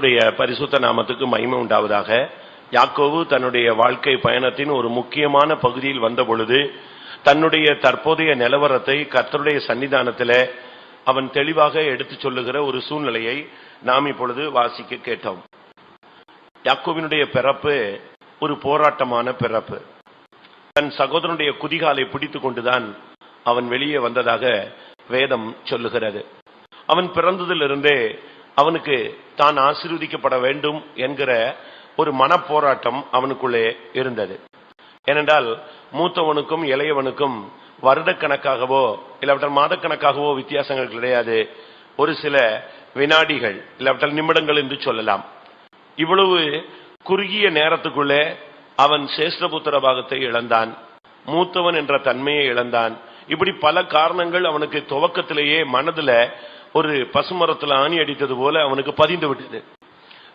கர்த்தருடைய பரிசுத்த நாமத்துக்கு மகிமை உண்டாவதாக. யாக்கோபு தன்னுடைய வாழ்க்கை பயணத்தின் ஒரு முக்கியமான பகுதியில் வந்த பொழுது தன்னுடைய தற்போதைய நிலவரத்தை கர்த்தருடைய சன்னிதானத்தில் அவன் தெளிவாக எடுத்து சொல்லுகிற ஒரு சூழ்நிலையை நாம் இப்பொழுது வாசிக்க கேட்டோம். யாக்கோபினுடைய பிறப்பு ஒரு போராட்டமான பிறப்பு. தன் சகோதரனுடைய குதிகாலை பிடித்துக் கொண்டுதான் அவன் வெளியே வந்ததாக வேதம் சொல்லுகிறது. அவன் பிறந்ததிலிருந்தே அவனுக்கு தான் ஆசீர்வதிக்கப்பட வேண்டும் என்கிற ஒரு மனப்போராட்டம் அவனுக்குள்ளே இருந்தது. ஏனென்றால் மூத்தவனுக்கும் இளையவனுக்கும் வருடக்கணக்காகவோ இல்லாவிட்டால் மாதக்கணக்காகவோ வித்தியாசங்கள் கிடையாது. ஒரு சில வினாடிகள் இல்லாவிட்டால் நிமிடங்கள் என்று சொல்லலாம். இவ்வளவு குறுகிய நேரத்துக்குள்ளே அவன் சேஷ்டபுத்திர பாகத்தை இழந்தான், மூத்தவன் என்ற தன்மையை இழந்தான். இப்படி பல காரணங்கள் அவனுக்கு துவக்கத்திலேயே மனதுல ஒரு பசுமரத்தில் ஆணி அடித்தது போல அவனுக்கு பதிந்து விட்டது.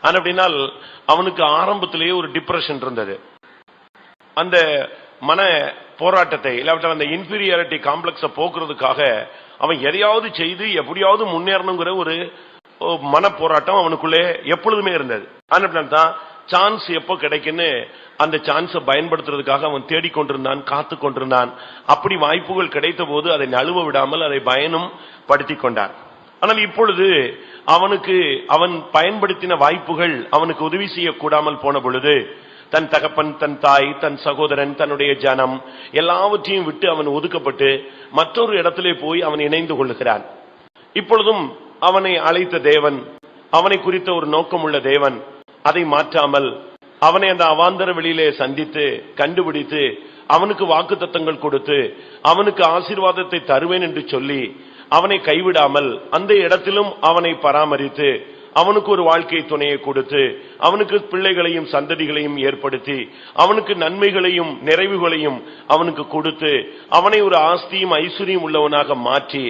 ஆனா அப்படின்னால் அவனுக்கு ஆரம்பத்திலேயே ஒரு டிப்ரெஷன் இருந்தது. அந்த மன போராட்டத்தை இல்லாவிட்டால் அந்த இன்ஃபீரியாரிட்டி காம்ப்ளெக்ஸை போக்குறதுக்காக அவன் எதையாவது செய்து எப்படியாவது முன்னேறணுங்கிற ஒரு மன போராட்டம் அவனுக்குள்ளே எப்பொழுதுமே இருந்தது. ஆனால் தான் சான்ஸ் எப்போ கிடைக்குன்னு அந்த சான்ஸை பயன்படுத்துறதுக்காக அவன் தேடிக்கொண்டிருந்தான், காத்து கொண்டிருந்தான். அப்படி வாய்ப்புகள் கிடைத்த போது அதை நழுவ விடாமல் அதை பயனும் படுத்தி கொண்டான். ஆனால் இப்பொழுது அவனுக்கு அவன் பயன்படுத்தின வாய்ப்புகள் அவனுக்கு உதவி செய்யக்கூடாமல் போன பொழுது தன் தகப்பன், தன் தாய், தன் சகோதரன், தன்னுடைய ஜனம் எல்லாவற்றையும் விட்டு அவன் ஒதுக்கப்பட்டு மற்றொரு இடத்திலே போய் அவன் இணைந்து கொள்ளுகிறான். இப்பொழுதும் அவனை அழைத்த தேவன், அவனை குறித்த ஒரு நோக்கம் உள்ள தேவன் அதை மாற்றாமல் அவனை அந்த அவாந்தர வெளியிலே சந்தித்து கண்டுபிடித்து அவனுக்கு வாக்குத்தத்தங்கள் கொடுத்து அவனுக்கு ஆசீர்வாதத்தை தருவேன் என்று சொல்லி அவனை கைவிடாமல் அந்த இடத்திலும் அவனை பராமரித்து அவனுக்கு ஒரு வாழ்க்கை துணையை கொடுத்து அவனுக்கு பிள்ளைகளையும் சந்ததிகளையும் ஏற்படுத்தி அவனுக்கு நன்மைகளையும் நிறைவுகளையும் அவனுக்கு கொடுத்து அவனை ஒரு ஆஸ்தியும் ஐஸ்வர்யம் உள்ளவனாக மாற்றி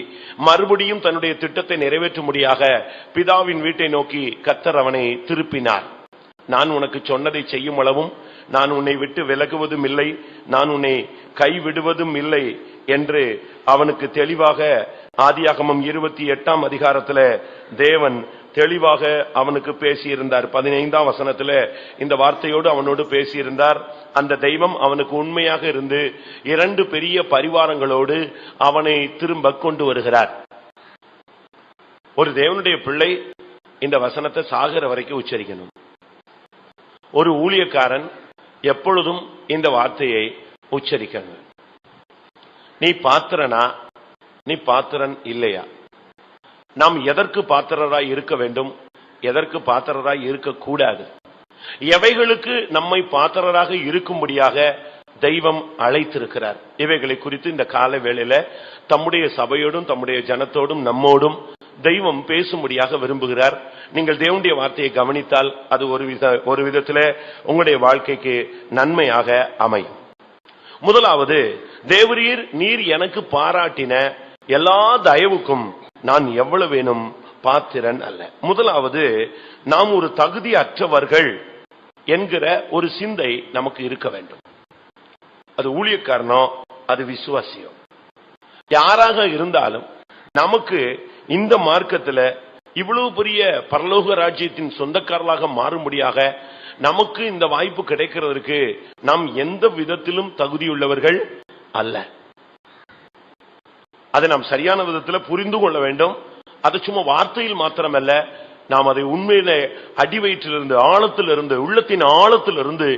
மறுபடியும் தன்னுடைய திட்டத்தை நிறைவேற்றும்படியாக பிதாவின் வீட்டை நோக்கி கர்த்தர் அவனை திருப்பினார். நான் உனக்கு சொன்னதை செய்யும் அளவும் நான் உன்னை விட்டு விலகுவதும் இல்லை, நான் உன்னை கைவிடுவதும் இல்லை என்று அவனுக்கு தெளிவாக ஆதியாகமம் 28ஆம் அதிகாரத்தில் தேவன் தெளிவாக அவனுக்கு பேசியிருந்தார். 15ஆம் வசனத்தில் இந்த வார்த்தையோடு அவனோடு பேசியிருந்தார். அந்த தெய்வம் அவனுக்கு உண்மையாக இருந்து 2 பெரிய பரிவாரங்களோடு அவனை திரும்ப கொண்டு வருகிறார். ஒரு தேவனுடைய பிள்ளை இந்த வசனத்தை சாகிற வரைக்கும் உச்சரிக்கணும். ஒரு ஊழியக்காரன் எப்பொழுதும் இந்த வார்த்தையை உச்சரிக்கணும். நீ பாத்திரனா, நீ பாத்திரன் இல்லையா? நாம் எதற்கு பாத்திரராய் இருக்க வேண்டும், எதற்கு பாத்திரராய் இருக்கக்கூடாது, எவைகளுக்கு நம்மை பாத்திரராக இருக்கும்படியாக தெய்வம் அழைத்திருக்கிறார், இவைகளை குறித்து இந்த கால வேளையில தம்முடைய சபையோடும் தம்முடைய ஜனத்தோடும் நம்மோடும் தெய்வம் பேசும்படியாக விரும்புகிறார். நீங்கள் தேவனுடைய வார்த்தையை கவனித்தால் அது ஒரு விதத்தில் உங்களுடைய வாழ்க்கைக்கு நன்மையாக அமையும். முதலாவது, தேவரீர் நீர் எனக்கு பாராட்டின எல்லா தயவுக்கும் நான் எவ்வளவு வேணும் பாத்திரன் அல்ல. முதலாவது, நாம் ஒரு தகுதி அற்றவர்கள் என்கிற ஒரு சிந்தை நமக்கு இருக்க வேண்டும். அது ஊழியக்காரனோ அது விசுவாசியோ யாராக இருந்தாலும் நமக்கு இந்த மார்க்கத்தில் இவ்வளவு பெரிய பரலோக ராஜ்யத்தின் சொந்தக்காரர்களாக மாறும்படியாக நமக்கு இந்த வாய்ப்பு கிடைக்கிறதற்கு நாம் எந்த விதத்திலும் தகுதியுள்ளவர்கள் அல்ல. அதை நாம் சரியான விதத்தில் புரிந்து கொள்ள வேண்டும். அது சும்மா வார்த்தையில் மாத்திரமல்ல, நாம் அதை உண்மையில அடிவயிற்றிலிருந்து ஆழத்திலிருந்து உள்ளத்தின் ஆழத்திலிருந்து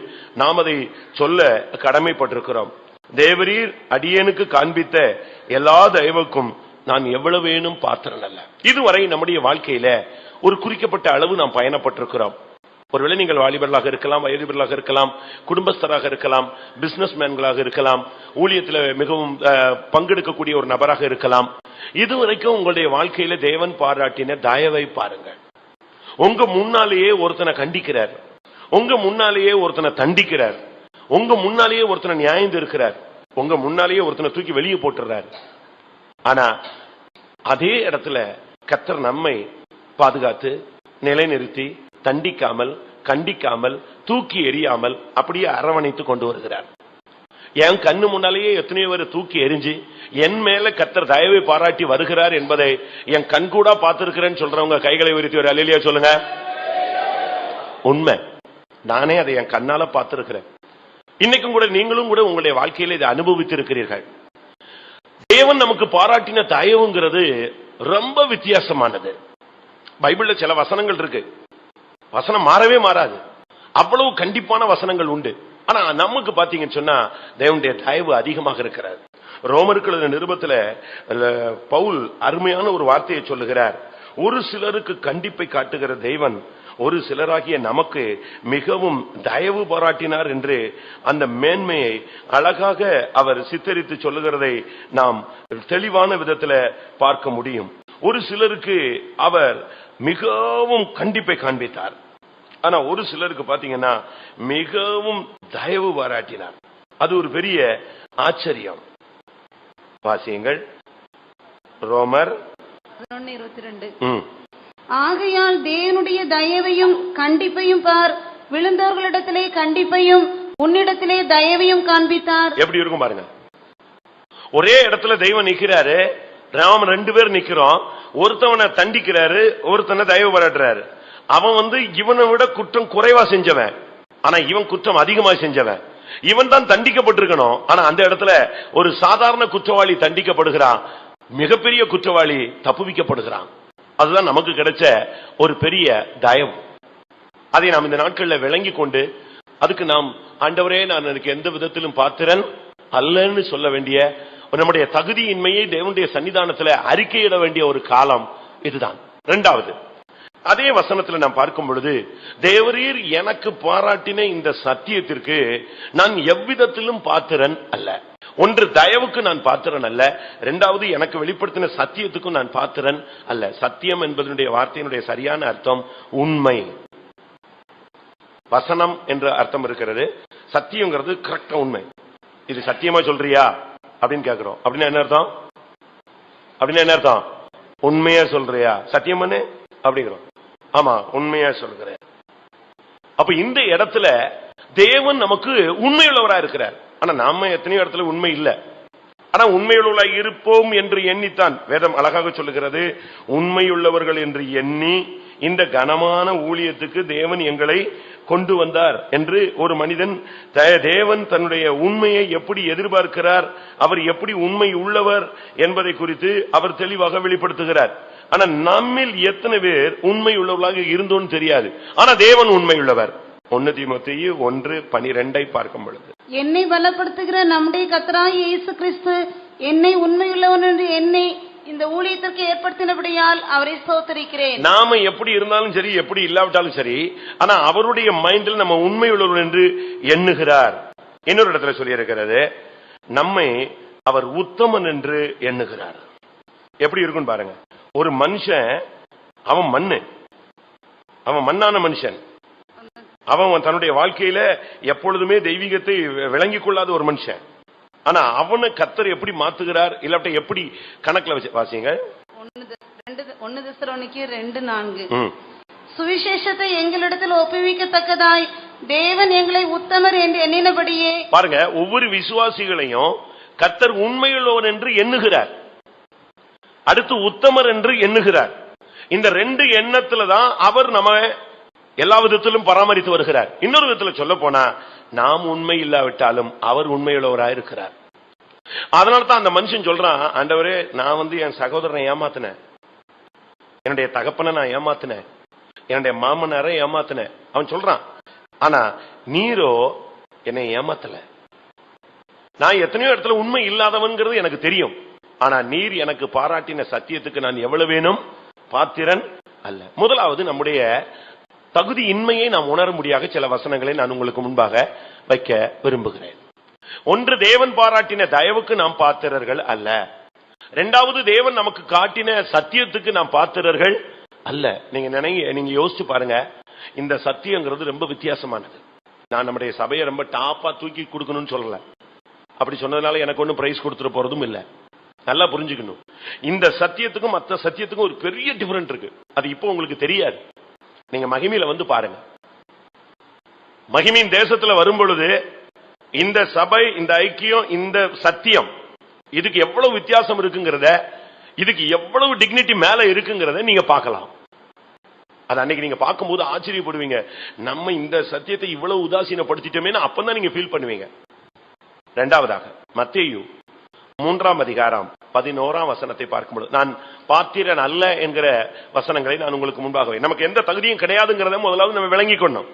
நாம் அதை சொல்ல கடமைப்பட்டிருக்கிறோம். தேவரீர் அடியேனுக்கு காண்பித்த எல்லா தயவுக்கும் நான் எவ்வளவு வேணும் பாத்திரன் அல்ல. இதுவரை நம்முடைய வாழ்க்கையில ஒரு குறிக்கப்பட்ட அளவு நாம் பயணப்பட்டிருக்கிறோம். ஒருவேளை நீங்கள் வாலிபர்களாக இருக்கலாம், வயதுபர்களாக இருக்கலாம், குடும்பஸ்தராக இருக்கலாம், பிசினஸ் மேன்களாக இருக்கலாம், ஊழியத்தில் மிகவும் பங்கெடுக்கக்கூடிய ஒரு நபராக இருக்கலாம். இதுவரைக்கும் உங்களுடைய வாழ்க்கையில தேவன் பாராட்டின தயவை பாருங்கள். உங்க முன்னாலேயே ஒருத்தனை கண்டிக்கிறார், உங்க முன்னாலேயே ஒருத்தனை தண்டிக்கிறார், உங்க முன்னாலேயே ஒருத்தனை நியாயம் இருக்கிறார், உங்க முன்னாலேயே ஒருத்தனை தூக்கி வெளியே போட்டுறார். ஆனா அதே இடத்துல கர்த்தர் நம்மை பாதுகாத்து நிலைநிறுத்தி தண்டிக்காமல் கண்டிக்காமல் தூக்கி எறியாமல் அப்படியே அரவணைத்து கொண்டு வருகிறார். என் கண்ணு முன்னாலேயே எத்தனையோ பேர் தூக்கி எரிஞ்சு என் மேல கர்த்தர் தயவை பாராட்டி வருகிறார் என்பதை என் கண் கூட பார்த்திருக்கிறேன்னு சொல்றவங்க கைகளை உயர்த்தி ஒரு அல்லேலூயா சொல்லுங்க. உண்மை. நானே அதை என் கண்ணால பார்த்திருக்கிறேன். இன்னைக்கும் கூட நீங்களும் கூட உங்களுடைய வாழ்க்கையில இதை அனுபவித்திருக்கிறீர்கள். தேவன் நமக்கு பாராட்டின தயவுங்கிறது ரொம்ப வித்தியாசமானது. பைபிள்ல சில வசனங்கள் இருக்கு, வசனம் மாறவே மாறாது, அவ்வளவு கண்டிப்பான வசனங்கள் உண்டு. ஆனா நமக்கு பாத்தீங்கன்னு சொன்னா தேவனுடைய தயவு அதிகமாக இருக்கிறார். ரோமருக்கு நிருபத்துல பவுல் அருமையான ஒரு வார்த்தையை சொல்லுகிறார். ஒரு சிலருக்கு கண்டிப்பை காட்டுகிற தேவன் ஒரு சிலராகிய நமக்கு மிகவும் தயவு பாராட்டினார் என்று அந்த மேன்மையை அழகாக அவர் சித்தரித்து சொல்லுகிறதை நாம் தெளிவான விதத்துல பார்க்க முடியும். ஒரு சிலருக்கு அவர் மிகவும் கண்டிப்பை காண்பித்தார், ஆனா ஒரு சிலருக்கு பாத்தீங்கன்னா மிகவும் தயவு பாராட்டினார். அது ஒரு பெரிய ஆச்சரியம். வாசியுங்கள், ரோமர் 11:22. ஆகையால் தேவனுடைய தயவையும் கண்டிப்பையும் பார், விழுந்தவர்களிடத்திலே கண்டிப்பையும் உன்னிடத்திலே தயவையும் காண்பித்தார். எப்படி இருக்கும் பாருங்க. ஒரே இடத்துல தெய்வம் நிக்கிறாரு, நாம 2 பேர் நிக்கிறோம். ஒருத்தவனை தண்டிக்கிறாரு, ஒருத்தனை தயவு பாராட்டுறாரு. அவன் இவனை விட குற்றம் குறைவா செஞ்சவன், ஆனா இவன் குற்றம் அதிகமா செஞ்சவன். இவன் தான் தண்டிக்கப்பட்டிருக்கணும், ஆனா அந்த இடத்துல ஒரு சாதாரண குற்றவாளி தண்டிக்கப்படுகிறான், மிகப்பெரிய குற்றவாளி தப்புவிக்கப்படுகிறான். அதுதான் நமக்கு கிடைச்ச ஒரு பெரிய தயவு. அதை நாம் இந்த நாட்களில் விளங்கி கொண்டு அதுக்கு நாம் ஆண்டவரே நான் எனக்கு எந்த விதத்திலும் பாத்திரன் அல்லன்னு சொல்ல வேண்டிய நம்முடைய தகுதியின்மையை தேவனுடைய சன்னிதானத்தில் அறிக்கையிட வேண்டிய ஒரு காலம் இதுதான். இரண்டாவது, அதே வசனத்தில் நாம் பார்க்கும் பொழுது தேவரீர் எனக்கு பாராட்டின இந்த சத்தியத்திற்கு நான் எவ்விதத்திலும் பாத்திரன் அல்ல. ஒன்று, தயவுக்கு நான் பாத்திரன் அல்ல. இரண்டாவது, எனக்கு வெளிப்படுத்தின சத்தியத்துக்கும் நான் பாத்திரன் அல்ல. சத்தியம் என்பதனுடைய வார்த்தையினுடைய சரியான அர்த்தம் உண்மை. வசனம் என்ற அர்த்தம் இருக்கிறது, சத்தியம்ங்கிறது கரெக்டா உண்மை. இது சத்தியமா சொல்றியா அப்படின்னு கேட்கிறோம். அப்படின்னா என்ன அர்த்தம்? அப்படின்னா என்ன அர்த்தம்? உண்மையா சொல்றியா? சத்தியம் பண்ணு அப்படிங்கிறோம். ஆமா, உண்மையா சொல்கிறேன். அப்ப இந்த இடத்துல தேவன் நமக்கு உண்மையுள்ளவரா இருக்கிறார். ஆனா நாம எத்தனையோ இடத்துல உண்மை இல்லை. ஆனா உண்மையுள்ளவர்களாக இருப்போம் என்று எண்ணித்தான் வேதம் அழகாக சொல்லுகிறது. உண்மையுள்ளவர்கள் என்று எண்ணி இந்த கனமான ஊழியத்துக்கு தேவன் எங்களை கொண்டு வந்தார் என்று ஒரு மனிதன் தேவன் தன்னுடைய உண்மையை எப்படி எதிர்பார்க்கிறார், அவர் எப்படி உண்மை உள்ளவர் என்பதை குறித்து அவர் தெளிவாக வெளிப்படுத்துகிறார். ஆனா நம்மில் எத்தனை பேர் உண்மை உள்ளவர்களாக இருந்தோன்னு தெரியாது. ஆனா தேவன் உண்மையுள்ளவர். 1 தீமோத்தேயு 1:12 பார்க்கும் பொழுது, என்னை பலப்படுத்துகிற நம்முடைய கர்த்தராகிய இயேசு கிறிஸ்து என்னை உண்மையுள்ளவன் என்று என்னை இந்த ஊழியத்திற்கு ஏற்படுத்தினபடியால் அவரை ஸ்தோத்திரிக்கிறேன். நாம எப்படி இருந்தாலும் சரி, எப்படி இல்லாவிட்டாலும் சரி, ஆனா அவருடைய மைண்டில் நம்ம உண்மையுள்ளவர் என்று எண்ணுகிறார். இன்னொரு இடத்துல சொல்லி இருக்கிறது, நம்மை அவர் உத்தமன் என்று எண்ணுகிறார். எப்படி இருக்குன்னு பாருங்க. ஒரு மனுஷன், அவன் மண்ணு, அவன் மண்ணான மனுஷன், அவன் தன்னுடைய வாழ்க்கையில எப்பொழுதுமே தெய்வீகத்தை விளங்கிக் கொள்ளாத ஒரு மனுஷன். ஆனா அவனை கர்த்தர் எப்படி மாத்துகிறார், இல்லாட்ட எப்படி கணக்குல வச்சு வாசிங்க. 1 தெசலோனிக்கேயர் 2:4. சுவிசேஷத்தை எங்களிடத்தில் ஒப்புவிக்கத்தக்கதாய் தேவன் எங்களை உத்தமர் என்று எண்ணினபடியே. பாருங்க, ஒவ்வொரு விசுவாசிகளையும் கர்த்தர் உண்மையுள்ளவர் என்று எண்ணுகிறார், அடுத்து உத்தமர் என்று எண்ணுகிறார். இந்த 2 எண்ணத்துலதான் அவர் நம்ம எல்லா விதத்திலும் பராமரித்து வருகிறார். இன்னொரு விதத்துல சொல்ல போனா, நாம் உண்மை இல்லாவிட்டாலும் அவர் உண்மையுள்ளவராக இருக்கிறார். அதனால தான் அந்த மனுஷன் சொல்றான், ஆண்டவரே நான் என் சகோதரனை ஏமாத்தினேன், என்னுடைய தகப்பனை நான் ஏமாத்தினேன், என்னுடைய மாமனாரை ஏமாத்தினேன் அவன் சொல்றான். ஆனா நீரோ என்னை ஏமாத்தல. நான் எத்தனையோ இடத்துல உண்மை இல்லாதவன்கிறது எனக்கு தெரியும். ஆனா நீர் எனக்கு பாராட்டின சத்தியத்துக்கு நான் எவ்வளவு வேணும் பாத்திரன் அல்ல. முதலாவது, நம்முடைய தகுதி இன்மையை நாம் உணர முடியாத சில வசனங்களை நான் உங்களுக்கு முன்பாக வைக்க விரும்புகிறேன். ஒன்று, தேவன் பாராட்டின தயவுக்கு நாம் பாத்திரர்கள் அல்ல. இரண்டாவது, தேவன் நமக்கு காட்டின சத்தியத்துக்கு நாம் பாத்திரர்கள் அல்ல. நீங்க யோசிச்சு பாருங்க, இந்த சத்தியங்கிறது ரொம்ப வித்தியாசமானது. நான் நம்முடைய சபையை ரொம்ப டாப்பா தூக்கி கொடுக்கணும்னு சொல்லல. அப்படி சொன்னதுனால எனக்கு ஒன்னும் பிரைஸ் கொடுத்துட்டு போறதும் இல்லை. நல்லா புரிஞ்சுக்கணும், இந்த சத்தியத்துக்கும் மற்ற சத்தியத்துக்கும் ஒரு பெரிய டிஃபரெண்ட் இருக்கு. அது இப்போ உங்களுக்கு தெரியாது. நீங்க மகிமையில பாருங்க. மகிமையின் தேசத்துல வரும் பொழுது இந்த சபை, இந்த ஐக்கியம், இந்த சத்தியம், இதுக்கு எவ்வளவு வித்தியாசம் இருக்குங்கிறத, இதுக்கு எவ்வளவு டிக்னிட்டி மேல இருக்குங்கிறத நீங்க பார்க்கலாம். அது அன்னைக்கு நீங்க பார்க்கும்போது ஆச்சரியப்படுவீங்க. நம்ம இந்த சத்தியத்தை இவ்வளவு உதாசீனப்படுத்திட்டோமே அப்பதான் நீங்க ஃபீல் பண்ணுவீங்க. இரண்டாவதாக மத்தேயு 3ஆம் அதிகாரம் 11ஆம் வசனத்தை பார்க்கும்போது, நான் பாத்திரன் அல்ல என்கிற வசனங்களை நான் உங்களுக்கு முன்பாகவே, நமக்கு எந்த தகுதியும் கிடையாதுங்கிறத முதலாவது நம்ம விளங்கிக் கொண்டோம்.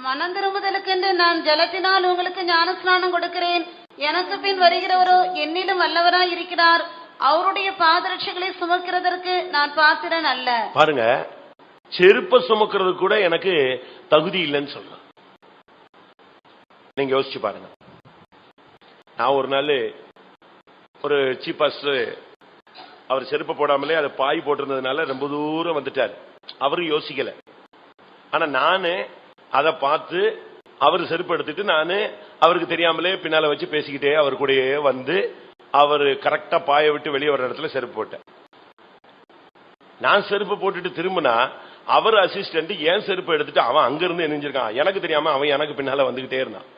மனம் திரும்புதலுக்கென்று நான் ஜலத்தினால் உங்களுக்கு ஞானஸ்நானம் கொடுக்கிறேன், எனக்கு பின் வருகிறவரோ என்னிலும் வல்லவராய் இருக்கிறார், அவருடைய பாதரட்சைகளை சுமக்கிறதற்கு நான் பாத்திரன் அல்ல. பாருங்க, செருப்ப சுமக்கிறது கூட எனக்கு தகுதி இல்லைன்னு சொல்ற. நீங்க யோசிச்சு பாருங்க. நான் ஒரு நாள் ஒரு சீப்பாஸ் அவர் செருப்பு போடாமலே அதை பாய் போட்டிருந்ததுனால ரொம்ப தூரம் வந்துட்டார். அவரு யோசிக்கல. ஆனா நானு அதை பார்த்து அவர் செருப்பு எடுத்துட்டு நானு அவருக்கு தெரியாமலே பின்னால வச்சு பேசிக்கிட்டே அவர் கூடயே வந்து அவர் கரெக்டா பாய விட்டு வெளியே வர்ற இடத்துல செருப்பு போட்டேன். நான் செருப்பு போட்டுட்டு திரும்பினா அவர் அசிஸ்டன்ட் என் செருப்பு எடுத்துட்டு அவன் அங்க இருந்து எரிஞ்சிருக்கான். எனக்கு தெரியாம அவன் எனக்கு பின்னால வந்துகிட்டே இருந்தான்.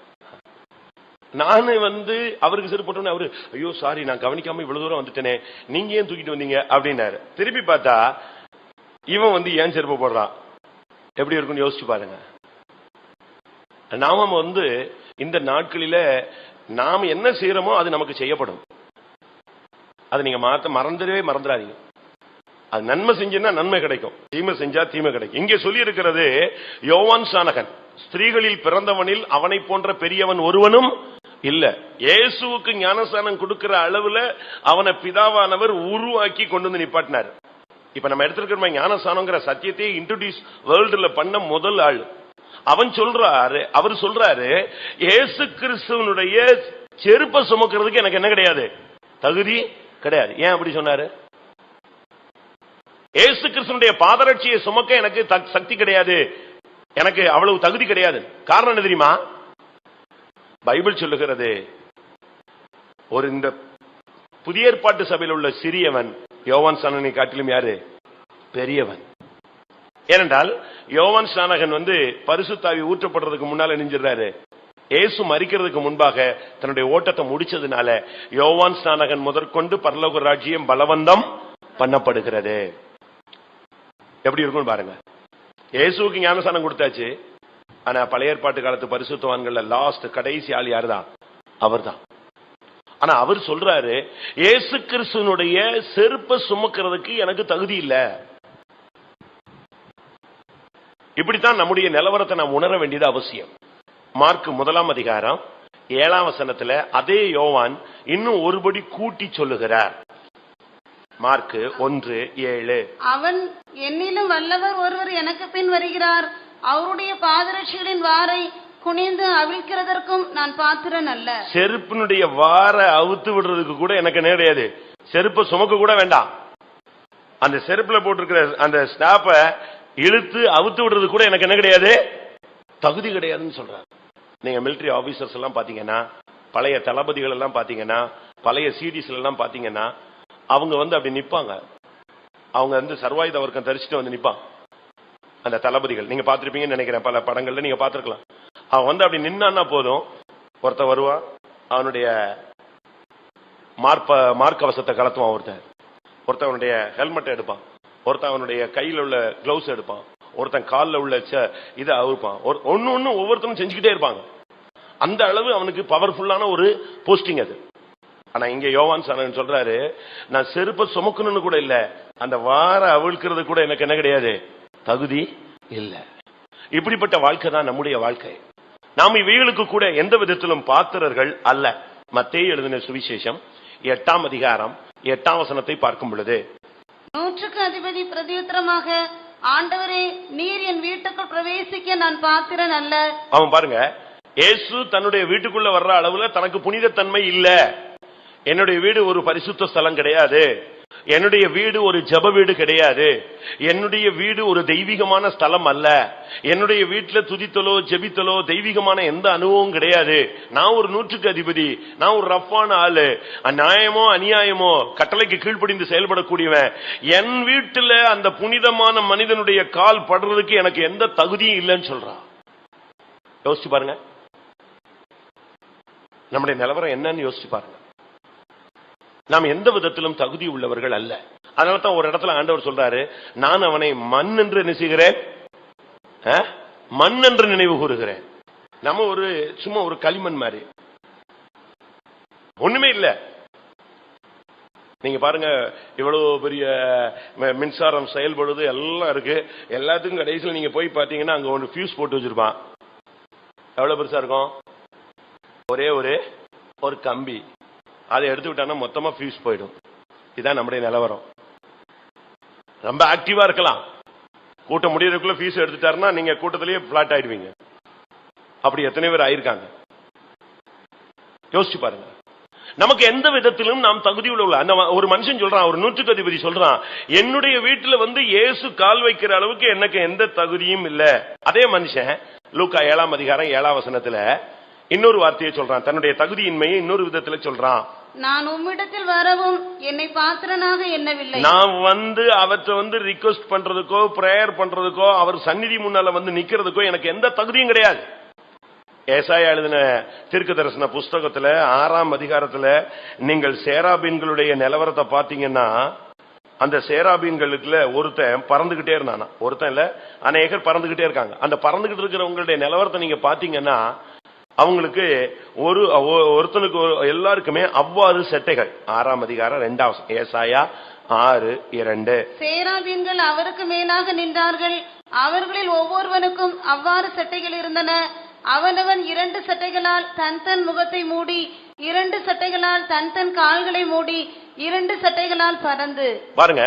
நானு வந்து அவருக்கு செருப்பு போட்டோன்னு அவரு, ஐயோ சாரி நான் கவனிக்காம இவ்வளவு தூரம் வந்துட்டேனே, நீங்க ஏன் தூக்கிட்டு வந்தீங்க அப்படின்னாரு. திருப்பி பார்த்தா இவன் வந்து ஏன் செருப்பு போடுறான். எப்படி இருக்குன்னு யோசிச்சு பாருங்க. நாம வந்து இந்த நாட்களில நாம என்ன செய்யறோமோ அது நமக்கு செய்யப்படும். அது நீங்க மறந்துடாதீங்க. அது நன்மை செஞ்சா நன்மை கிடைக்கும், தீமை செஞ்சா தீமை கிடைக்கும். இங்கே சொல்லி இருக்கிறது, யோவான் ஸ்நானகன் ஸ்திரீகளில் பிறந்தவனில் அவனை போன்ற பெரியவன் ஒருவனும் இல்ல. இயேசுவுக்கு ஞானஸ்நானம் கொடுக்கிற அளவுல அவனை பிதாவானவர் உருவாக்கி கொண்டு வந்து நிப்பாட்டினார். இப்ப நம்ம எடுத்திருக்கிற ஞானஸ்நானங்கிற சத்தியத்தை இன்ட்ரோடியூஸ் வேர்ல்டுல பண்ண முதல் ஆள் அவர் சொல்றாரு, இயேசு கிறிஸ்துவனுடைய செருப்பை சுமக்கிறதுக்கு எனக்கு என்ன கிடையாது, தகுதி கிடையாது. ஏன் அப்படி சொன்னாரு? இயேசு கிறிஸ்துவனுடைய பாதரட்சியை சுமக்க எனக்கு சக்தி கிடையாது, எனக்கு அவ்வளவு தகுதி கிடையாது. காரணம் என்ன தெரியுமா? பைபிள் சொல்லுகிறது, ஒரு இந்த புதிய ஏற்பாட்டு சபையில் உள்ள சிறியவன் யோவான் ஸ்நானகனை காட்டிலும் யாரு பெரியவன். ஏனென்றால் யோவான் ஸ்நானகன் வந்து பரிசுத்தாவி ஊற்றப்படுறதுக்கு முன்னால நெஞ்சிடறாரு. இயேசு மரிக்கிறதுக்கு முன்பாக தன்னுடைய ஓட்டத்தை முடிச்சதுனால யோவான் ஸ்நானகன் முதற்கொண்டு பரலோக ராஜ்யம் பலவந்தம் பண்ணப்படுகிறது. எப்படி இருக்கும் பாருங்க. இயேசுவுக்கு ஞானஸ்நானம் கொடுத்தாச்சு. ஆனா பழைய ஏற்பாட்டு காலத்து பரிசுத்தவான்கள் லாஸ்ட் கடைசி ஆள் யாருதான்? அவர்தான். ஆனா அவர் சொல்றாரு, இயேசு கிறிஸ்துவனுடைய செருப்பை சுமக்கிறதுக்கு எனக்கு தகுதி இல்ல. இப்படித்தான் நம்முடைய நிலவரத்தை நாம் உணர வேண்டியது அவசியம். மார்க் 1ஆம் அதிகாரம் 7ஆம் வசனத்துல அதே யோவான் இன்னும் ஒருபடி கூட்டி சொல்லுகிறார். மார்க் 1:7, அவன் என்னிலும் வல்லவர் ஒருவர் எனக்கு பின் வருகிறார், அவருடைய பாதரட்சிகளின் வாரை குனிந்து அவிழ்க்கிறதற்கும் நான் பாத்திரன் அல்ல. செருப்பினுடைய வார அவுத்து விடுறதுக்கு கூட எனக்கு கிடையாது, செருப்பை சுமக்க கூட வேண்டாம். அந்த செருப்புல போட்டிருக்கிற அந்த ஸ்டாப்ப இழுத்து அவுத்து விடுறது கூட எனக்கு என்ன கிடையாது, தகுதி கிடையாதுன்னு சொல்றாரு. நீங்க மிலிட்டரி ஆபீசர்ஸ் எல்லாம் பாத்தீங்கன்னா, பழைய தளபதிகள் எல்லாம் பாத்தீங்கன்னா, பழைய சிடிஸ் எல்லாம் பாத்தீங்கன்னா, அவங்க வந்து அப்படி நிப்பாங்க. அவங்க வந்து சர்வாயுத வர்க்கம் தரிசிட்டு வந்து நிப்பாங்க. அந்த தளபதிகள் நீங்க பாத்திருப்பீங்கன்னு நினைக்கிறேன், பல படங்கள்ல நீங்க பாத்திருக்கலாம். அவன் வந்து அப்படி நின்னான்னா போதும், ஒருத்த வருவான், அவனுடைய மார்க்கவசத்தை கலத்துவான், ஒருத்தன் அவனுடைய ஹெல்மெட் எடுப்பான், ஒருத்தன் அவனுடைய கையில் உள்ள கிளவுஸ் எடுப்பான், ஒருத்தன் காலில் உள்ள இதை அவுப்பான். ஒன்னு ஒவ்வொருத்தரும் செஞ்சுக்கிட்டே இருப்பாங்க. அந்த அளவு அவனுக்கு பவர்ஃபுல்லான ஒரு போஸ்டிங் அது. ஆனா இங்க யோவான் ஸ்நானகன் சொல்றாரு, நான் செருப்பை சுமக்கணும்னு கூட இல்ல, அந்த வார அவிழ்க்கிறது கூட எனக்கு என்ன கிடையாது, தகுதி இல்ல. இப்படிப்பட்ட வாழ்க்கை தான் நம்முடைய வாழ்க்கை. நாம் இவைகளுக்கு கூட எந்த விதத்திலும் பாத்திரர்கள் அல்ல. மத்தேயு எழுதின சுவிசேஷம் 8ஆம் அதிகாரம் 8ஆம் வசனத்தை பார்க்கும் பொழுது, 100க்கு அதிபதி பிரதியுத்தரமாக, ஆண்டவரே, நீர் என் வீட்டுக்குள் பிரவேசிக்க நான் பாத்திரன் அல்ல. அவன் பாருங்க, இயேசு தன்னுடைய வீட்டுக்குள்ள வர்ற அளவுல தனக்கு புனிதத்தன்மை இல்ல. என்னுடைய வீடு ஒரு பரிசுத்த ஸ்தலம் கிடையாது, என்னுடைய வீடு ஒரு ஜெப வீடு கிடையாது, என்னுடைய வீடு ஒரு தெய்வீகமான ஸ்தலம் அல்ல, என்னுடைய வீட்டுல துதித்தலோ ஜெபித்தலோ தெய்வீகமான எந்த அனுபவம் கிடையாது. நான் ஒரு 100க்கு அதிபதி, நான் ஒரு ரஃப்பான ஆளு, நியாயமோ அநியாயமோ கட்டளைக்கு கீழ்ப்படிந்து செயல்படக்கூடியவன். என் வீட்டுல அந்த புனிதமான மனிதனுடைய கால் படுறதுக்கு எனக்கு எந்த தகுதியும் இல்லைன்னு சொல்றான். யோசிச்சு பாருங்க, நம்முடைய நிலவரம் என்னன்னு யோசிச்சு பாருங்க. நாம் எந்த விதத்திலும் தகுதி உள்ளவர்கள் அல்ல. அதனாலதான் ஒரு இடத்துல ஆண்டவர் சொல்றாரு, நான் அவனை மண் என்று நினைக்கிறேன், மண் என்று நினைவு கூறுகிறேன். நம்ம ஒரு சும்மா ஒரு களிமண் மாதிரி, ஒண்ணுமே இல்ல. நீங்க பாருங்க, இவ்வளவு பெரிய மின்சாரம் செயல்படுது, எல்லாம் இருக்கு. எல்லாத்துக்கும் கடைசியில் நீங்க போய் பாத்தீங்கன்னா அங்க ஒரு ஃபியூஸ் போட்டு வச்சிருப்பான். எவ்வளவு பெருசா இருக்கும்? ஒரே ஒரு கம்பி. அதை எடுத்து விட்டானா மொத்தமா ஃபியூஸ் போயிடும். இதுதான் நம்முடைய நிலவரம். ரொம்ப ஆக்டிவா இருக்கலாம், கூட்டம் முடியறதுக்குள்ள ஃபீஸ் எடுத்துட்டாருன்னா நீங்க கூட்டத்திலேயே பிளாட் ஆயிடுவீங்க. அப்படி எத்தனை பேர் ஆயிருக்காங்க யோசிச்சு பாருங்க. நமக்கு எந்த விதத்திலும் நாம் தகுதி உள்ள அந்த ஒரு மனுஷன் சொல்றான், ஒரு நூற்றுக்கு அதிபதி சொல்றான், என்னுடைய வீட்டுல இயேசு கால் வைக்கிற அளவுக்கு எனக்கு எந்த தகுதியும் இல்ல. அதே மனுஷன் லூக்கா 7ஆம் அதிகாரம் 7ஆம் வசனத்துல இன்னொரு வார்த்தையை சொல்றான், தன்னுடைய தகுதியின்மையை இன்னொரு விதத்துல சொல்றான். நான் உம்மிடத்தில் வரவும் என்னை பாத்திரனாக எண்ணவில்லை. நான் அவற்றை ரிக்வெஸ்ட் பண்றதுக்கோ பிரேயர் பண்றதுக்கோ அவர் சந்நிதி முன்னால நிக்கிறதுக்கோ எனக்கு எந்த தகுதியும் கிடையாது. ஏசாயா எழுதின தீர்க்க தரிசன புஸ்தகத்துல 6ஆம் அதிகாரத்துல நீங்கள் சேராபீன்களுடைய நிலவரத்தை பாத்தீங்கன்னா, அந்த சேராபீன்களுக்குள்ள ஒருத்தன் பறந்துகிட்டே இருந்தானா, ஒருத்தன் இல்ல அநேகர் பறந்துகிட்டே இருக்காங்க. அந்த பறந்துகிட்டு இருக்கிறவங்களுடைய நிலவரத்தை நீங்க பாத்தீங்கன்னா, அவங்களுக்கு ஒருத்தனுக்கு எல்லாருக்குமே அவ்வாறு செட்டைகள். 6ஆம் அதிகாரம் 2ஆம் ஏசாயா 6:2. சேராபீன்கள் அவருக்கு மேலாக நின்றார்கள், அவர்களில் ஒவ்வொருவனுக்கும் அவ்வாறு செட்டைகள் இருந்தன. அவனவன் 2 சட்டைகளால் தன் முகத்தை மூடி, 2 சட்டைகளால் தன் கால்களை மூடி, 2 சட்டைகளால் பறந்து. பாருங்க,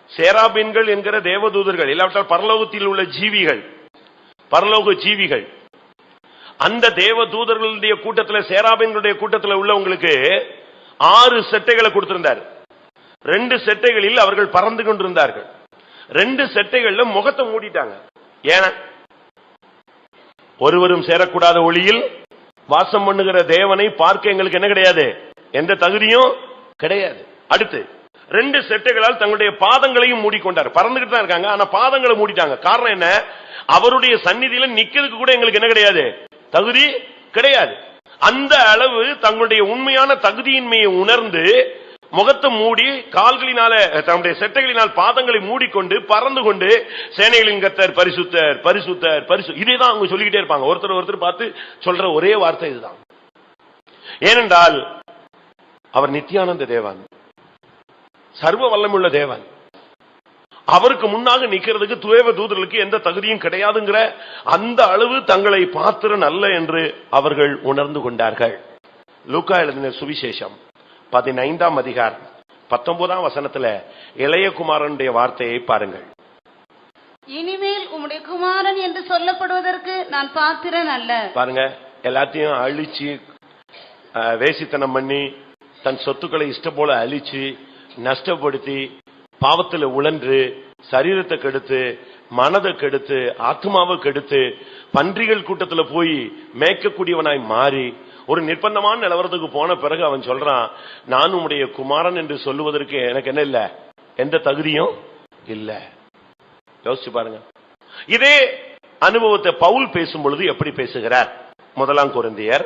சேராபீன்கள் என்கிற தேவதூதர்கள், இல்லாவிட்டால் பரலோகத்தில் உள்ள ஜீவிகள், பரலோக ஜீவிகள். அந்த தேவதூதர்களுடைய கூட்டத்தில், சேராபீன்களுடைய கூட்டத்தில் உள்ளவங்களுக்கு 6 செட்டைகளை கொடுத்திருந்தார். 2 செட்டைகளில் அவர்கள் பறந்து கொண்டிருந்தார்கள். 2 செட்டைகள்ல முகத்தை மூடிட்டாங்க. ஏன்னா ஒருவரும் சேரக்கூடாத ஒளியில் வாசம் பண்ணுகிற தேவனை பார்க்க எங்களுக்கு என்ன கிடையாது, எந்த தகுதியும் கிடையாது. அடுத்து 2 செட்டைகளால் தங்களுடைய பாதங்களையும் மூடிக்கொண்டார். பறந்துகிட்டு தான் இருக்காங்க, ஆனா பாதங்களை மூடிட்டாங்க. காரணம் என்ன? அவருடைய சந்நிதியில நிக்கிறதுக்கு கூட எங்களுக்கு என்ன கிடையாது, தகுதி கிடையாது. அந்த அளவு தங்களுடைய உண்மையான தகுதியின்மையை உணர்ந்து முகத்தை மூடி, கால்களினால தன்னுடைய செட்டைகளினால் பாதங்களை மூடிக்கொண்டு பறந்து கொண்டு சேனைகளின் கர்த்தர் பரிசுத்தர் பரிசுத்தர் பரிசு, இதேதான் அவங்க சொல்லிக்கிட்டே இருப்பாங்க. ஒருத்தர் பார்த்து சொல்ற ஒரே வார்த்தை இதுதான். ஏனென்றால் அவர் நித்தியானந்த தேவன், சர்வ வல்லமுள்ள தேவன். அவருக்கு முன்னாக நிக்கிறதுக்கு தேவ தூதர்களுக்கு எந்த தகுதியும் கிடையாதுங்கிற அந்த அளவு தங்களை பாத்திரன் அல்ல என்று அவர்கள் உணர்ந்து கொண்டார்கள். லூக்கா எழுதின சுவிசேஷம் 15ஆம் அதிகாரம் 19ஆம் வசனத்துல இளைய குமாரனுடைய வார்த்தையை பாருங்கள். இனிமேல் உம்முடைய குமாரன் என்று சொல்லப்படுவதற்கு நான் பாத்திரன் அல்ல. பாருங்க, எல்லாத்தையும் அழிச்சு வேசித்தனம் பண்ணி தன் சொத்துக்களை இஷ்ட போல அழிச்சு நஷ்டப்படுத்தி பாவத்துல உழன்று சரீரத்தை கெடுத்து மனதை கெடுத்து ஆத்மாவை கெடுத்து பன்றிகள் கூட்டத்துல போய் மேய்க்கக்கூடியவனாய் மாறி ஒரு நிர்பந்தமான நிலவரத்துக்கு போன பிறகு அவன் சொல்றான், நான் உம்முடைய குமாரன் என்று சொல்லுவதற்கு எனக்கு என்ன இல்ல, எந்த தகுதியும் இல்ல. யோசிச்சு பாருங்க. இதே அனுபவத்தை பவுல் பேசும் பொழுது எப்படி பேசுகிறார்? 1 கொரிந்தியர்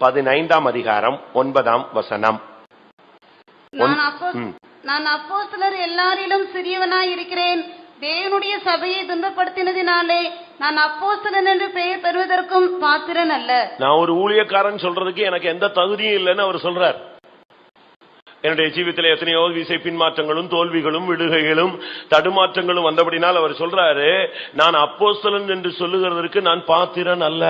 15ஆம் அதிகாரம் 9ஆம் வசனம். நான் அப்போஸ்தலர் எல்லாரிலும் சிறியவனாய் இருக்கிறேன். தேவனுடைய சபையை துன்பப்படுத்தினதினாலே நான் அப்போஸ்தலன் என்று பெயர் பெறுவதற்கும் பாத்திரன் அல்ல. நான் ஒரு ஊழியக்காரன் சொல்றதுக்கு எனக்கு எந்த தகுதியும் இல்லைன்னு அவர் சொல்றார். என்னுடைய ஜீவிதத்தில் எத்தனையோ விசை பின்மாற்றங்களும் தோல்விகளும் விடுகைகளும் தடுமாற்றங்களும் வந்தபடினால் அவர் சொல்றாரு, நான் அப்போஸ்தலன் என்று சொல்லுகிறதற்கு நான் பாத்திரன் அல்ல.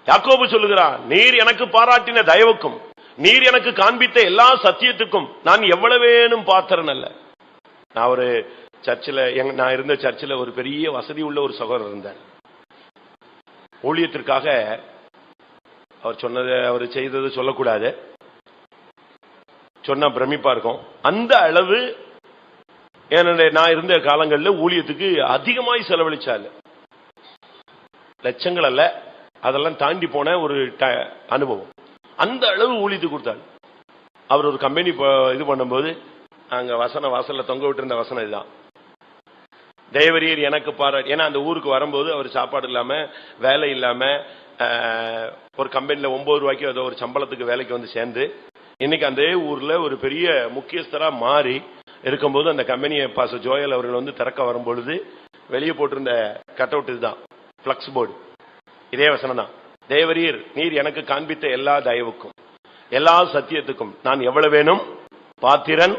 யாக்கோபு சொல்லுகிறான், நீர் எனக்கு பாராட்டின தயவுக்கும் நீர் எனக்கு காண்பித்த எல்லா சத்தியத்துக்கும் நான் எவ்வளவேனும் பாத்திரன் அல்ல. நான் ஒரு சர்ச்சில், நான் இருந்த சர்ச்சில் ஒரு பெரிய வசதி உள்ள ஒரு சகோதரர் இருந்தார். ஊழியத்திற்காக அவர் சொன்னதை அவர் செய்தது சொல்லக்கூடாது, சொன்னா பிரமிப்பா இருக்கும். அந்த அளவு நான் இருந்த காலங்களில் ஊழியத்துக்கு அதிகமாய் செலவழிச்சாரு. லட்சங்கள் அல்ல, அதெல்லாம் தாண்டி போன ஒரு அனுபவம். அந்த அளவு ஊழியத்துக்கு கொடுத்தாரு. அவர் ஒரு கம்பெனி இது பண்ணும்போது அங்க வாசல்ல தொங்க விட்டு இருந்த வசனம் இதுதான், தேவரீர் எனக்கு பாராட்டு. ஏன்னா அந்த ஊருக்கு வரும்போது அவர் சாப்பாடு இல்லாம வேலை இல்லாம ஒரு கம்பெனில 9 ரூபாய்க்கு ஏதோ ஒரு சம்பளத்துக்கு வேலைக்கு வந்து சேர்ந்து இன்னைக்கு அந்த ஊர்ல ஒரு பெரிய முக்கியஸ்தரா மாறி இருக்கும்போது அந்த கம்பெனியை பாச ஜோயல் அவர்கள் வந்து திறக்க வரும்பொழுது வெளியே போட்டிருந்த கட் அவுட் இதுதான், பிளக்ஸ் போர்டு. இதே வசனம் தான். தேவரீர் நீர் எனக்கு காண்பித்த எல்லா தயவுக்கும் எல்லா சத்தியத்துக்கும் நான் எவ்வளவு வேணும் பாத்திரன்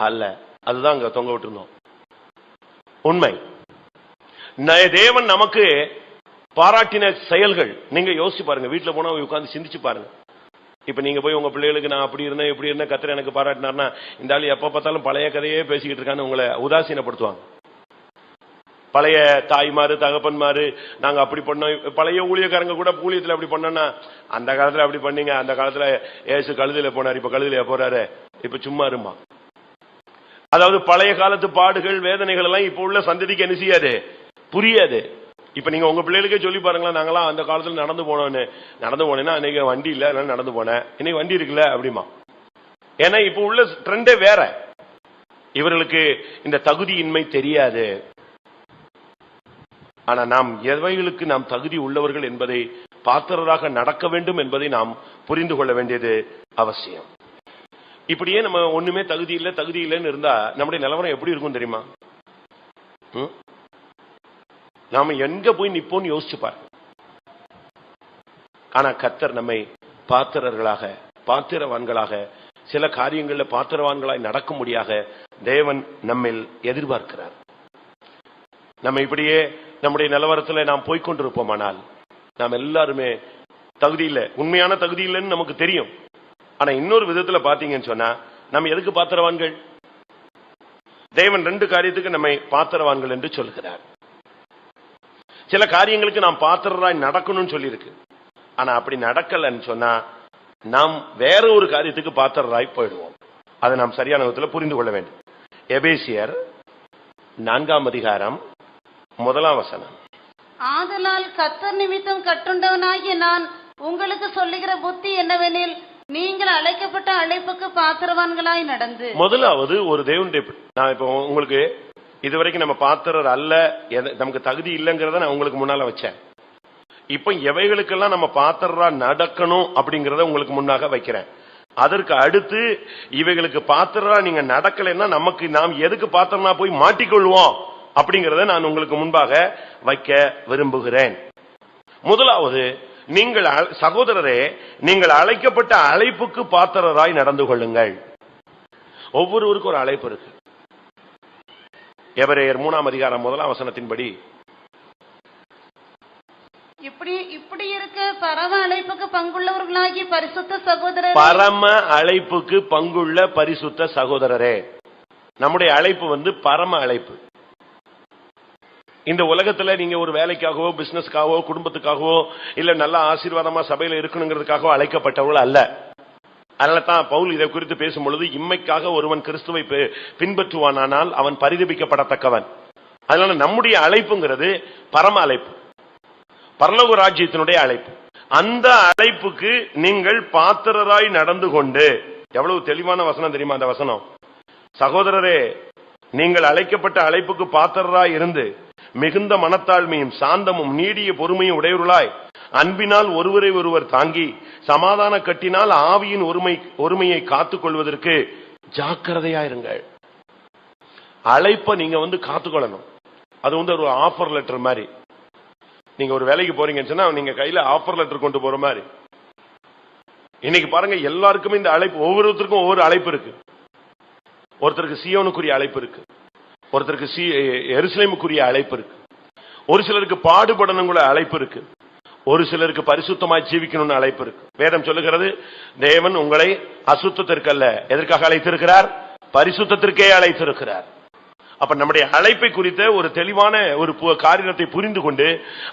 அல்ல. அதுதான் அங்க தொங்க விட்டுருந்தோம். உண்மை. தேவன் நமக்கு பாராட்டின செயல்கள் நீங்க யோசிச்சு பாருங்க. வீட்டுல போனா உட்கார்ந்து சிந்திச்சு பாருங்க. இப்ப நீங்க போய் உங்க பிள்ளைகளுக்கு நான் அப்படி இருந்தேன் இப்படி இருந்தேன் கர்த்தர் எனக்கு பாராட்டினார்னா, இந்த ஆளு எப்ப பார்த்தாலும் பழைய கதையே பேசிக்கிட்டு இருக்கான்னு உங்களை உதாசீனப்படுத்துவாங்க. பழைய தாய்மாரு தகப்பன்மாரு நாங்க அப்படி பண்ணோம், பழைய ஊழியக்காரங்க கூட ஊழியத்துல அப்படி பண்ணோம்னா, அந்த காலத்துல அப்படி பண்ணீங்க, அந்த காலத்துல ஏசு கழுதில போனார், இப்ப கழுதில போறாரு, இப்ப சும்மா இருமா. அதாவது பழைய காலத்து பாடுகள் வேதனைகள் எல்லாம் இப்ப உள்ள சந்ததிக்கு என்ன செய்யாது, புரியாது. இப்ப நீங்க உங்க பிள்ளைகளுக்கே சொல்லி பாருங்களா, நாங்களாம் அந்த காலத்துல நடந்து போனேன்னா அன்னைக்கு வண்டி இல்ல அதனால நடந்து போனேன், இன்னைக்கு வண்டி இருக்குல்ல அப்படிமா. ஏன்னா இப்ப உள்ள ட்ரெண்டே வேற. இவர்களுக்கு இந்த தகுதியின்மை தெரியாது. ஆனா நாம் எவைகளுக்கு நாம் தகுதி உள்ளவர்கள் என்பதை பாத்திரராக நடக்க வேண்டும் என்பதை நாம் புரிந்து கொள்ள வேண்டியது அவசியம். இப்படியே நம்ம ஒண்ணுமே தகுதி இல்லைன்னு இருந்தா நம்முடைய நிலவரம் எப்படி இருக்கும் தெரியுமா? நாம எங்க போய் நிப்போம்னு யோசிச்சு பாரு. ஆனா கர்த்தர் நம்மை பாத்திரர்களாக பாத்திரவான்களாக சில காரியங்கள்ல பாத்திரவான்களாய் நடக்கும்படியாக தேவன் நம்மில் எதிர்பார்க்கிறார். நம்ம இப்படியே நம்முடைய நிலவரத்துல நாம் போய்கொண்டிருப்போமானால் நாம் எல்லாருமே தகுதி இல்லை, உண்மையான தகுதி இல்லைன்னு நமக்கு தெரியும். ஆனா இன்னொரு விதத்துல பாத்தீங்கன்னு சொன்னா நம்ம எதுக்கு பாத்திரவான்கள்? தேவன் 2 காரியத்துக்கு நம்மை பாத்திரவான்கள் என்று சொல்கிறார். சில காரியங்களுக்கு நாம் பாத்திரராய் நடக்கணும்னு சொல்லி இருக்கு. ஆனா அப்படி நடக்கலன்னு சொன்னா நாம் வேற ஒரு காரியத்துக்கு பாத்திரராய் போயிடுவோம். அதை நாம் சரியான விதத்துல புரிந்து கொள்ள வேண்டும். எபேசியர் 4ஆம் அதிகாரம் 1ஆம் வசனம். ஆதலால் கர்த்தர் நிமித்தம் கட்டுண்டவனாகிய நான் உங்களுக்கு சொல்லுகிற புத்தி என்னவெனில், நீங்கள் அழைக்கப்பட்ட அழைப்புக்கு பாத்திரவான்களாய் நடந்து. முதலாவது ஒரு தேவனுடைய, நான் இப்ப உங்களுக்கு இதுவரைக்கும் நம்ம பாத்திரர் அல்ல, நமக்கு தகுதி இல்லைங்கிறத நான் உங்களுக்கு முன்னால வச்சேன். இப்ப எவைகளுக்கெல்லாம் நம்ம பாத்திரரா நடக்கணும் அப்படிங்கறத உங்களுக்கு முன்னாக வைக்கிறேன். அதற்கு அடுத்து இவைகளுக்கு பாத்திரரா நீங்க நடக்கலைன்னா நமக்கு நாம் எதுக்கு பாத்திரனா போய் மாட்டிக்கொள்வோம் அப்படிங்கறத நான் உங்களுக்கு முன்பாக வைக்க விரும்புகிறேன். முதலாவது, நீங்கள் சகோதரரே நீங்கள் அழைக்கப்பட்ட அழைப்புக்கு பாத்திரராய் நடந்து கொள்ளுங்கள். ஒவ்வொருவருக்கும் ஒரு அழைப்பு இருக்கு. எபிரேயர் 3ஆம் அதிகாரம் 1ஆம் வசனத்தின்படி, இப்படி இருக்க பரம அழைப்புக்கு பங்குள்ளவர்களாகிய பரிசுத்த சகோதரர், பரம அழைப்புக்கு பங்குள்ள பரிசுத்த சகோதரரே. நம்முடைய அழைப்பு பரம அழைப்பு. இந்த உலகத்துல நீங்க ஒரு வேலைக்காகவோ பிசினஸ்க்காகவோ குடும்பத்துக்காகவோ இல்ல நல்ல ஆசீர்வாதமா சபையில இருக்கணுங்கிறதுக்காகவோ அழைக்கப்பட்டவர்கள் அல்ல. அதனால தான் பவுல் இதை குறித்து பேசும் பொழுது, இம்மைக்காக ஒருவன் கிறிஸ்துவை பின்பற்றுவானால் அவன் பரிதபிக்கப்படத்தக்கவன். அதனால நம்முடைய அழைப்புங்கிறது பரம அழைப்பு, பரலோக ராஜ்யத்தினுடைய அழைப்பு. அந்த அழைப்புக்கு நீங்கள் பாத்திரராய் நடந்து கொண்டு, எவ்வளவு தெளிவான வசனம் தெரியுமா அந்த வசனம்? சகோதரரே நீங்கள் அழைக்கப்பட்ட அழைப்புக்கு பாத்திரராய் இருந்து மிகுந்த மனத்தாழ்மையும் சாந்தமும் நீடிய பொறுமையும் உடையவர்களாய் அன்பினால் ஒருவரை ஒருவர் தாங்கி சமாதான கட்டினால் ஆவியின் ஒருமையை காத்துக் கொள்வதற்கு ஜாக்கிரதையாயிருங்கள். அழைப்ப நீங்க காத்துக்கொள்ளணும். அது ஒரு ஆஃபர் லெட்டர் மாதிரி. நீங்க ஒரு வேலைக்கு போறீங்கன்னு சொன்னா நீங்க கையில ஆஃபர் லெட்டர் கொண்டு போற மாதிரி. இன்னைக்கு பாருங்க, எல்லாருக்குமே இந்த அழைப்பு, ஒவ்வொருத்தருக்கும் ஒவ்வொரு அழைப்பு இருக்கு. ஒருத்தருக்கு சீயோனுக்குரிய அழைப்பு இருக்கு, ஒருத்தருக்கு எருசலேமுக்குரிய அழைப்பு இருக்கு, ஒரு சிலருக்கு பாடுபடணுங்கிற அழைப்பு இருக்கு, ஒரு சிலருக்கு பரிசுத்தமாய் ஜீவிக்கணும்னு அழைப்பு இருக்கு. வேதம் சொல்லுகிறது, தேவன் உங்களை அசுத்தத்திற்கு அல்ல, எதற்காக அழைத்திருக்கிறார்? பரிசுத்தத்திற்கே அழைத்திருக்கிறார். அப்ப நம்முடைய அழைப்பை குறித்த ஒரு தெளிவான ஒரு காரியத்தை புரிந்து கொண்டு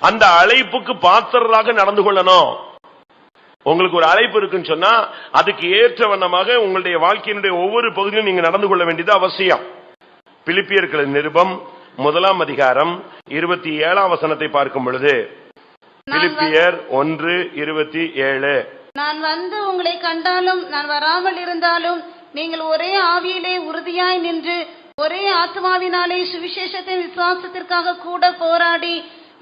அந்த அழைப்புக்கு பாத்திரராக நடந்து கொள்ளணும். உங்களுக்கு ஒரு அழைப்பு இருக்குன்னு சொன்னா அதுக்கு ஏற்ற வண்ணமாக உங்களுடைய வாழ்க்கையினுடைய ஒவ்வொரு பகுதியும் நீங்க நடந்து கொள்ள வேண்டியது அவசியம். பிலிப்பியர்களின் நிருபம் 1ஆம் அதிகாரம் 27ஆம் வசனத்தை பார்க்கும் பொழுது, பிலிப்பியர் 1:27, நான் வந்து உங்களை கண்டாலும் நான் வராமல் இருந்தாலும் நீங்கள் ஒரே ஆவியிலே உறுதியாய் நின்று ஒரே ஆத்மாவினாலே சுவிசேஷத்தின் விசுவாசத்திற்காக கூட போராடி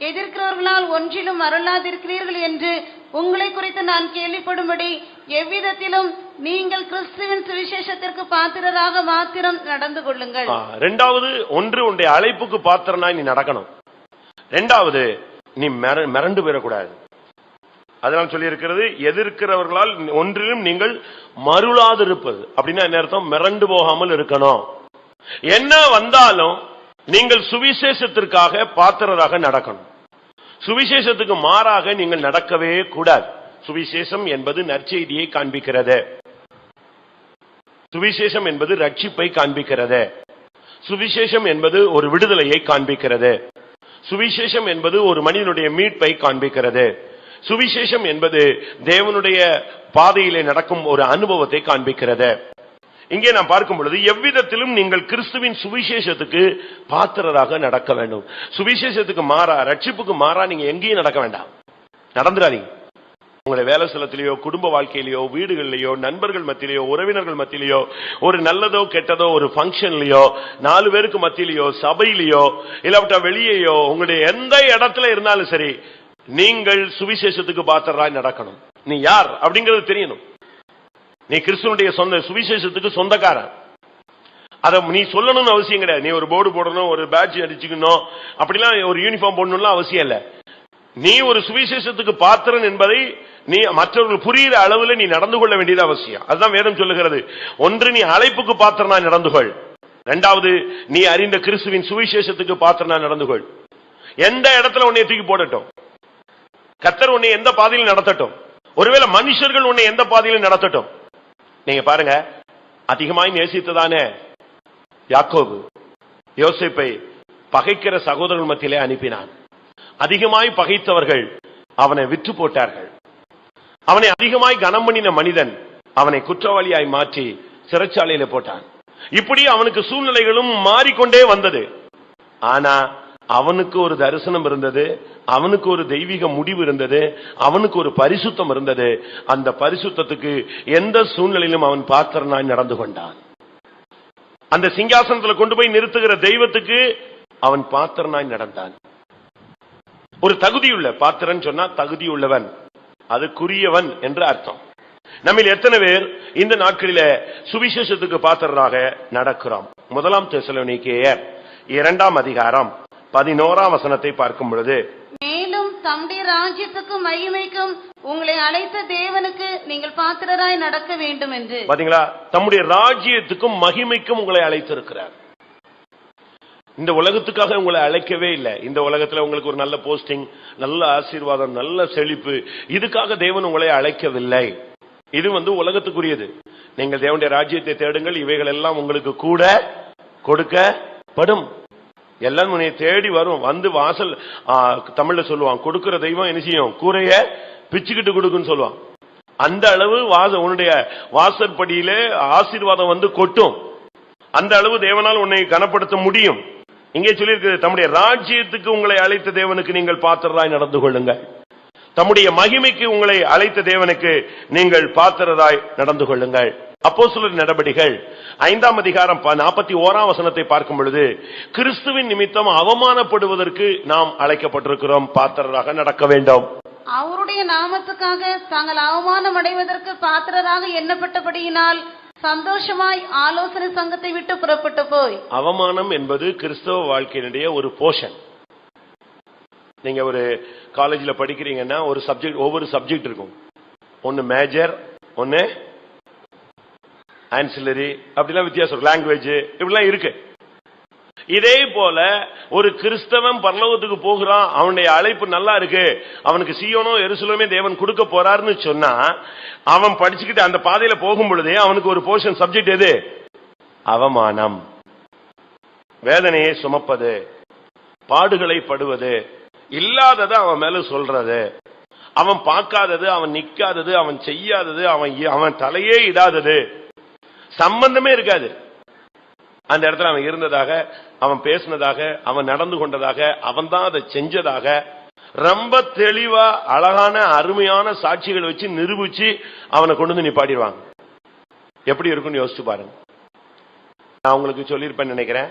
எதிர்க்கிறவர்களால் ஒன்றிலும் அருளாதிருக்கிறீர்கள் என்று உங்களை குறித்து நான் கேள்விப்படும்படி எவ்விதத்திலும் நீங்கள் கிறிஸ்துவின் சுவிசேஷத்திற்கு பாத்திரராக மாத்திரம் நடந்து கொள்ளுங்கள். இரண்டாவது, ஒன்று உன்னுடைய அழைப்புக்கு பாத்திரனாய் நீ நடக்கணும். இரண்டாவது, நீ மிரண்டு போயிடக்கூடாது. அதனால சொல்லி இருக்கிறது, எதிர்க்கிறவர்களால் ஒன்றிலும் நீங்கள் மருளாதிருப்பது. அப்படின்னா என்ன அர்த்தம்? மிரண்டு போகாமல் இருக்கணும். என்ன வந்தாலும் நீங்கள் சுவிசேஷத்திற்காக பாத்திரராக நடக்கணும். சுவிசேஷத்துக்கு மாறாக நீங்கள் நடக்கவே கூடாது. சுவிசேஷம் என்பது நற்செய்தியை காண்பிக்கிறது. சுவிசேஷம் என்பது ரட்சிப்பை காண்பிக்கிறது. சுவிசேஷம் என்பது ஒரு விடுதலையை காண்பிக்கிறது. சுவிசேஷம் என்பது ஒரு மனிதனுடைய மீட்பை காண்பிக்கிறது. சுவிசேஷம் என்பது தேவனுடைய பாதையிலே நடக்கும் ஒரு அனுபவத்தை காண்பிக்கிறது. இங்கே நாம் பார்க்கும் பொழுது எவ்விதத்திலும் நீங்கள் கிறிஸ்துவின் சுவிசேஷத்துக்கு பாத்திரராக நடக்க வேண்டும். சுவிசேஷத்துக்கு மாறா, ரட்சிப்புக்கு மாறா நீங்க எங்கேயும் நடக்க வேண்டாம். நடந்துடாதீங்க. உங்களுடைய வேலை ஸ்தலத்திலேயோ, குடும்ப வாழ்க்கையிலேயோ, வீடுகளிலேயோ, நண்பர்கள் மத்தியிலேயோ, உறவினர்கள் மத்தியிலேயோ, ஒரு நல்லதோ கெட்டதோ ஒரு பங்கன்லயோ, 4 பேருக்கு மத்தியிலேயோ, சபையிலேயோ, இல்லாவிட்டா வெளியேயோ, உங்களுடைய எந்த இடத்துல இருந்தாலும் சரி, நீங்கள் சுவிசேஷத்துக்கு பாத்திரராய் நடக்கணும். நீ யார் அப்படிங்கிறது தெரியணும். நீ கிறிஸ்துவனுடைய சொந்த சுவிசேஷத்துக்கு சொந்தக்காரன். அத நீ சொல்லணும்னு அவசியம் கிடையாது. நீ ஒரு போர்டு போடணும், ஒரு பேட்ச் அடிச்சுக்கணும், அப்படிலாம் ஒரு யூனிஃபார்ம் போடணும்லாம் அவசியம் இல்லை. நீ ஒரு சுவிசேஷத்துக்கு பாத்திரன் என்பதை நீ மற்றவர்கள் புரிகிற அளவில் நீ நடந்து கொள்ள வேண்டியது அவசியம். அதுதான் வேதம் சொல்லுகிறது. ஒன்று, நீ அழைப்புக்கு பாத்திரனா நடந்துகொள். இரண்டாவது, நீ அறிந்த கிறிஸ்துவின் சுவிசேஷத்துக்கு பாத்திரனா நடந்துகொள். எந்த இடத்துல உன்னை தூக்கி போடட்டும், கர்த்தர் உன்னை எந்த பாதையில் நடத்தட்டும், ஒருவேளை மனுஷர்கள் உன்னை எந்த பாதையில் நடத்தட்டும், நீங்க பாருங்க, அதிகமாய் நேசித்ததான யாக்கோபு யோசேப்பை பகைக்கிற சகோதரர்கள் மத்தியிலே அனுப்பினான். அதிகமாய் பகைத்தவர்கள் அவனை விற்று போட்டார்கள். அவனை அதிகமாய் கனம் பண்ணின மனிதன் அவனை குற்றவாளியாய் மாற்றி சிறைச்சாலையில போட்டான். இப்படி அவனுக்கு சூழ்நிலைகளும் மாறிக்கொண்டே வந்தது. ஆனா அவனுக்கு ஒரு தரிசனம் இருந்தது, அவனுக்கு ஒரு தெய்வீக முடிவு இருந்தது, அவனுக்கு ஒரு பரிசுத்தம் இருந்தது. அந்த பரிசுத்தத்துக்கு எந்த சூழ்நிலையிலும் அவன் பாத்திரனாய் நடந்து கொண்டான். அந்த சிங்காசனத்தில் கொண்டு போய் நிறுத்துகிற தெய்வத்துக்கு அவன் பாத்திரனாய் நடந்தான். ஒரு தகுதியுள்ள பாத்திரன் சொன்னா தகுதியுள்ளவன், அதுக்குரியவன் என்று அர்த்தம். நம்மில் எத்தனை பேர் இந்த நாட்களில சுவிசேஷத்துக்கு பாத்திரராக நடக்கிறோம்? 1 தெசலோனிக்கேயர் 2 அதிகாரம் 11 வசனத்தை பார்க்கும் பொழுது, மேலும் தம்முடைய ராஜ்யத்துக்கும் மகிமைக்கும் உங்களை அழைத்த தேவனுக்கு நீங்கள் பாத்திரராய் நடக்க வேண்டும் என்று. பாத்தீங்களா? தம்முடைய ராஜ்யத்துக்கும் மகிமைக்கும் உங்களை அழைத்திருக்கிறார். இந்த உலகத்துக்காக உங்களை அழைக்கவே இல்லை. இந்த உலகத்துல உங்களுக்கு ஒரு நல்ல போஸ்டிங், நல்ல ஆசீர்வாதம், நல்ல செழிப்பு, இதுக்காக தேவன் உங்களை அழைக்கவில்லை. இது உலகத்துக்குரியது. நீங்கள் தேவனுடைய ராஜ்யத்தை தேடுங்கள், இவைகள் எல்லாம் உங்களுக்கு கூட கொடுக்கப்படும். எல்லாம் உன்னை தேடி வரும். வாசல் தமிழ்ல சொல்லுவான், கொடுக்கிற தெய்வம் என்ன செய்யும்? கூரைய பிச்சுக்கிட்டு கொடுக்குன்னு சொல்லுவான். அந்த அளவு உன்னுடைய வாசற்படியிலே ஆசீர்வாதம் கொட்டும். அந்த அளவு தேவனால் உன்னை கனப்படுத்த முடியும். இங்கே சொல்லியிருக்கிறது, தம்முடைய ராஜ்யத்துக்கு உங்களை அழைத்த தேவனுக்கு நீங்கள் பாத்திரராய் நடந்து கொள்ளுங்கள். தம்முடைய மகிமைக்கு உங்களை அழைத்த தேவனுக்கு நீங்கள் பாத்திரராய் நடந்து கொள்ளுங்கள். அப்போஸ்தலர் நடபடிகள் 5 அதிகாரம் 41 வசனத்தை பார்க்கும் பொழுது, கிறிஸ்துவின் நிமித்தம் அவமானப்படுவதற்கு நாம் அழைக்கப்பட்டிருக்கிறோம், பாத்திரராக நடக்க வேண்டும். அவருடைய நாமத்துக்காக தாங்கள் அவமானம் அடைவதற்கு பாத்திரராக எண்ணப்பட்டபடியினால் சந்தோஷமாய் ஆலோசனை சங்கத்தை விட்டு புறப்பட்டு போய். அவமானம் என்பது கிறிஸ்தவ வாழ்க்கையினுடைய ஒரு போர்ஷன். நீங்க ஒரு காலேஜில் படிக்கிறீங்கன்னா ஒரு சப்ஜெக்ட், ஒவ்வொரு சப்ஜெக்ட் இருக்கும். ஒன்னு மேஜர், ஒன்னு ஆன்சிலரி, அப்படிலாம் வித்தியாசம், லாங்குவேஜ் இப்படிலாம் இருக்கு. இதே போல ஒரு கிறிஸ்தவன் பரலோகத்துக்கு போகிறான், அவனுடைய அழைப்பு நல்லா இருக்கு, அவனுக்கு சீயோனோ எருசலேமே தேவன் கொடுக்க போறாருன்னு சொன்னா, அவன் படிச்சுக்கிட்டு அந்த பாதையில போகும் பொழுதே அவனுக்கு ஒரு போர்ஷன் சப்ஜெக்ட் எது? அவமானம், வேதனையை சுமப்பது, பாடுகளை படுவது, இல்லாதது அவன் மேல சொல்றது, அவன் பார்க்காதது, அவன் நிக்காதது, அவன் செய்யாதது, அவன் தலையே இடாதது, சம்பந்தமே இருக்காது. அந்த இடத்துல அவன் இருந்ததாக, அவன் பேசினதாக, அவன் நடந்து கொண்டதாக, அவன் தான் அதை செஞ்சதாக ரொம்ப தெளிவா அழகான அருமையான சாட்சிகள் வச்சு நிரூபிச்சு அவனை கொண்டு வந்து நிப்பாட்டிடுவாங்க. எப்படி இருக்குன்னு யோசிச்சு பாருங்க. நான் உங்களுக்கு சொல்லியிருப்பேன்னு நினைக்கிறேன்,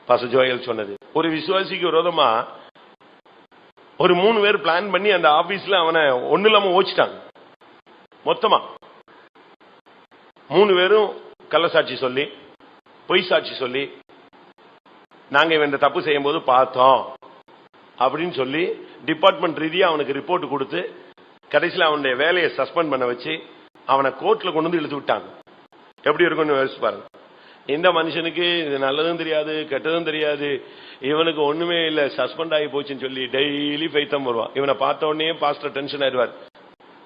பாஸ்டர் ஜோயல் சொன்னது. ஒரு விசுவாசிக்கு விரோதமா ஒரு 3 பேர் பிளான் பண்ணி அந்த ஆபீஸ்ல அவனை ஒண்ணு இல்லாம ஓச்சிட்டாங்க மொத்தமா. 3 பேரும் கள்ளசாட்சி சொல்லி பொய் சாட்சி சொல்லி நாங்க இவன் இந்த தப்பு செய்யும் போது பார்த்தோம் அப்படின்னு சொல்லி டிபார்ட்மெண்ட் ரீதியா அவனுக்கு ரிப்போர்ட் கொடுத்து கடைசியில் அவனுடைய வேலையை சஸ்பெண்ட் பண்ண வச்சு அவனை கோர்ட்ல கொண்டு வந்து இழுத்து விட்டாங்க. எப்படி இருக்கும்னு யோசிச்சு பாருங்க. இந்த மனுஷனுக்கு இது நல்லதும் தெரியாது கெட்டதும் தெரியாது, இவனுக்கு ஒண்ணுமே இல்ல, சஸ்பெண்ட் ஆகி போச்சுன்னு சொல்லி டெய்லி பைத்தம் வருவான். இவனை பார்த்த உடனே பாஸ்டர் டென்ஷன் ஆயிடுவார்.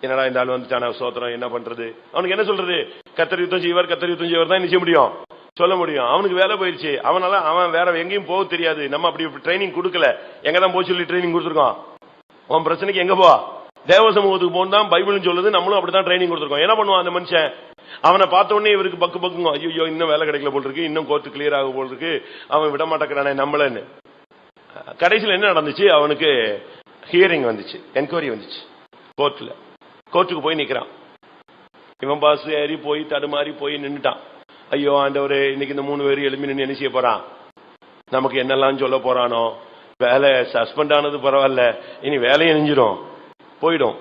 என்னடா இந்த ஆள் வந்துட்டான சோத்திரம், என்ன பண்றது? அவனுக்கு என்ன சொல்றது? கத்தர் யுத்தம் செய்வார் தான் என்ன செய்ய முடியும், சொல்ல முடியும். அவனுக்கு வேலை போயிடுச்சு. அவன் வேற எங்கேயும் போக தெரியாது. நம்ம அப்படி ட்ரைனிங் கொடுக்கல. எங்கதான் போய் சொல்லி ட்ரைனிங் கொடுத்துருக்கோம்? உன் பிரச்சனைக்கு எங்க போ, தேவ சமூகத்துக்கு போனா பைபிள்னு சொல்லுது. நம்மளும் அப்படிதான் ட்ரைனிங் கொடுத்துருக்கோம். என்ன பண்ணுவான் அந்த மனுஷன்? அவனை பார்த்த உடனே இவருக்கு பக்குங்க, ஐயோ இன்னும் வேலை கிடைக்கல போல் இருக்கு, இன்னும் கோர்ட்டு கிளியர் ஆக போல் இருக்கு, அவன் விட மாட்டேங்கிறானே நம்மளன்னு. கடைசியில் என்ன நடந்துச்சு? அவனுக்கு ஹியரிங் வந்துச்சு, என்கொயரி வந்துச்சு கோர்ட்ல. கோர்ட்டுக்கு போய் நிக்கிறான். இவன் பாஸ் ஏறி போய் தடுமாறி போய் நின்றுட்டான். ஐயோ ஆண்டவரே, இன்னைக்கு இந்த 3 பேர் எழுப்பி நின்று என்ன செய்ய போறான், நமக்கு என்னெல்லாம் சொல்ல போறானோ, வேலை சஸ்பெண்ட் ஆனது பரவாயில்ல, இனி வேலையை நெஞ்சிடும் போயிடும்.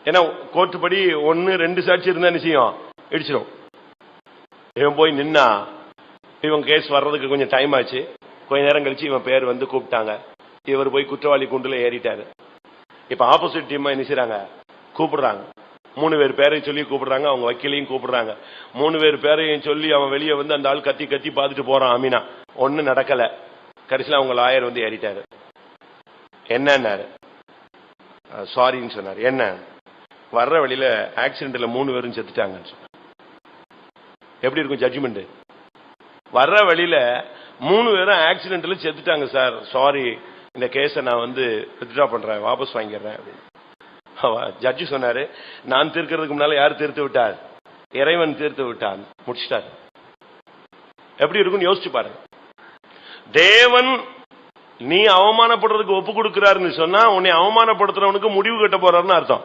ஏன்னா கோர்ட்டு படி 1 2 சாட்சி இருந்தா என்ன செய்யும், இடிச்சிடும். இவன் போய் நின்னா இவன் கேஸ் வர்றதுக்கு கொஞ்சம் டைம் ஆச்சு. கொஞ்ச நேரம் கழிச்சு இவன் பேர் வந்து கூப்பிட்டாங்க. இவர் போய் குற்றவாளி கூண்டுல ஏறிட்டாரு. இப்ப ஆப்போசிட் டீம் என்ன செய்றாங்க, கூப்பிடுறாங்க. 3 பேர் பேரையும் சொல்லி கூப்பிடுறாங்க, அவங்க வக்கீலையும் கூப்பிடுறாங்க. 3 பேர் பேரையும் சொல்லி அவன் வெளியே வந்து அந்த ஆள் கத்தி கத்தி பார்த்துட்டு போறான். அமீனா ஒன்னும் நடக்கல. கடைசியில் அவங்க லாயர் வந்து ஏறிட்டாரு. என்னன்னாரு, சாரின்னு சொன்னார். என்ன, வர்ற வழியில ஆக்சிடென்ட்ல 3 பேரும் செத்துட்டாங்கன்னு சொன்னார். எப்படி இருக்கும் ஜட்ஜ்மெண்ட்? வர்ற வழியில 3 பேரும் ஆக்சிடென்ட்ல செத்துட்டாங்க சார், சாரி, இந்த கேஸை நான் வந்து வித்ட்ரா பண்றேன், வாபஸ் வாங்கிடுறேன் அப்படின்னு. ஜட்ஜு சொன்னாரு, நான் தீர்க்கிறதுக்கு முன்னால யார் தீர்த்து விட்டார்? இறைவன் தீர்த்து விட்டான், முடிச்சிட்டார். எப்படி இருக்குன்னு யோசிச்சு பாருங்க. தேவன் நீ அவமானப்படுறதுக்கு ஒப்பு கொடுக்கிறாருன்னு சொன்னா உன்னை அவமானப்படுத்துறவனுக்கு முடிவு கட்ட போறாருன்னு அர்த்தம்.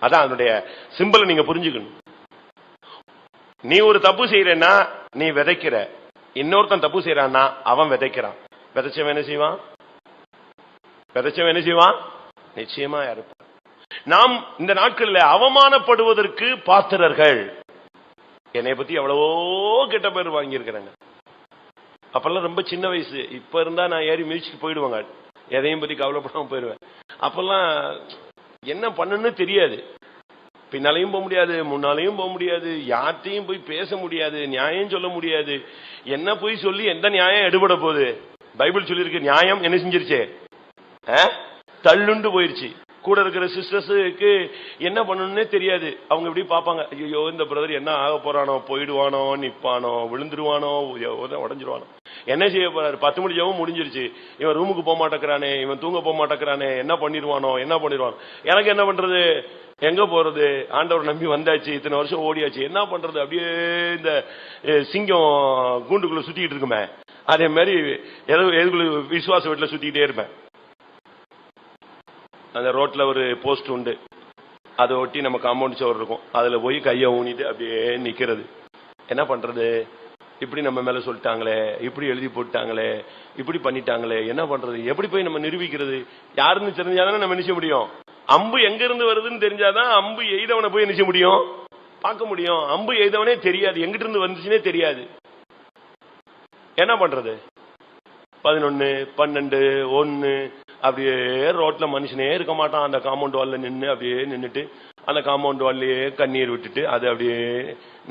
அதான் அதனுடைய சிம்பலை நீங்க புரிஞ்சுக்கணும். நீ ஒரு தப்பு செய்யறேன்னா நீ விதைக்கிற, இன்னொருத்தன் தப்பு செய்யறான்னா அவன் விதைக்கிறான். விதைச்சவன் என்ன செய்வான்? விதைச்சவன் என்ன செய்வான்? நிச்சயமா இருப்பான். நாம் இந்த நாட்களில் அவமானப்படுவதற்கு பாத்திரர்கள். என்னை பத்தி எவ்வளவோ கெட்ட பேர் வாங்கியிருக்கிறாங்க. அப்பெல்லாம் ரொம்ப சின்ன வயசு. இப்ப இருந்தா நான் ஏறி மிதிச்சுட்டு போயிடுவாங்க, எதையும் பத்தி கவலைப்படாம போயிடுவேன். அப்பெல்லாம் என்ன பண்ணுன்னு தெரியாது. பின்னாலையும் போக முடியாது, முன்னாலையும் போக முடியாது, யார்த்தையும் போய் பேச முடியாது, நியாயம் சொல்ல முடியாது. என்ன போய் சொல்லி எந்த நியாயம் எடுபட போகுது? பைபிள் சொல்லியிருக்கு, நியாயம் என்ன செஞ்சிருச்சு, தள்ளுண்டு போயிருச்சு. கூட இருக்கிற சிஸ்டர்ஸுக்கு என்ன பண்ணணும்னே தெரியாது. அவங்க இப்படி பார்ப்பாங்க, ஐயோ இந்த பிரதர் என்ன ஆக போறானோ, போயிடுவானோ, நிப்பானோ, விழுந்துருவானோ, உடஞ்சிருவானோ, என்ன செய்ய போறாரு? 10 மணி ஜெபம் முடிஞ்சிருச்சு, இவன் ரூமுக்கு போக மாட்டேங்கிறானே, இவன் தூங்க போக மாட்டேங்கிறானே, என்ன பண்ணிடுவானோ, என்ன பண்ணிடுவானோ, எனக்கு என்ன பண்றது, எங்க போறது? ஆண்டவர் நம்பி வந்தாச்சு, இத்தனை வருஷம் ஓடியாச்சு, என்ன பண்றது? அப்படியே இந்த சிங்கம் கூண்டுக்குள்ள சுத்திட்டு இருக்குமே, அதே மாதிரி எதுக்குள்ள விசுவாச வீட்டுல சுத்திக்கிட்டே இருப்பேன். அந்த ரோட்ல ஒரு போஸ்ட் உண்டு, அதை ஒட்டி நம்ம காம்பவுண்ட் சவர் இருக்கும், அதுல போய் கையை ஊனிட்டு அப்படியே நிக்கிறது. என்ன பண்றது? இப்படி நம்ம மேல சொல்லிட்டாங்களே, இப்படி எழுதி போட்டாங்களே, இப்படி பண்ணிட்டாங்களே, என்ன பண்றது? எப்படி போய் நம்ம நிரூபிக்கிறது? யாருன்னு தெரிஞ்சாதானே நம்ம நினைச்ச முடியும். அம்பு எங்க இருந்து வருதுன்னு தெரிஞ்சாதான் அம்பு எய்தவனை போய் நினைச்ச முடியும், பார்க்க முடியும். அம்பு எய்தவனே தெரியாது, எங்கிட்ட இருந்து வந்துச்சுன்னே தெரியாது. என்ன பண்றது? 11, 12, 1 அப்படியே ரோட்ல மனுஷனே இருக்க மாட்டான். அந்த காம்பவுண்ட் வால்ல நின்று அப்படியே நின்றுட்டு அந்த காம்பவுண்ட் வால்லையே கண்ணீர் விட்டுட்டு அதை அப்படியே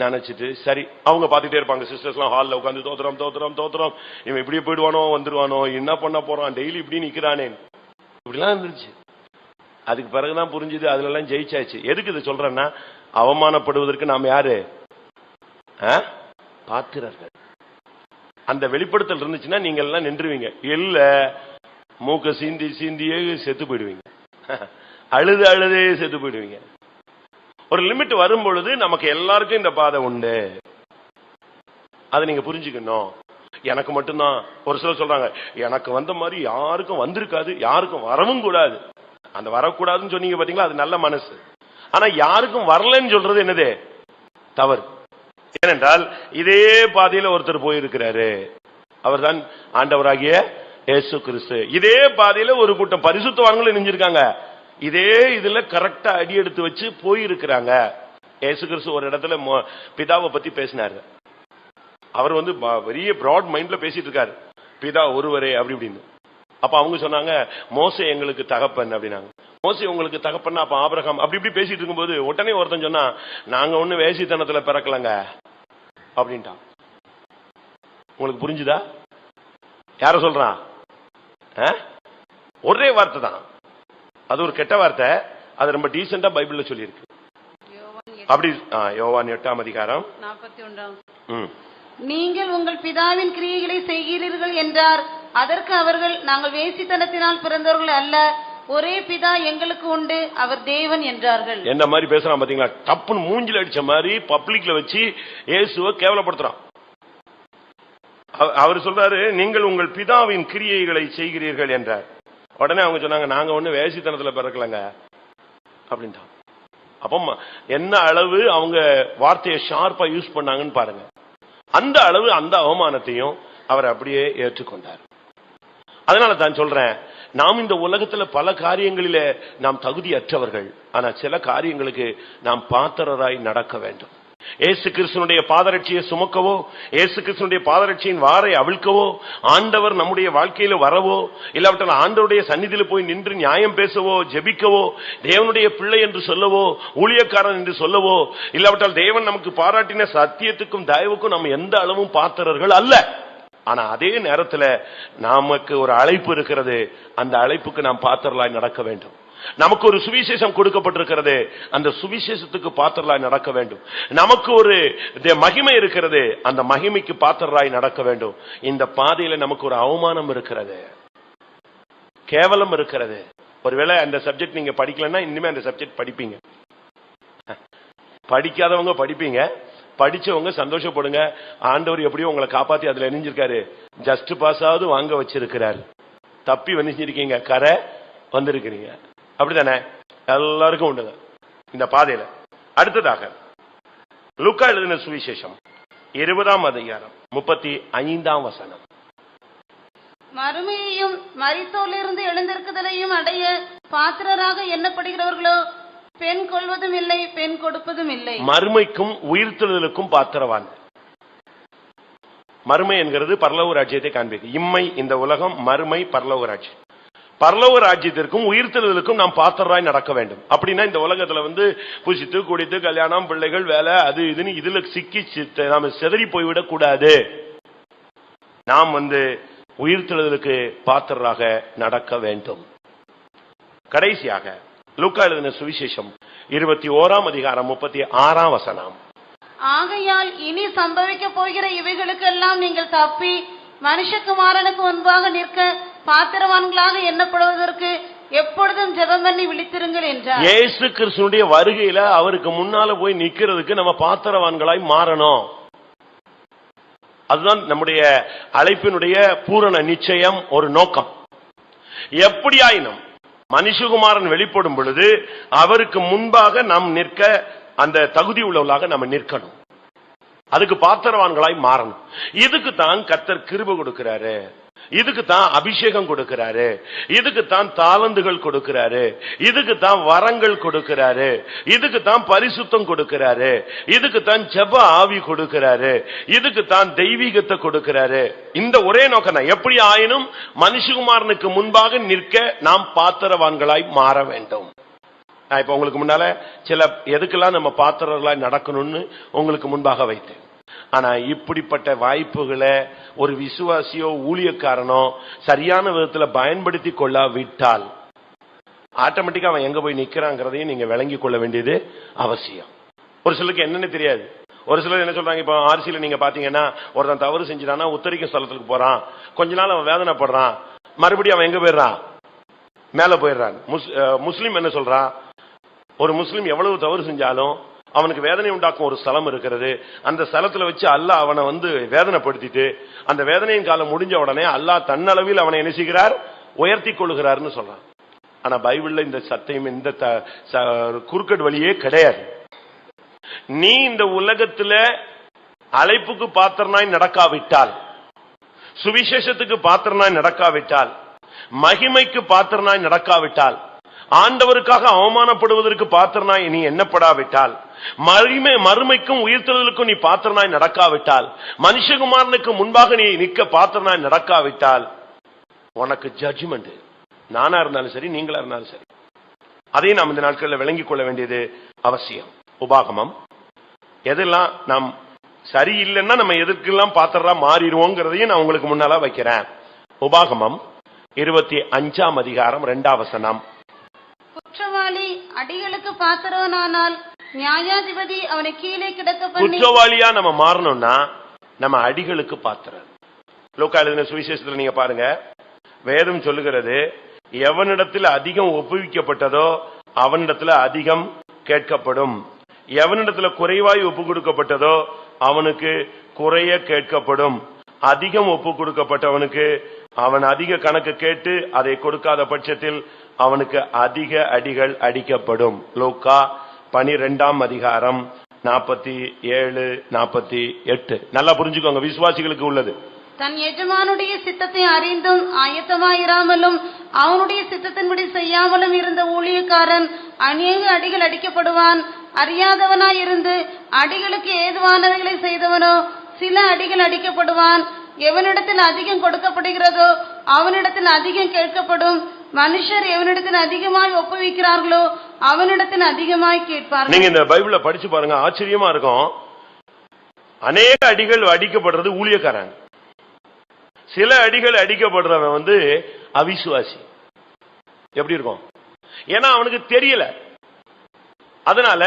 நினைச்சிட்டு, சரி அவங்க பார்த்துட்டே இருப்பாங்க. சிஸ்டர்ஸ் எல்லாம் ஹாலில் உட்காந்து தோத்துறோம் தோத்துறோம் தோத்துறோம், இவன் இப்படியே போயிடுவானோ வந்துருவானோ, என்ன பண்ண போறான், டெய்லி இப்படி நிக்கிறானே, இப்படிலாம் இருந்துச்சு. அதுக்கு பிறகுதான் புரிஞ்சுது, அதுல எல்லாம் ஜெயிச்சாச்சு. எதுக்கு இதை சொல்றேன்னா, அவமானப்படுவதற்கு நாம் யாரு? பாத்திரர்கள். அந்த வெளிப்படுத்தல் இருந்துச்சுன்னா நீங்க எல்லாம் நின்றுவீங்க. இல்ல மூக்க சீந்தி சீந்தியே செத்து போயிடுவீங்க, அழுது அழுதே செத்து போயிடுவீங்க. ஒரு லிமிட் வரும் பொழுது நமக்கு எல்லாருக்கும் இந்த பாதை உண்டு, அதை நீங்க புரிஞ்சுக்கணும். எனக்கு மட்டும்தான். ஒரு சிலர் சொல்றாங்க, எனக்கு வந்த மாதிரி யாருக்கும் வந்திருக்காது, யாருக்கும் வரவும் கூடாது. அந்த வரக்கூடாதுன்னு சொன்னீங்க பாத்தீங்களா, அது நல்ல மனசு. ஆனா யாருக்கும் வரலன்னு சொல்றது என்னது? தவறு. ஏனென்றால் இதே பாதையில ஒருத்தர் போயிருக்கிறாரு, அவர்தான் ஆண்டவராகிய இயேசு கிறிஸ்து. இதே பாதையில ஒரு கூட்டம் பரிசுத்தவான்கள் நெஞ்சிருக்காங்க, இதே இதுல கரெக்டா அடி எடுத்து வச்சு போயிருக்கிறாங்க. இயேசு கிறிஸ்து ஒரு இடத்துல பிதாவை பத்தி பேசினாரு. அவர் பெரிய பிராட் மைண்ட்ல பேசிட்டு இருக்காரு, பிதா ஒருவரே அப்படி இப்படின்னு. அப்ப அவங்க சொன்னாங்க, மோசே எங்களுக்கு தகப்பன் அப்படின்னாங்க. மோசே உங்களுக்கு தகப்பன், அப்ப ஆபிரகாம் அப்படி இப்படி பேசிட்டு இருக்கும்போது உடனே ஒருத்தன் சொன்னா, நாங்க ஒண்ணு வேசித்தனத்துல பிறக்கலங்க அப்படின்ட்டான். உங்களுக்கு புரிஞ்சுதா? யார சொல்றான்? ஒரே வார்த்தை தான், அது ஒரு கெட்ட வார்த்தை, அது ரொம்ப டீசெண்டா பைபிள்ல சொல்லி இருக்கு. அப்படி யோவான் 8ஆம் அதிகாரம் 41. நீங்கள் உங்கள் பிதாவின் கிரியைகளை செய்கிறீர்கள் என்றார். அதற்கு அவர்கள், நாங்கள் வேசித்தனத்தினால் பிறந்தவர்கள் அல்ல, ஒரே பிதா எங்களுக்கு உண்டு, அவர் தேவன் என்றார்கள். என்ன மாதிரி பேசுறான் பாத்தீங்களா? டப்புன்னு மூஞ்சில அடிச்ச மாதிரி பப்ளிக்ல வச்சு இயேசுவை கேவலப்படுத்துறான். அவர் சொல்றாரு, நீங்கள் உங்கள் பிதாவின் கிரியைகளை செய்கிறீர்கள் என்றார். உடனே அவங்க சொன்னாங்க, நாங்க ஒண்ணு வேசித்தனத்துல பிறக்கலங்க அப்படின்ட்டான். அப்ப என்ன அளவு அவங்க வார்த்தையை ஷார்ப்பா யூஸ் பண்ணாங்கன்னு பாருங்க. அந்த அளவு அந்த அவமானத்தையும் அவர் அப்படியே ஏற்றுக்கொண்டார். அதனால தான் சொல்றேன், நாம் இந்த உலகத்துல பல காரியங்களில நாம் தகுதியற்றவர்கள். ஆனா சில காரியங்களுக்கு நாம் பாத்திரராய் நடக்க வேண்டும். இயேசு கிறிஸ்துனுடைய பாதரட்சியை சுமக்கவோ, இயேசு கிறிஸ்துனுடைய பாதரட்சியின் வாரை அவிழ்க்கவோ, ஆண்டவர் நம்முடைய வாழ்க்கையில வரவோ, இல்லாவிட்டால் ஆண்டவருடைய சந்நிதியில போய் நின்று நியாயம் பேசவோ, ஜெபிக்கவோ, தேவனுடைய பிள்ளை என்று சொல்லவோ, ஊழியக்காரன் என்று சொல்லவோ, இல்லாவிட்டால் தேவன் நமக்கு பாராட்டின சத்தியத்துக்கும் தயவுக்கும் நம்ம எந்த அளவும் பாத்திரர்கள் அல்ல. ஆனா அதே நேரத்துல நமக்கு ஒரு அழைப்பு இருக்கிறது. அந்த அழைப்புக்கு நாம் பாத்திரலாய் நடக்க வேண்டும். நமக்கு ஒரு சுவிசேஷம் கொடுக்கப்பட்டிருக்கிறது, அந்த சுவிசேஷத்துக்கு பாத்திரலாய் நடக்க வேண்டும். நமக்கு ஒரு மகிமை இருக்கிறது, அந்த மகிமைக்கு பாத்திரலாய் நடக்க வேண்டும். இந்த பாதையில நமக்கு ஒரு அவமானம் இருக்கிறது, கேவலம் இருக்கிறது. ஒருவேளை அந்த சப்ஜெக்ட் நீங்க படிக்கலன்னா இனிமே அந்த சப்ஜெக்ட் படிப்பீங்க. படிக்காதவங்க படிப்பீங்க, படிச்சவங்க சந்தோஷப்படுங்க. ஆண்டவர் எப்படியோ உங்களை காப்பாத்தி அதுல இணைஞ்சிருக்காரு. ஜஸ்ட் பாஸ் ஆவது வாங்க வச்சிருக்கிறார். தப்பி வந்துச்சிருக்கீங்க, கரை வந்திருக்கிறீங்க. அப்படித்தானே? எல்லாருக்கும் உண்டுங்க இந்த பாதையில. அடுத்ததாக லூக்கா எழுதின சுவிசேஷம் 20ஆம் அதிகாரம் 35ஆம் வசனம். மறுமையையும் மரித்தோரிலிருந்து எழுந்திருக்குதலையும் அடைய பாத்திரராக எண்ணப்படுகிறவர்களோ பெண் கொள்வதும் இல்லை, பெண் கொடுப்பதும் இல்லை. மறுமைக்கும் உயிர்த்தெழுதலுக்கும் பாத்திரவான். மறுமை என்கிறது பரலோக ராஜ்யத்தை காண்பிக்கும். இம்மை இந்த உலகம், மறுமை பரலோக ராஜ்யம். பரலோக ராஜ்யத்திற்கும் உயிர்த்தெழுதலுக்கும் நாம் பாத்திரராய் நடக்க வேண்டும். அப்படின்னா இந்த உலகத்துல புசித்து குடித்து கல்யாணம், பிள்ளைகள், வேலை, அது இதுன்னு இதுல சிக்கி நாம சிதறி போய்விடக் கூடாது. நாம் உயிர்த்தெழுதலுக்கு பாத்திரராக நடக்க வேண்டும். கடைசியாக லூக்கா எழுதின சுவிசேஷம் 21ஆம் அதிகாரம் 36ஆம் வசனம். ஆகையால் இனி சம்பவிக்க போகிற இவைகளுக்கெல்லாம் நீங்கள் தப்பி மனுஷகுமாரனுக்கு முன்பாக நிற்க பாத்திரவான்களாக எண்ணப்படுவதற்கு எப்பொழுதும் ஜெபம் பண்ணி விழித்திருங்கள் என்றார். இயேசு கிறிஸ்துவினுடைய வருகையில அவருக்கு முன்னால போய் நிக்கிறதுக்கு நம்ம பாத்திரவான்களாய் மாறணும். அதுதான் நம்முடைய அழைப்பினுடைய பூரண நிச்சயம், ஒரு நோக்கம். எப்படியாயினும் மனுஷகுமாரன் வெளிப்படும் பொழுது அவருக்கு முன்பாக நாம் நிற்க அந்த தகுதி உள்ளவர்களாக நம்ம நிற்கணும். அதுக்கு பாத்திரவான்களாய் மாறணும். இதுக்கு தான் கர்த்தர் கிருபை கொடுக்கிறாரு, இதுக்கு தான் அபிஷேகம் கொடுக்கிறாரு, இதுக்கு தான் தாளந்துகள் கொடுக்கிறாரு, இதுக்கு தான் வரங்கள் கொடுக்கிறாரு, இதுக்கு தான் பரிசுத்தம் கொடுக்கிறாரு, இதுக்கு தான் ஜெப ஆவி கொடுக்கிறாரு, இதுக்கு தான் தெய்வீகத்தை கொடுக்கிறாரு. இந்த ஒரே நோக்கம் தான். எப்படி ஆயினும் மனுஷகுமாரனுக்கு முன்பாக நிற்க நாம் பாத்திரவான்களாய் மாற வேண்டும். நான் இப்ப உங்களுக்கு முன்னால சில எதுக்கெல்லாம் நம்ம பாத்திரங்களாய் நடக்கணும்னு உங்களுக்கு முன்பாக வைத்தேன். ஆனா இப்படிப்பட்ட வாய்ப்புகளை ஒரு விசுவாசியோ ஊழியக்காரனோ சரியான விதத்துல பயன்படுத்தி கொள்ளாவிட்டால் ஆட்டோமேட்டிக்கா அவன் எங்க போய் நிக்கிறாங்கிறதையும் நீங்க விளங்கி கொள்ள வேண்டியது அவசியம். ஒரு சிலருக்கு என்னன்னு தெரியாது. ஒரு சிலர் என்ன சொல்றாங்க, இப்ப ஆர்சியில நீங்க பாத்தீங்கன்னா ஒருத்தன் தவறு செஞ்சிட்டானா உத்தரிக்கும் ஸ்தலத்துக்கு போறான், கொஞ்ச நாள் அவன் வேதனைப்படுறான், மறுபடியும் அவன் எங்க போயிடுறான், மேல போயிடுறான். முஸ்லீம் என்ன சொல்றான், ஒரு முஸ்லீம் எவ்வளவு தவறு செஞ்சாலும் அவனுக்கு வேதனை உண்டாக்கும் ஒரு ஸ்தலம் இருக்கிறது. அந்த ஸ்தலத்துல வச்சு அல்லாஹ் அவனை வேதனைப்படுத்திட்டு அந்த வேதனையின் காலம் முடிஞ்ச உடனே அல்லாஹ் தன்னளவில் அவனை என்ன செய்கிறார், உயர்த்தி கொள்ளுகிறார்னு சொல்றான். ஆனா பைபிள்ல இந்த சத்தியம், இந்த குறுக்கட் வழியே கிடையாது. நீ இந்த உலகத்துல அழைப்புக்கு பாத்திரனாய் நடக்காவிட்டால், சுவிசேஷத்துக்கு பாத்திரனாய் நடக்காவிட்டால், மகிமைக்கு பாத்திரனாய் நடக்காவிட்டால், ஆண்டவருக்காக அவமானப்படுவதற்கு பாத்திரனாய் நீ எண்ணப்படாவிட்டால், மறுமைக்கும் உயிர்த்தெழுதலுக்கும் நீ பாத்திரனாய் நடக்காவிட்டால், மனுஷகுமாரனுக்கு முன்பாக நீ நிற்க பாத்திரனாய் நடக்காவிட்டால், உனக்கு ஜட்ஜ்மெண்ட். நானா இருந்தாலும் சரி, நீங்களா இருந்தாலும் சரி. அதையும் நாம் இந்த நாட்களில் விளங்கிக் கொள்ள வேண்டியது அவசியம். உபாகமம் எதெல்லாம் நாம் சரியில்லைன்னா நம்ம எதற்கெல்லாம் பாத்திரா மாறிடுவோங்கிறதையும் நான் உங்களுக்கு முன்னால வைக்கிறேன். உபாகமம் 25ஆம் அதிகாரம் 2ஆம் வசனம். குற்றவாளி அடிகளுக்கு பாத்திரனானால் நியாயாதிபதி அவனை கீழே கிடக்க பண்ணி. குற்றவாளியா நம்ம மாறணும்னா நம்ம அடிகளுக்கு பாத்திரம். லூக்கா எழுதின சுவிசேஷத்துல நீங்க பாருங்க, வேதம் சொல்லுகிறது, எவனிடத்தில் அதிகம் ஒப்புவிக்கப்பட்டதோ அவனிடத்துல அதிகம் கேட்கப்படும், எவனிடத்துல குறைவாய் ஒப்பு கொடுக்கப்பட்டதோ அவனுக்கு குறைய கேட்கப்படும், அதிகம் ஒப்பு கொடுக்கப்பட்டவனுக்கு அவன் அதிக கணக்கு கேட்டு அதை கொடுக்காத பட்சத்தில் அவனுக்கு அதிக அடிகள் அடிக்கப்படும். லூக்கா 12ஆம் அதிகாரம் 47, 48. நல்லா புரிஞ்சுக்கோங்க, விசுவாசிகளுக்கு உள்ளது. தன் எஜமானுடைய சித்தத்தை அறிந்தும் ஆயத்தமாயிராமலும் அவனுடைய சித்தத்தின்படி செய்யாமலும் இருந்த ஊழியக்காரன் அநேக அடிகள் அடிக்கப்படுவான். அறியாதவனாயிருந்து அடிகளுக்கு ஏதுவானவைகளை செய்தவனோ சில அடிகள் அடிக்கப்படுவான். எவனிடத்தில் அதிகம் கொடுக்கப்படுகிறதோ அவனிடத்தில் அதிகம் கேட்கப்படும். மனுஷர் எவனிடத்தில் அதிகமாய் ஒப்புவிக்கிறார்களோ அவனிடத்தில் அதிகமாய் கேட்பார்கள். நீங்க இந்த பைபிள படிச்சு பாருங்க, ஆச்சரியமா இருக்கும். அநேக அடிகள் அடிக்கப்படுறது ஊழியக்காரன், சில அடிகள் அடிக்கப்படுறவன் அவிசுவாசி. எப்படி இருக்கும்? ஏன்னா அவனுக்கு தெரியல. அதனால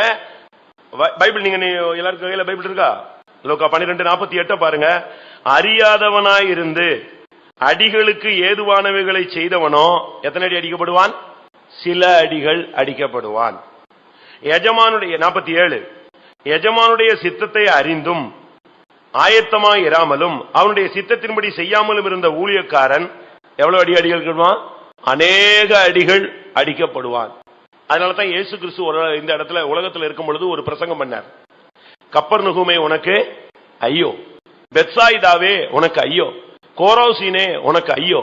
பைபிள், நீங்க எல்லாருக்கும் கையில பைபிள் இருக்கா? லூக்கா 12:48 பாருங்க. அறியாதவனாயிருந்து அடிகளுக்கு ஏதுவானவைகளை செய்தவனோ எத்தனை அடி அடிக்கப்படுவான்? சில அடிகள் அடிக்கப்படுவான். எஜமானுடைய 47, எஜமானுடைய சித்தத்தை அறிந்தும் ஆயத்தமாய் இராமலும் அவனுடைய சித்தத்தின்படி செய்யாமலும் இருந்த ஊழியக்காரன் எவ்வளவு அடிகள்? அநேக அடிகள் அடிக்கப்படுவான். அதனாலதான் இயேசு கிறிஸ்து இந்த இடத்துல உலகத்தில் இருக்கும் பொழுது ஒரு பிரசங்கம் பண்ணார். கப்பர்நகூமே உனக்கு ஐயோ, பெத்சாயிதாவே உனக்கு ஐயோ, கோராசீனே உனக்கு ஐயோ,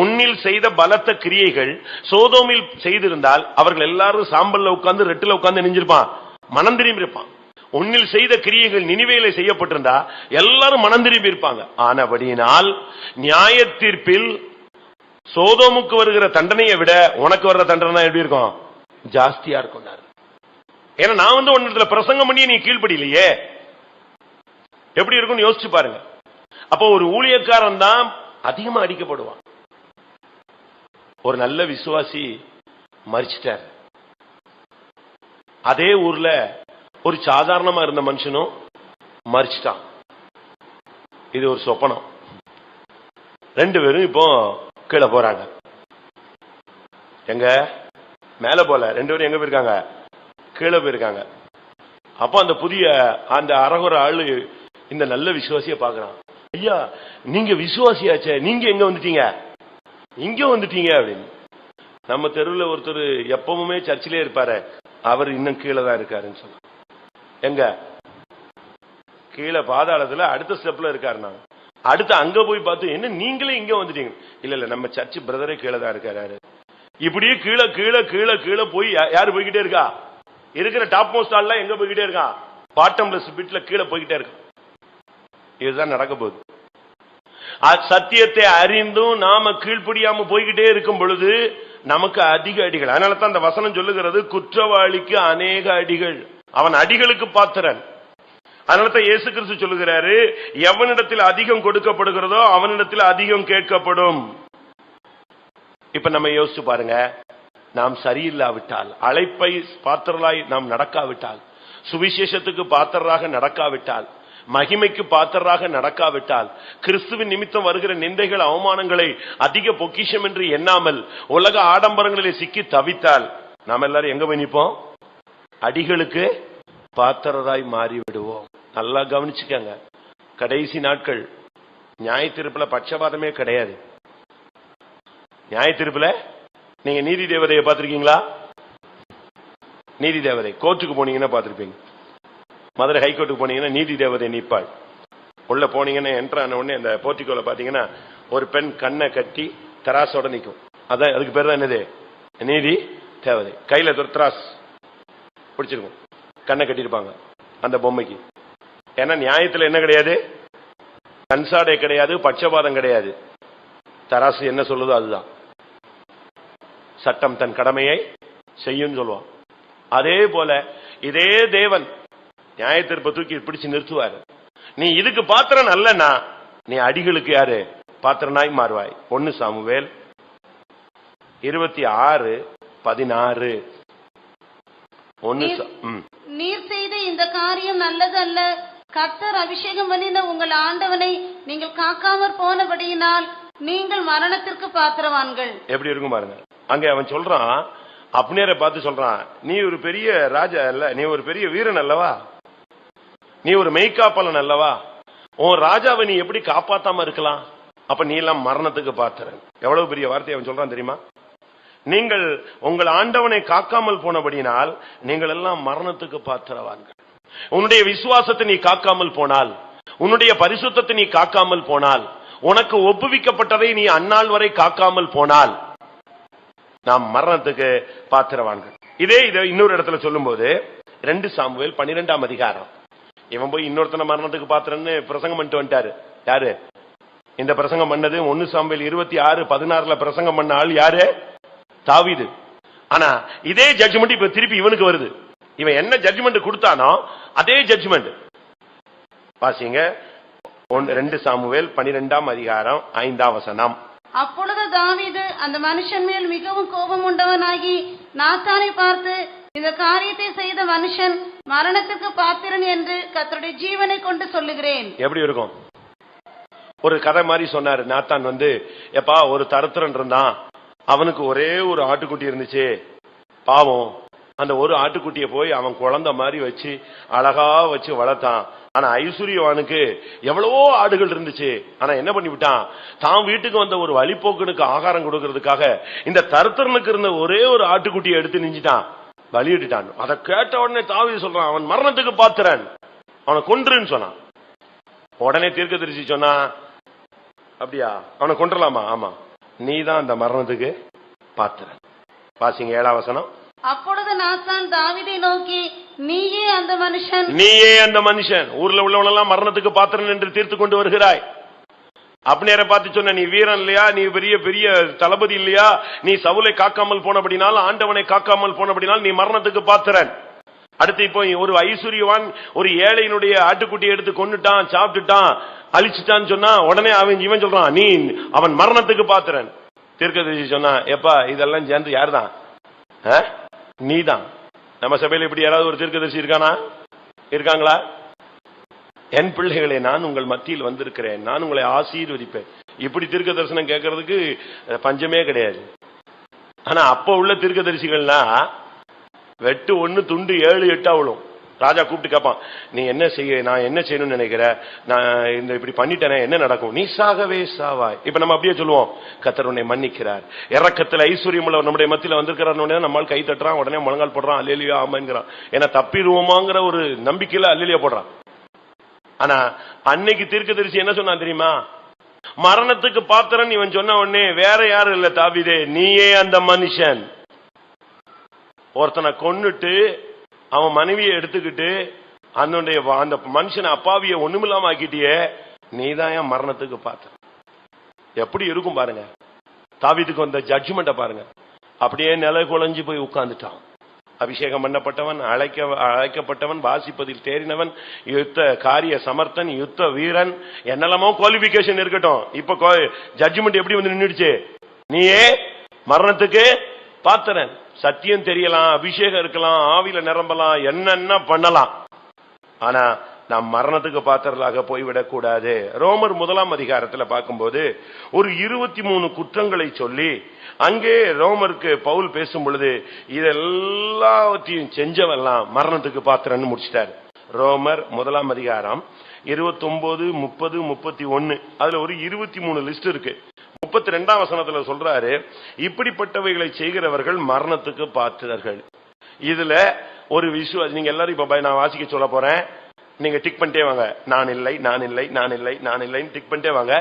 உன்னில் செய்த பலத்த கிரியைகள் சோதோமில் செய்திருந்தால் அவர்கள் எல்லாரும் சாம்பல்ல உட்கார்ந்து ரெட்டில உட்கார்ந்து நெஞ்சிருப்பான், மனம் திரும்பி இருப்பான். உன்னில் செய்த கிரியைகள் நினிவேல செய்யப்பட்டிருந்தா எல்லாரும் மனம் திரும்பி இருப்பாங்க. ஆனபடியினால் நியாய தீர்ப்பில் சோதோமுக்கு வருகிற தண்டனையை விட உனக்கு வர்ற தண்டனை எப்படி இருக்கும்? ஜாஸ்தியா இருக்கும். ஏன்னா நான் உன்னிடத்துல பிரசங்கம் பண்ணி நீ கீழ்ப்படியிலையே, எப்படி இருக்கும் யோசிச்சு பாருங்க. அப்போ ஒரு ஊழியக்காரன் தான் அதிகமா அடிக்கப்படுவான். ஒரு நல்ல விசுவாசி மரிச்சிட்டார். அதே ஊர்ல ஒரு சாதாரணமா இருந்த மனுஷனும் மரிச்சிட்டான். இது ஒரு சொப்பனம். ரெண்டு பேரும் இப்போ கீழே போறாங்க. எங்க மேல போல, ரெண்டு பேரும் எங்க போயிருக்காங்க? கீழே போயிருக்காங்க. அப்போ அந்த புதிய அந்த அரகுற ஆளு இந்த நல்ல விசுவாசிய பாக்குறான். ஐயா, நீங்க விசுவாசியாச்சே, நீங்க எங்க வந்துட்டீங்க? இங்க வந்துட்டீங்க அப்படின்னு. நம்ம தெருவில் ஒருத்தர் எப்பவுமே சர்ச்சிலே இருப்பாரு, அவர் இன்னும் கீழே தான் இருக்காருன்னு சொன்ன. எங்க? கீழே பாதாளத்துல அடுத்த ஸ்டெப்ல இருக்காரு. நான் அடுத்து அங்க போய் பார்த்து, என்ன நீங்களே இங்க வந்துட்டீங்க? இல்ல நம்ம சர்ச் பிரதரே கீழே தான் இருக்காரு. இப்படியே கீழே கீழே கீழே கீழே போய் யாரு போய்கிட்டே இருக்கா? இருக்கிற டாப் மோஸ்ட் ஆள்லாம் எங்க போய்கிட்டே இருக்கான்? பாட்டம்லெஸ் பிட்ல கீழே போய்கிட்டே இருக்கான். இதுதான் நடக்க போகுது. சத்தியத்தை அறிந்தும் நாம கீழ்ப்படியாம போய்கிட்டே இருக்கும் பொழுது நமக்கு அதிக அடிகள். அதனால தான் அந்த வசனம் சொல்லுகிறது, குற்றவாளிக்கு அநேக அடிகள், அவன் அடிகளுக்கு பாத்திரன். அதனால தான் இயேசு கிறிஸ்து சொல்லுகிறாரு, எவனிடத்தில் அதிகம் கொடுக்கப்படுகிறதோ அவனிடத்தில் அதிகம் கேட்கப்படும். இப்ப நம்ம யோசிச்சு பாருங்க, நாம் சரியில்லாவிட்டால், அழைப்பை பாத்திரலாய் நாம் நடக்காவிட்டால், சுவிசேஷத்துக்கு பாத்திரராக நடக்காவிட்டால், மகிமைக்கு பாத்திரராக நடக்காவிட்டால், கிறிஸ்துவின் நிமித்தம் வருகிற நிந்தைகள் அவமானங்களை அதிக பொக்கிஷம் என்று எண்ணாமல் உலக ஆடம்பரங்களிலே சிக்கி தவித்தால் நாம் எல்லாரும் எங்க போய் நிற்போம்? அடிகளுக்கு பாத்திரராய் மாறிவிடுவோம். நல்லா கவனிச்சுக்கங்க. கடைசி நாட்கள் நியாய தீர்ப்புல பட்சபாதமே கிடையாது. நியாய தீர்ப்புல நீங்க நீதி தேவதையை பார்த்திருக்கீங்களா? நீதி தேவதை கோர்ட்டுக்கு போனீங்கன்னா பார்த்திருப்பீங்க. மதுரை ஹைகோர்ட்டுக்கு போனீங்கன்னா நீதி தேவதை நிற்பாள். உள்ள போனீங்கன்னா என்ட்ரு ஆன உடனே அந்த போர்ட்டிகோல பாத்தீங்கன்னா ஒரு பெண் கண்ணை கட்டி தராசோட நிற்கும். அதான் அதுக்கு பேர் தான் என்னது? நீதி தேவதை. கையில துர்த்ராஸ் பிடிச்சிருக்கும், கண்ணை கட்டிருப்பாங்க அந்த பொம்மைக்கு. ஏன்னா நியாயத்துல என்ன கிடையாது, கன்சாடை கிடையாது, பட்சபாதம் கிடையாது. தராசு என்ன சொல்லுதோ அதுதான். சட்டம் தன் கடமையை செய்யும் சொல்லுவான். அதே போல இதே தேவன் நியாய தீர்ப்பை தூக்கி பிடிச்சு நிறுத்துவார். நீ இதுக்கு பாத்திரம் அல்லனா நீ அடிகளுக்கு யாரு பாத்திரனாய் மாறுவாய். 1 சாமுவேல் 26:16. நீர் செய்த இந்த காரியம் நல்லது அல்ல. கர்த்தர் அபிஷேகம் பண்ணின உங்கள் ஆண்டவனை நீங்கள் காக்காமற் போனபடியினால் நீங்கள் மரணத்திற்கு பாத்திரவான்கள். எப்படி இருக்கும் பாருங்க. அங்க அவன் சொல்றான், அப்னேரை பார்த்து சொல்றான், நீ ஒரு பெரிய ராஜா அல்ல, நீ ஒரு பெரிய வீரன் அல்லவா, நீ ஒரு மெய்காப்பாளன் அல்லவா, உன் ராஜாவை நீ எப்படி காப்பாத்தாம இருக்கலாம், அப்ப நீ எல்லாம் மரணத்துக்கு பாத்திரன். எவ்வளவு பெரிய வார்த்தையை அவன் சொல்றான் தெரியுமா? நீங்கள் உங்கள் ஆண்டவனை காக்காமல் போனபடினால் நீங்கள் எல்லாம் மரணத்துக்கு பாத்திரவான்கள். உன்னுடைய விசுவாசத்தை நீ காக்காமல் போனால், உன்னுடைய பரிசுத்தத்தை நீ காக்காமல் போனால், உனக்கு ஒப்புவிக்கப்பட்டதை நீ அந்நாள் வரை காக்காமல் போனால் நாம் மரணத்துக்கு பாத்திரவான்கள். இதை இன்னொரு இடத்துல சொல்லும் போது 2 சாமுவேல் 12ஆம் அதிகாரம். இவன் போய் இன்னொருத்தனை மரணத்துக்கு பாத்திரன்னு பிரசங்கம் பண்ணிட்டு வந்துட்டாரு. யாரு இந்த பிரசங்கம் பண்ணது? 1 சாமுவேல் 26:16 பிரசங்கம் பண்ண ஆள் யாரு? தாவீது. ஆனா இதே ஜட்ஜ்மெண்ட் இப்ப திருப்பி இவனுக்கு வருது. இவன் என்ன ஜட்ஜ்மெண்ட் கொடுத்தானோ அதே ஜட்ஜ்மெண்ட் வாசிங்க. 2 சாமுவேல் 12ஆம் அதிகாரம் 5ஆம் வசனம். அப்பொழுது தாவீது அந்த மனுஷன் மேல் மிகவும் கோபம் உண்டவனாகி நாத்தானை பார்த்து, இந்த காரியத்தை செய்த மனுஷன் மரணத்துக்கு பாத்திரன் என்று கர்த்தருடைய ஜீவனை கொண்டு சொல்லுகிறேன். எப்படி இருக்கும்? ஒரு கதை மாதிரி சொன்னாரு. நாத்தான் வந்து, எப்பா ஒரு தருத்திரன் இருந்தான், அவனுக்கு ஒரே ஒரு ஆட்டுக்குட்டி இருந்துச்சு, பாவம் அந்த ஒரு ஆட்டுக்குட்டியை போய் அவன் குழந்தை மாதிரி வச்சு அழகா வச்சு வளர்த்தான். ஆனா ஐஸ்வர்யவானுக்கு எவ்வளவோ ஆடுகள் இருந்துச்சு. ஆனா என்ன பண்ணிவிட்டான், தான் வீட்டுக்கு வந்த ஒரு வழிபோக்கனுக்கு ஆகாரம் கொடுக்கறதுக்காக இந்த தருத்திரனுக்கு இருந்த ஒரே ஒரு ஆட்டுக்குட்டியை எடுத்து நிஞ்சிட்டான், பலியிட்டான். அதை கேட்ட உடனே தாவீது சொல்றான், அவன் மரணத்துக்கு பாத்திரன், அவனை கொன்றுன்னு சொன்னான். உடனே தீர்க்கதரிசி சொன்னா, அப்படியா அவனை கொன்றலாமா? ஆமா, நீதான் அந்த மரணத்துக்கு பாத்திரன். வாசிங்க 7ஆம் வசனம். அப்பொழுது நாத்தான் தாவீதை நோக்கி, நீயே அந்த மனுஷன், நீயே அந்த மனுஷன், ஊர்ல உள்ளவனெல்லாம் மரணத்துக்கு பாத்திரன் என்று தீர்த்து கொண்டு வருகிறாய். அப்னேரை பார்த்து சொன்ன, நீ வீரன் இல்லையா, நீ பெரிய பெரிய தளபதி இல்லையா, நீ சவுலை காக்காமல் போனபடினால், ஆண்டவனை காக்காமல் போனபடினால் நீ மரணத்துக்கு பாத்திரன். அடுத்து இப்போ ஒரு ஐஸ்வர்யவான் ஒரு ஏழையினுடைய ஆட்டுக்குட்டி எடுத்து கொண்டுட்டான், சாப்பிட்டுட்டான், அழிச்சுட்டான்னு சொன்னா உடனே இவன் சொல்றான், நீ அவன் மரணத்துக்கு பாத்திரன். தீர்க்கதரிசி சொன்னா, எப்பா இதெல்லாம் சேர்ந்து யாருதான்? நீதான். நம்ம சபையில இப்படி யாராவது ஒரு தீர்க்கதரிசி இருக்கானா? இருக்காங்களா? என் பிள்ளைகளே, நான் உங்கள் மத்தியில் வந்திருக்கிறேன், நான் உங்களை ஆசீர்வதிப்பேன். இப்படி தீர்க்க தரிசனம் கேட்கறதுக்கு பஞ்சமே கிடையாது. ஆனா அப்ப உள்ள தீர்க்கதரிசிகள்னா வெட்டு 1 துண்டு 7 8 அவளும். ராஜா கூப்பிட்டு கேட்பான், நீ என்ன செய்ய, நான் என்ன செய்யணும்னு நினைக்கிற, நான் இந்த இப்படி பண்ணிட்டேனே என்ன நடக்கும்? நீ சாகவே சாவாய். இப்ப நம்ம அப்படியே சொல்லுவோம், கர்த்தர் உன்னை மன்னிக்கிறார், இறக்கத்தில் ஐஸ்வர்யம் உள்ள நம்முடைய மத்தியில வந்திருக்கிறார். நம்மால் கை தட்டுறான், உடனே முழங்கால் போடுறான், அல்லேலியா ஆமாங்கிறான். ஏன்னா தப்பிடுவோமாங்கிற ஒரு நம்பிக்கையில அல்லேலியா போடுறான். ஆனா அன்னைக்கு தீர்க்கதரிசி என்ன சொன்னான் தெரியுமா? மரணத்துக்கு பாத்திரன் இவன் சொன்ன உடனே வேற யாரும் இல்ல, தாவீதே நீயே அந்த மனுஷன். ஒருத்தனை கொன்னுட்டு அவன் மனைவியை எடுத்துக்கிட்டு அந்த மனுஷன் அப்பாவிய ஒண்ணுமில்லாம ஆக்கிட்டியே, நீதான் என் மரணத்துக்கு பாத்திரன். எப்படி இருக்கும் பாருங்க. தாவீதுக்கு வந்த ஜட்ஜ்மெண்ட பாருங்க. அப்படியே நிலை குலைஞ்சு போய் உட்கார்ந்துட்டான். அபிஷேகம் பண்ணப்பட்டவன், அழைக்கப்பட்டவன், வாசிப்பதில் தேறினவன், யுத்த காரிய சமர்த்தன், யுத்த வீரன், என்னெல்லாமோ குவாலிபிகேஷன் இருக்கட்டும். இப்ப ஜட்ஜ்மெண்ட் எப்படி வந்து நின்றுடுச்சு? நீயே மரணத்துக்கு பாத்திரன். சத்தியம் தெரியலாம், அபிஷேகம் இருக்கலாம், ஆவியில நிரம்பலாம், என்னென்ன பண்ணலாம், ஆனா நாம் மரணத்துக்கு பாத்திரலாக போய்விடக் கூடாது. ரோமர் 1ஆம் அதிகாரத்தில் பார்க்கும்போது ஒரு 23 குற்றங்களை சொல்லி அங்கே ரோமருக்கு பவுல் பேசும் பொழுது இதெல்லாத்தையும் செஞ்சவெல்லாம் மரணத்துக்கு பாத்திரன்னு முடிச்சிட்டாரு. ரோமர் 1ஆம் அதிகாரம் 29, 30, 31 அதுல ஒரு 23 லிஸ்ட் இருக்கு. 32ஆம் வசனத்துல சொல்றாரு, இப்படிப்பட்டவைகளை செய்கிறவர்கள் மரணத்துக்கு பாத்திரர்கள். இதுல ஒரு விசுவாசி, நீங்க எல்லாரும் இப்ப நான் வாசிக்க சொல்ல போறேன், நீங்க டிக் பண்ணிட்டே வாங்க. நான் இல்லை, நான் இல்லை, நான் இல்லை, நான் இல்லைன்னு டிக் பண்ணிட்டே வாங்க.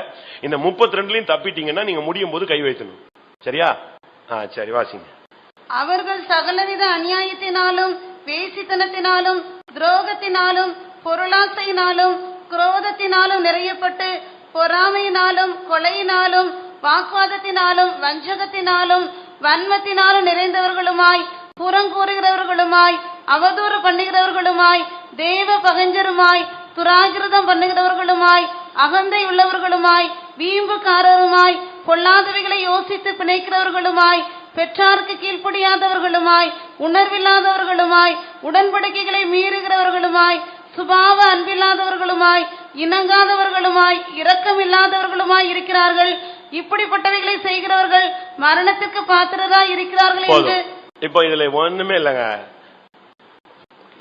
இந்த 32லயும் தப்பிட்டீங்கன்னா நீங்க முடியும் போது கை வைக்கணும். சரியா? சரி வாசிங்க. அவர்கள் சகலவித அநியாயத்தினாலும் வேசித்தனத்தினாலும் துரோகத்தினாலும் பொருளாசையினாலும் குரோதத்தினாலும் நிறையப்பட்டு பொறாமையினாலும் கொலையினாலும் வாக்குவாதத்தினாலும் வஞ்சகத்தினாலும் வன்மத்தினாலும் நிறைந்தவர்களுமாய் புறங்கூறுகிறவர்களுமாய் அவதூறு பண்ணுகிறவர்களுமாய் தேவ பகஞ்சருமாய் துராகிருதம் பண்ணுகிறவர்களுமாய் அகந்தை உள்ளவர்களுமாய் வீம்புக்காரருமாய் பொல்லாதவைகளை யோசித்து பிணைக்கிறவர்களுமாய் பெற்றாருக்கு கீழ்ப்படியாதவர்களுமாய் உணர்வில்லாதவர்களுமாய் உடன்படிக்கைகளை மீறுகிறவர்களுமாய் சுபாவ அன்பில்லாதவர்களுமாய் இணங்காதவர்களுமாய் இரக்கமில்லாதவர்களுமாய் இருக்கிறார்கள். இப்படிப்பட்டவைகளை செய்கிறவர்கள் மரணத்திற்கு பாத்திரராய் இருக்கிறார்கள் என்று. இப்போ இதுல ஒண்ணுமே இல்லங்க,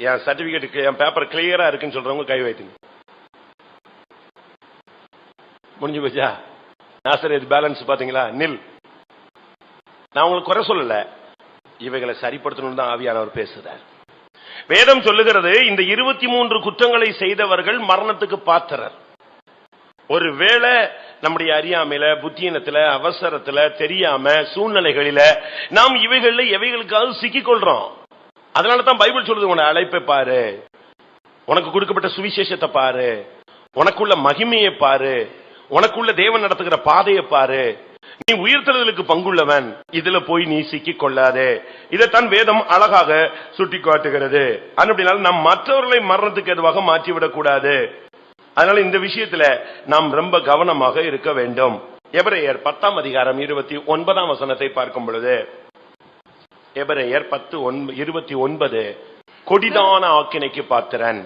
என் சர்டிபிகேட்டுக்கு என் பேப்பர் கிளியரா இருக்குன்னு சொல்றவங்க கை வைத்துங்க. முடிஞ்சு போச்சா? நாசரேத் பேலன்ஸ் பாத்தீங்களா? நில். நான் உங்களுக்கு குறை சொல்லல, இவைகளை சரிப்படுத்தணும் தான் ஆவியானவர் பேசுறார். வேதம் சொல்லுகிறது, இந்த 23 குற்றங்களை செய்தவர்கள் மரணத்துக்கு பாத்திரர். ஒருவேளை நம்முடைய அறியாமையில, புத்தியினத்துல, அவசரத்துல, தெரியாம சூழ்நிலைகளில நாம் இவைகள்ல எவைகளுக்காவது சிக்கிக் கொள்றோம். அதனாலதான் பைபிள் சொல்லுது, உன்னை அழைப்பை பாரு, உனக்கு கொடுக்கப்பட்ட சுவிசேஷத்தை பாரு, உனக்குள்ள மகிமையை பாரு, உனக்குள்ள தேவன் நடத்துகிற பாதையை பாரு, நீ உயிர்த்தெழுதலுக்கு பங்குள்ளவன், இதுல போய் நீ சிக்கிக் கொள்ளாதே. இதைத்தான் வேதம் அழகாக சுட்டி காட்டுகிறது. அப்படினால நாம் மற்றவர்களை மரணத்துக்கு எதுவாக மாற்றிவிடக் கூடாது. அதனால இந்த விஷயத்துல நாம் ரொம்ப கவனமாக இருக்க வேண்டும். எபிரேயர் 10ஆம் அதிகாரம் 29ஆம் வசனத்தை பார்க்கும் பொழுது, எபிரேயர் 10:29, கொடிதான ஆக்கினைக்கு பாத்திரன்,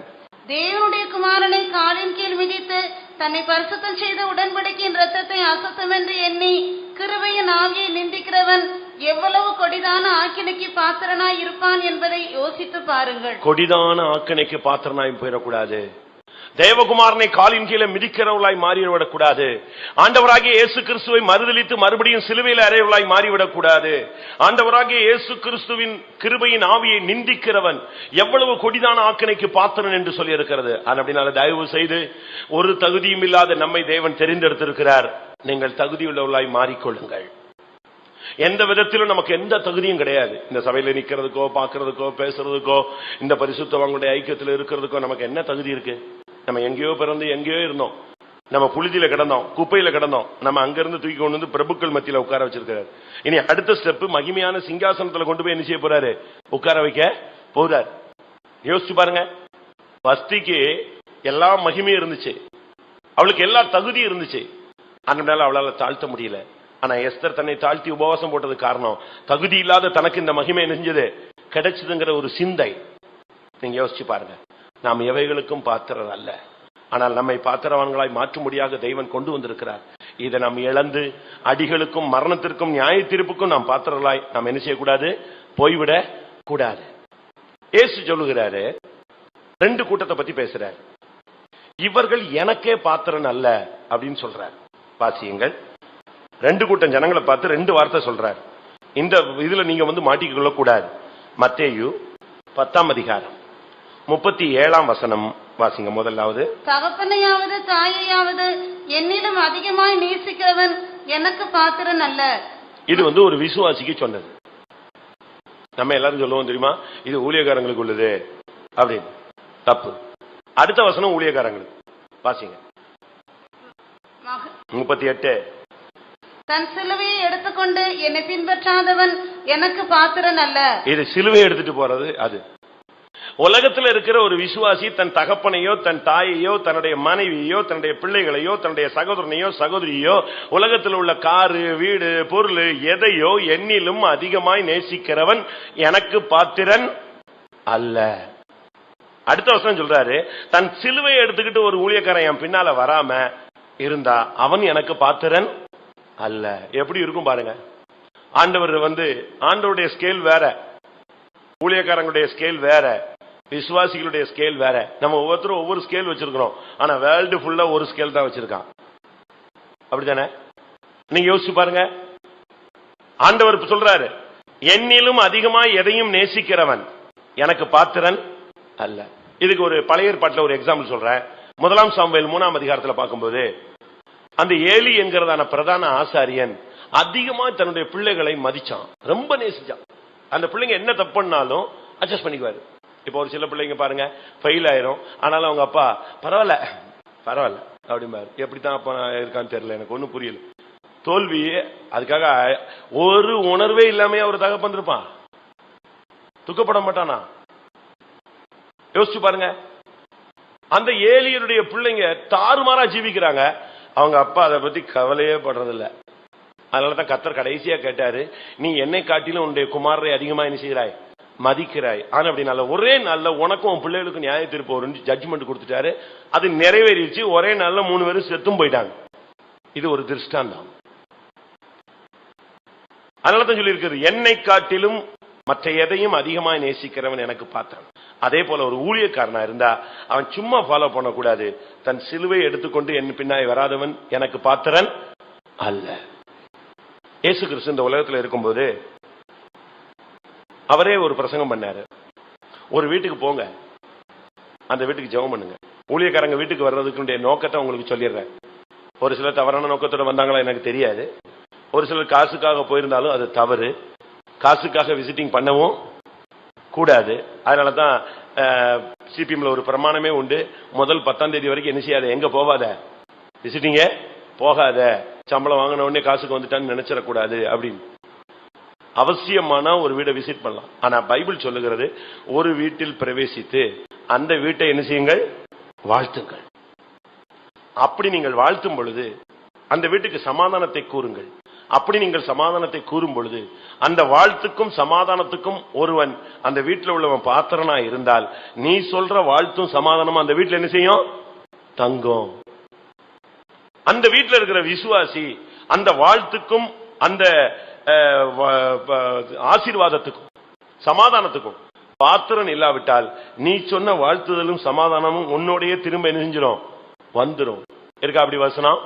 தேவனுடைய குமாரனை காலின் கீழ் மிதித்து தன்னை பரிசுத்தம் செய்த உடன்படிக்கையின் இரத்தத்தை அசுத்தம் என்று எண்ணி கிருபையின் ஆவியை நிந்திக்கிறவன் எவ்வளவு கொடிதான ஆக்கினைக்கு பாத்திரனாய் இருப்பான் என்பதை யோசித்து பாருங்கள். கொடிதான ஆக்கினைக்கு பாத்திரனாய் போயிடக்கூடாது. தேவகுமாரனை காலின் கீழே மிதிக்கிறவர்களாய் மாறிவிடக் கூடாது. ஆண்டவராகிய இயேசு கிறிஸ்துவை மறுதலித்து மறுபடியும் சிலுவையில் அறையவர்களாய் மாறிவிடக் கூடாது. ஆண்டவராகிய இயேசு கிறிஸ்துவின் கிருபையின் ஆவியை நிந்திக்கிறவன் எவ்வளவு கொடிதான ஆக்கினைக்கு பாத்திரன் என்று சொல்லி இருக்கிறது. அப்படினால தயவு செய்து, ஒரு தகுதியும் இல்லாத நம்மை தேவன் தெரிந்தெடுத்திருக்கிறார். நீங்கள் தகுதியுள்ளவர்களாய் மாறிக்கொள்ளுங்கள். எந்த விதத்திலும் நமக்கு எந்த தகுதியும் கிடையாது. இந்த சபையில நிக்கிறதுக்கோ, பாக்குறதுக்கோ, பேசுறதுக்கோ, இந்த பரிசுத்தவான்களுடைய ஐக்கியத்தில் இருக்கிறதுக்கோ நமக்கு என்ன தகுதி இருக்கு? நம்ம எங்கேயோ பிறந்து எங்கேயோ இருந்தோம். நம்ம புழுதியில கிடந்தோம், குப்பையில கிடந்தோம். நம்ம அங்கிருந்து தூக்கி கொண்டு வந்து பிரபுக்கள் மத்தியில உட்கார வச்சிருக்கிறார். இனி அடுத்த ஸ்டெப், மகிமையான சிங்காசனத்துல கொண்டு போய் என்ன செய்ய போறாரு? உட்கார வைக்க போறார். யோசிச்சு பாருங்க. வஸ்திக்கு எல்லா மகிமையும் இருந்துச்சு, அவளுக்கு எல்லா தகுதியும் இருந்துச்சு. அதனால அவளால தாழ்த்த முடியல. ஆனா எஸ்தர் தன்னை தாழ்த்தி உபவாசம் போட்டது காரணம், தகுதி இல்லாத தனக்கு இந்த மகிமை நெஞ்சது கிடைச்சதுங்கிற ஒரு சிந்தை. நீங்க யோசிச்சு பாருங்க. நாம் எவைகளுக்கும் பாத்திரர் அல்ல, ஆனால் நம்மை பாத்திரவான்களாய் மாற்றும்படியாக தெய்வன் கொண்டு வந்திருக்கிறார். இதை நாம் இழந்து அடிகளுக்கும் மரணத்திற்கும் நியாய தீர்ப்புக்கும் நாம் பாத்திரர்களாய் நாம் என்ன செய்யக்கூடாது? போய்விட கூடாது. இயேசு சொல்லுகிறாரு, 2 கூட்டத்தை பத்தி பேசுறார். இவர்கள் எனக்கே பாத்திரன் அல்ல அப்படின்னு சொல்றார். வாசியுங்கள். 2 கூட்டம் ஜனங்களை பார்த்து 2 வார்த்தை சொல்றார். இந்த இதுல நீங்க வந்து மாட்டிக்கொள்ள கூடாது. மத்தேயு 10ஆம் அதிகாரம் 37ஆம் வசனம் வாசிங்க. முதலாவது, தகப்பனையாவது தாயையாவது என்னிலும் அதிகமாய் நேசிக்கிறவன் எனக்கு பாத்திரன் அல்ல. இது வந்து ஒரு விசுவாசிக்கு சொன்னது. நம்ம எல்லாரும் சொல்லுவோம் தெரியுமா, இது ஊழியக்காரங்களுக்கு உள்ளது அப்படின்னு. தப்பு. அடுத்த வசனம் ஊழியக்காரங்களுக்கு. வாசிங்க. 38, தன் சிலுவையை எடுத்துக்கொண்டு என்னை பின்பற்றாதவன் எனக்கு பாத்திரன் அல்ல. இது சிலுவை எடுத்துட்டு போறது. அது உலகத்தில் இருக்கிற ஒரு விசுவாசி தன் தகப்பனையோ, தன் தாயையோ, தன்னுடைய மனைவியோ, தன்னுடைய பிள்ளைகளையோ, தன்னுடைய சகோதரனையோ, சகோதரியோ, உலகத்தில் உள்ள காரு, வீடு, பொருள் எதையோ என்னிலும் அதிகமாய் நேசிக்கிறவன் எனக்கு பாத்திரன் அல்ல. அடுத்த வசனம் சொல்றாரு, தன் சிலுவையை எடுத்துக்கிட்டு ஒரு ஊழியக்காரன் என் பின்னால வராம இருந்தா அவன் எனக்கு பாத்திரன் அல்ல. எப்படி இருக்கும் பாருங்க. ஆண்டவர் வந்து, ஆண்டவருடைய ஸ்கேல் வேற, ஊழியக்காரங்களுடைய ஸ்கேல் வேற, விசுவாசிகளுடைய ஸ்கேல் வேற. நம்ம ஒவ்வொருத்தரும் ஒவ்வொரு ஸ்கேல் வச்சிருக்கிறோம். ஆனா வேர்ல்டு ஃபுல்லா ஒரு ஸ்கேல் தான் வச்சிருக்கான். அப்படித்தானே? நீங்க யோசிச்சு பாருங்க. ஆண்டவர் சொல்றாரு, என்னிலும் அதிகமாய் எதையும் நேசிக்கிறவன் எனக்கு பாத்திரன் அல்ல. இதுக்கு ஒரு பழைய ஏற்பாட்டில் ஒரு எக்ஸாம்பிள் சொல்றேன். 1 சாமுவேல் 3ஆம் அதிகாரத்தில் பார்க்கும்போது, அந்த ஏலி என்கிறதான பிரதான ஆசாரியன் அதிகமா தன்னுடைய பிள்ளைகளை மதிச்சான், ரொம்ப நேசிச்சான். அந்த பிள்ளைங்க என்ன தப்பு பண்ணாலும் அட்ஜஸ்ட் பண்ணிக்குவாரு. இப்போ ஒரு சில பிள்ளைங்க பாருங்க ஃபெயில் ஆயிரும், ஆனாலும் அவங்க அப்பா பரவாயில்ல பரவாயில்ல அப்படிம்பாரு. எப்படித்தான் அப்பா இருக்கான்னு தெரியல, எனக்கு ஒன்னும் புரியல. தோல்வி அதுக்காக ஒரு உணர்வே இல்லாம ஒரு தகப்பன் இருப்பான், துக்கப்பட மாட்டானா? யோசிச்சு பாருங்க. அந்த ஏலியருடைய பிள்ளைங்க தாறுமாறா ஜீவிக்கிறாங்க, அவங்க அப்பா அதை பத்தி கவலையே படுறதில்ல. அதனாலதான் கர்த்தர் கடைசியா கேட்டாரு, நீ என்னை காட்டிலும் உன்னுடைய குமாரரை அதிகமா என்ன செய்கிறாய், மதிக்கிறாய். ஆனா அப்படி நல்ல ஒரே நாள்ல உனக்கும் உன் பிள்ளைகளுக்கும் நியாய தீர்ப்பு ஒரு ஜட்ஜ்மெண்ட் கொடுத்துட்டாரு. அது நிறைவேறிச்சு. ஒரே நாள்ல 3 பேரும் செத்தும் போயிட்டாங்க. இது ஒரு திருஷ்டாந்தம். அதனாலதான் சொல்லி இருக்கிறது, என்னை காட்டிலும் மற்ற எதையும் அதிகமாக நேசிக்கிறவன் எனக்கு பாத்திரன். அதே போல ஒரு ஊழியக்காரனா இருந்தா அவன் சும்மா ஃபாலோ பண்ணக்கூடாது. தன் சிலுவை எடுத்துக்கொண்டு என் பின்னாய் வராதவன் எனக்கு பாத்திரன் அல்ல. இயேசு கிறிஸ்து இந்த உலகத்தில் இருக்கும்போது அவரே ஒரு பிரசங்கம் பண்ணாரு. ஒரு வீட்டுக்கு போங்க, அந்த வீட்டுக்கு ஜெபம் பண்ணுங்க. ஊழியக்காரங்க வீட்டுக்கு வர்றதுக்கு நோக்கத்தை உங்களுக்கு சொல்லிடுறேன். ஒரு சிலர் தவறான நோக்கத்தோட வந்தாங்களா எனக்கு தெரியாது. ஒரு சிலர் காசுக்காக போயிருந்தாலும் அது தவறு. காசுக்காக விசிட்டிங் பண்ணவும் கூடாது. அதனாலதான் சிபிஎம்ல ஒரு பிரமாணமே உண்டு, முதல் 10ஆம் தேதி வரைக்கும் என்ன செய்யாத, எங்க போகாத, விசிட்டிங்க போகாத, சம்பளம் வாங்கின உடனே காசுக்கு வந்துட்டான்னு நினைச்சிடக்கூடாது அப்படின்னு. அவசியமான ஒரு வீடை விசிட் பண்ணலாம். ஆனா பைபிள் சொல்லுகிறது, ஒரு வீட்டில் பிரவேசித்து அந்த வீட்டை என்ன செய்யுங்கள், வாழ்த்துங்கள். அப்படி நீங்கள் வாழ்த்தும் பொழுது அந்த வீட்டுக்கு சமாதானத்தை கூறுங்கள். அப்படி நீங்கள் சமாதானத்தை கூறும் பொழுது அந்த வாழ்த்துக்கும் சமாதானத்துக்கும் ஒருவன் அந்த வீட்டில் உள்ளவன் பாத்திரனா இருந்தால் நீ சொல்ற வாழ்த்தும் சமாதானமும் அந்த வீட்டில் என்ன செய்யும், தங்கும். அந்த வீட்டில் இருக்கிற விசுவாசி அந்த வாழ்த்துக்கும் அந்த ஆசீர்வாதத்துக்கும் சமாதானத்துக்கும் பாத்திரன் இல்லாவிட்டால் நீ சொன்ன வாழ்த்துதலும் சமாதானமும் உன்னோடைய திரும்ப என்ன செஞ்சிடும், வந்துடும். இருக்கா அப்படி வசனம்?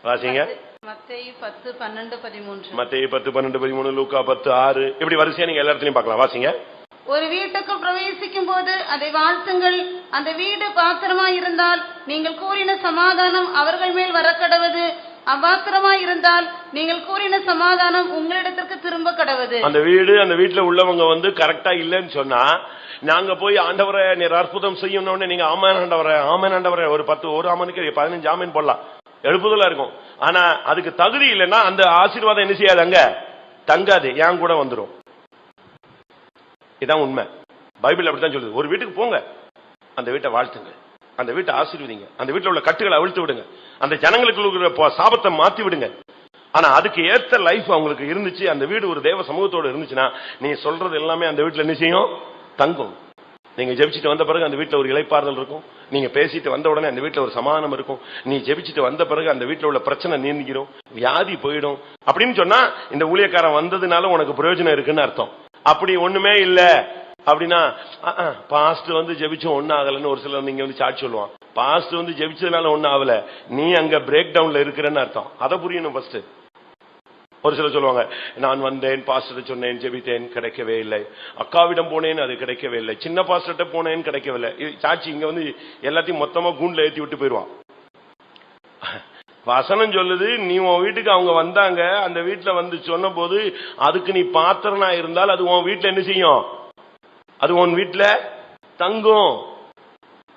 வாசிங்க. மத்தேயு 10:12-13. மத்தேயு 10:12-13, லூக்கா 10:6. இப்படி வரிசையா நீங்க எல்லா இடத்துலயும் பார்க்கலாம். வாசிங்க. ஒரு வீட்டுக்கு பிரவேசிக்கும் போது அதை வாழ்த்துங்கள். அந்த வீடு பாத்திரமா இருந்தால் நீங்கள் கூறின சமாதானம் அவர்கள் மேல் வரக்கடவது. அவ்வாத்திரமா இருந்தால் நீங்கள் கூறின சமாதானம் உங்களிடத்திற்கு திரும்ப கடவது. அந்த வீடு அந்த வீட்டுல உள்ளவங்க வந்து கரெக்டா இல்லன்னு சொன்னா நாங்க போய் ஆண்டவரை நீர் அற்புதம் செய்யணும்னு நீங்க ஆமேன் ஆண்டவரை ஒரு 10 ஒரு ஆமனுக்கு 15 ஆமேன் போடலாம், எழுப்புதலா இருக்கும். ஆனா அதுக்கு தகுதி இல்லைன்னா அந்த ஆசீர்வாதம் என்ன செய்யாது, அங்க தங்காது, ஏன் கூட வந்துடும். இதான் உண்மை. பைபிள் அப்படித்தான் சொல்லுது. ஒரு வீட்டுக்கு போங்க, அந்த வீட்டை வாழ்த்துங்க, அந்த வீட்டை ஆசீர்வதிங்க, அந்த வீட்டில் உள்ள கட்டுகளை அவிழ்த்து விடுங்க, அந்த ஜனங்களுக்கு சாபத்தை மாத்தி விடுங்க. ஆனா அதுக்கு ஏற்ற லைஃப் அவங்களுக்கு இருந்துச்சு, அந்த வீடு ஒரு தேவ சமூகத்தோடு இருந்துச்சுன்னா நீ சொல்றது எல்லாமே அந்த வீட்டில் என்ன செய்யும், தங்கும். நீங்க ஜெபிச்சுட்டு வந்த பிறகு அந்த வீட்டில் ஒரு இளைப்பாறுதல் இருக்கும். நீங்க பேசிட்டு வந்த உடனே அந்த வீட்டில் ஒரு சமாதானம் இருக்கும். நீ ஜெபிச்சுட்டு வந்த பிறகு அந்த வீட்டில் உள்ள பிரச்சனை நீங்கிரும், வியாதி போயிடும். அப்படின்னு சொன்னா இந்த ஊழியக்காரன் வந்ததுனால உனக்கு பிரயோஜனம் இருக்குன்னு அர்த்தம். அப்படி ஒண்ணுமே இல்ல அப்படின்னா பாஸ்ட் வந்து ஜெபிச்சும் ஒன்னும் ஆகலன்னு ஒரு சிலர் நீங்க வந்து சாட்சி சொல்லுவான். பாஸ்ட் வந்து ஜெபிச்சதுனால ஒன்னும் ஆகல, நீ அங்க பிரேக் டவுன்ல இருக்கிறன்னு அர்த்தம். அதை புரியணும் ஃபர்ஸ்ட். ஒரு சிலர் சொல்லுவாங்க, நான் வந்தேன், பாஸ்டர் சொன்னேன், ஜெபித்தேன், கிடைக்கவே இல்லை. அக்காவிடம் போனேன், அது கிடைக்கவே இல்லை. சின்ன பாஸ்டர்ட்ட போனேன், கிடைக்கவில்லை. சாட்சி இங்க வந்து எல்லாத்தையும் மொத்தமா கூண்டுல ஏத்தி விட்டு போயிடுவான். வசனம் சொல்லுது, நீ உன் வீட்டுக்கு அவங்க வந்தாங்க, அந்த வீட்டுல வந்து சொன்ன போது அதுக்கு நீ பாத்திரனா இருந்தால் அது உன் வீட்டுல என்ன செய்யும், அது உன் வீட்டுல தங்கும்.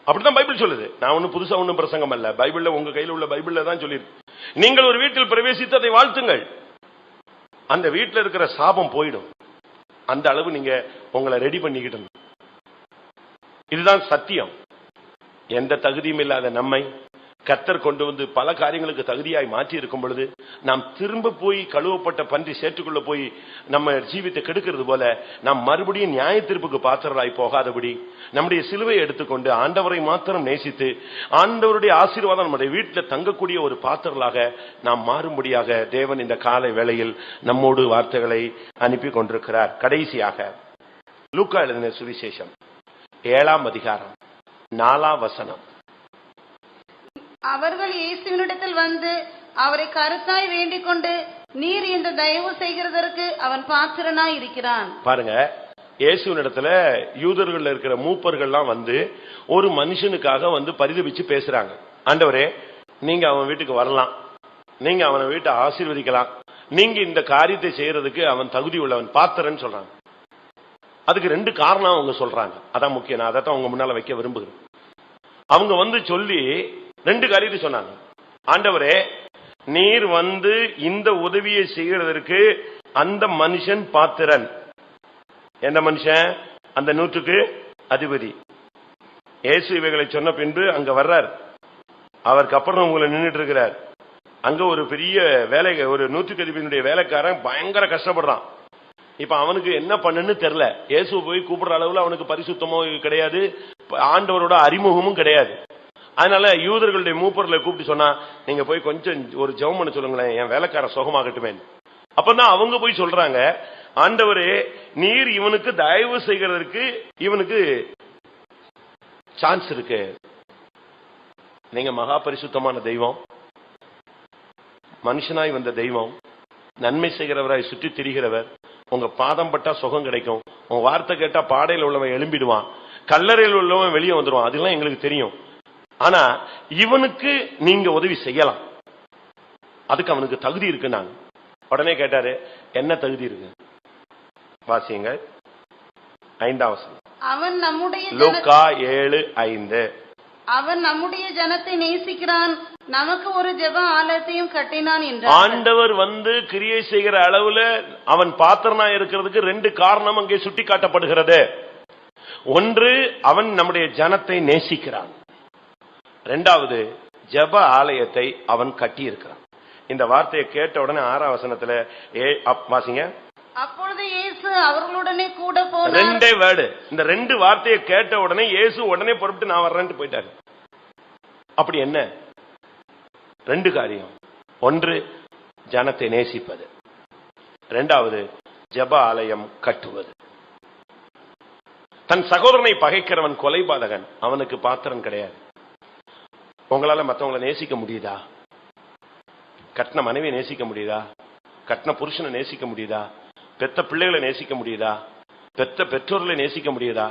அப்படித்தான் பைபிள் சொல்லுது. நான் ஒன்னும் புதுசா ஒன்னும் பிரசங்கம் அல்ல, பைபிள்ல உங்க கையில் உள்ள பைபிள்ல தான் சொல்லிருக்கு. நீங்கள் ஒரு வீட்டில் பிரவேசித்து அதை வாழ்த்துங்கள், அந்த வீட்டில் இருக்கிற சாபம் போயிடும். அந்த அளவு நீங்க உங்களை ரெடி பண்ணிக்கிட்டு. இதுதான் சத்தியம். எந்த தகுதியும் இல்லாத நம்மை கர்த்தர் கொண்டு வந்து பல காரியங்களுக்கு தகுதியாய் மாற்றி இருக்கும் பொழுது நாம் திரும்ப போய் கழுவப்பட்ட பன்றி சேற்றுக்குள்ள போய் நம்ம ஜீவித்தை கெடுக்கிறது போல நாம் மறுபடியும் நியாய தீர்ப்புக்கு பாத்திரராய் போகாதபடி நம்முடைய சிலுவையை எடுத்துக்கொண்டு ஆண்டவரை மாத்திரம் நேசித்து ஆண்டவருடைய ஆசீர்வாதம் நம்முடைய வீட்டில் தங்கக்கூடிய ஒரு பாத்திரலாக நாம் மாறும்படியாக தேவன் இந்த காலை வேளையில் நம்மோடு வார்த்தைகளை அனுப்பி கொண்டிருக்கிறார். கடைசியாக லூக்கா எழுதின சுவிசேஷம் 7ஆம் அதிகாரம் 4ஆம் வசனம். அவர்கள் இயேசுவினிடத்தில் வந்து அவரை கருத்தாய் வேண்டிக் கொண்டு, நீர் இந்த தயவு செய்கிறதற்கு அவன் பாத்திரனாய் இருக்கிறான். பாருங்க, இயேசுவினிடத்துல யூதர்கள் இருக்கிற மூப்பர்கள்லாம் வந்து ஒரு மனுஷனுக்காக வந்து பரிதபிச்சு பேசுறாங்க. ஆண்டவரே, நீங்க அவன் வீட்டுக்கு வரலாம், நீங்க அவனை வீட்டை ஆசீர்வதிக்கலாம், நீங்க இந்த காரியத்தை செய்யறதுக்கு அவன் தகுதி உள்ளவன் பாத்திரன்னு சொல்றாங்க. அதுக்கு 2 காரணம் அவங்க சொல்றாங்க. அதான் முக்கியம். நான் அதைத்தான் உங்க முன்னால வைக்க விரும்புகிறேன். அவங்க சொல்லி 2 காரியத்தை சொன்னாங்க. ஆண்டவரே, நீர் இந்த உதவியை செய்யறதற்கு அந்த மனுஷன் பாத்திரன். எந்த மனுஷன்? அந்த 100க்கு அதிபதி. இயேசு இவைகளை சொன்ன பின்பு அங்க வர்றார். அவருக்கு அப்புறம் உங்களை நின்றுட்டு இருக்கிறார். அங்க ஒரு பெரிய வேலை, ஒரு 100க்கு அதிபதியினுடைய வேலைக்காரன் பயங்கர கஷ்டப்படுறான். இப்ப அவனுக்கு என்ன பண்ணுன்னு தெரியல. இயேசு போய் கூப்பிடுற அளவுல அவனுக்கு பரிசுத்தமோ கிடையாது, ஆண்டவரோட அறிமுகமும் கிடையாது. அதனால யூதர்களுடைய மூப்பர்களை கூப்பிட்டு சொன்னா, நீங்க போய் கொஞ்சம் ஒரு ஜெபம் பண்ண சொல்லுங்களேன், என் வேலைக்கார சுகமாகட்டுமே. அப்பதான் அவங்க போய் சொல்றாங்க, ஆண்டவரே, நீர் இவனுக்கு தயவு செய்கிறதற்கு இவனுக்கு சான்ஸ் இருக்கு. நீங்க மகா பரிசுத்தமான தெய்வம், மனுஷனாய் வந்த தெய்வம், நன்மை செய்கிறவராய் சுற்றி திரிகிறவர். உங்க பாதம் பட்டா சுகம் கிடைக்கும். உங்க வார்த்தை கேட்டா பாடையில் உள்ளவன் எழும்பிடுவான், கல்லறையில் உள்ளவன் வெளியே வந்துடுவான். அதெல்லாம் எங்களுக்கு தெரியும். ஆனா இவனுக்கு நீங்க உதவி செய்யலாம், அதுக்கு அவனுக்கு தகுதி இருக்கு. நாங்க உடனே கேட்டாரு, என்ன தகுதி இருக்கு? வாசிங்க 5ஆம் வசனம். அவன் நம்முடைய லூக்கா 7:5. அவன் நம்முடைய ஜனத்தை நேசிக்கிறான், நமக்கு ஒரு ஜெப ஆலயத்தையும் கட்டினான் என்றார். ஆண்டவர் கிரியை செய்கிற அளவுல அவன் பாத்திரனா இருக்கிறதுக்கு 2 காரணம் அங்கே சுட்டி காட்டப்படுகிறது. ஒன்று, அவன் நம்முடைய ஜனத்தை நேசிக்கிறான். 2வது, ஜெப ஆலயத்தை அவன் கட்டி இருக்கிறான். இந்த வார்த்தையை கேட்ட உடனே 6ஆம் வசனத்துல வாசிங்க. அப்பொழுது இயேசு அவர்களுடனே கூட போனார். 2 வேர்டு. இந்த 2 வார்த்தையை கேட்ட உடனே இயேசு உடனே புறப்பட்டு நான் வர்றேன்னு போயிட்டாரு. அப்படி என்ன? 2 காரியம். ஒன்று, ஜனத்தை நேசிப்பது. 2வது, ஜெப ஆலயம் கட்டுவது. தன் சகோதரனை பகைக்கிறவன் கொலைபாதகன், அவனுக்கு பாத்திரன் கிடையாது. உங்களால மற்றவங்களை நேசிக்க முடியுதா? கட்டின மனைவியை நேசிக்க முடியுதா? கட்டின புருஷனை நேசிக்க முடியுதா? பெத்த பிள்ளைகளை நேசிக்க முடியுதா? பெத்த பெற்றோர்களை நேசிக்க முடியுதா?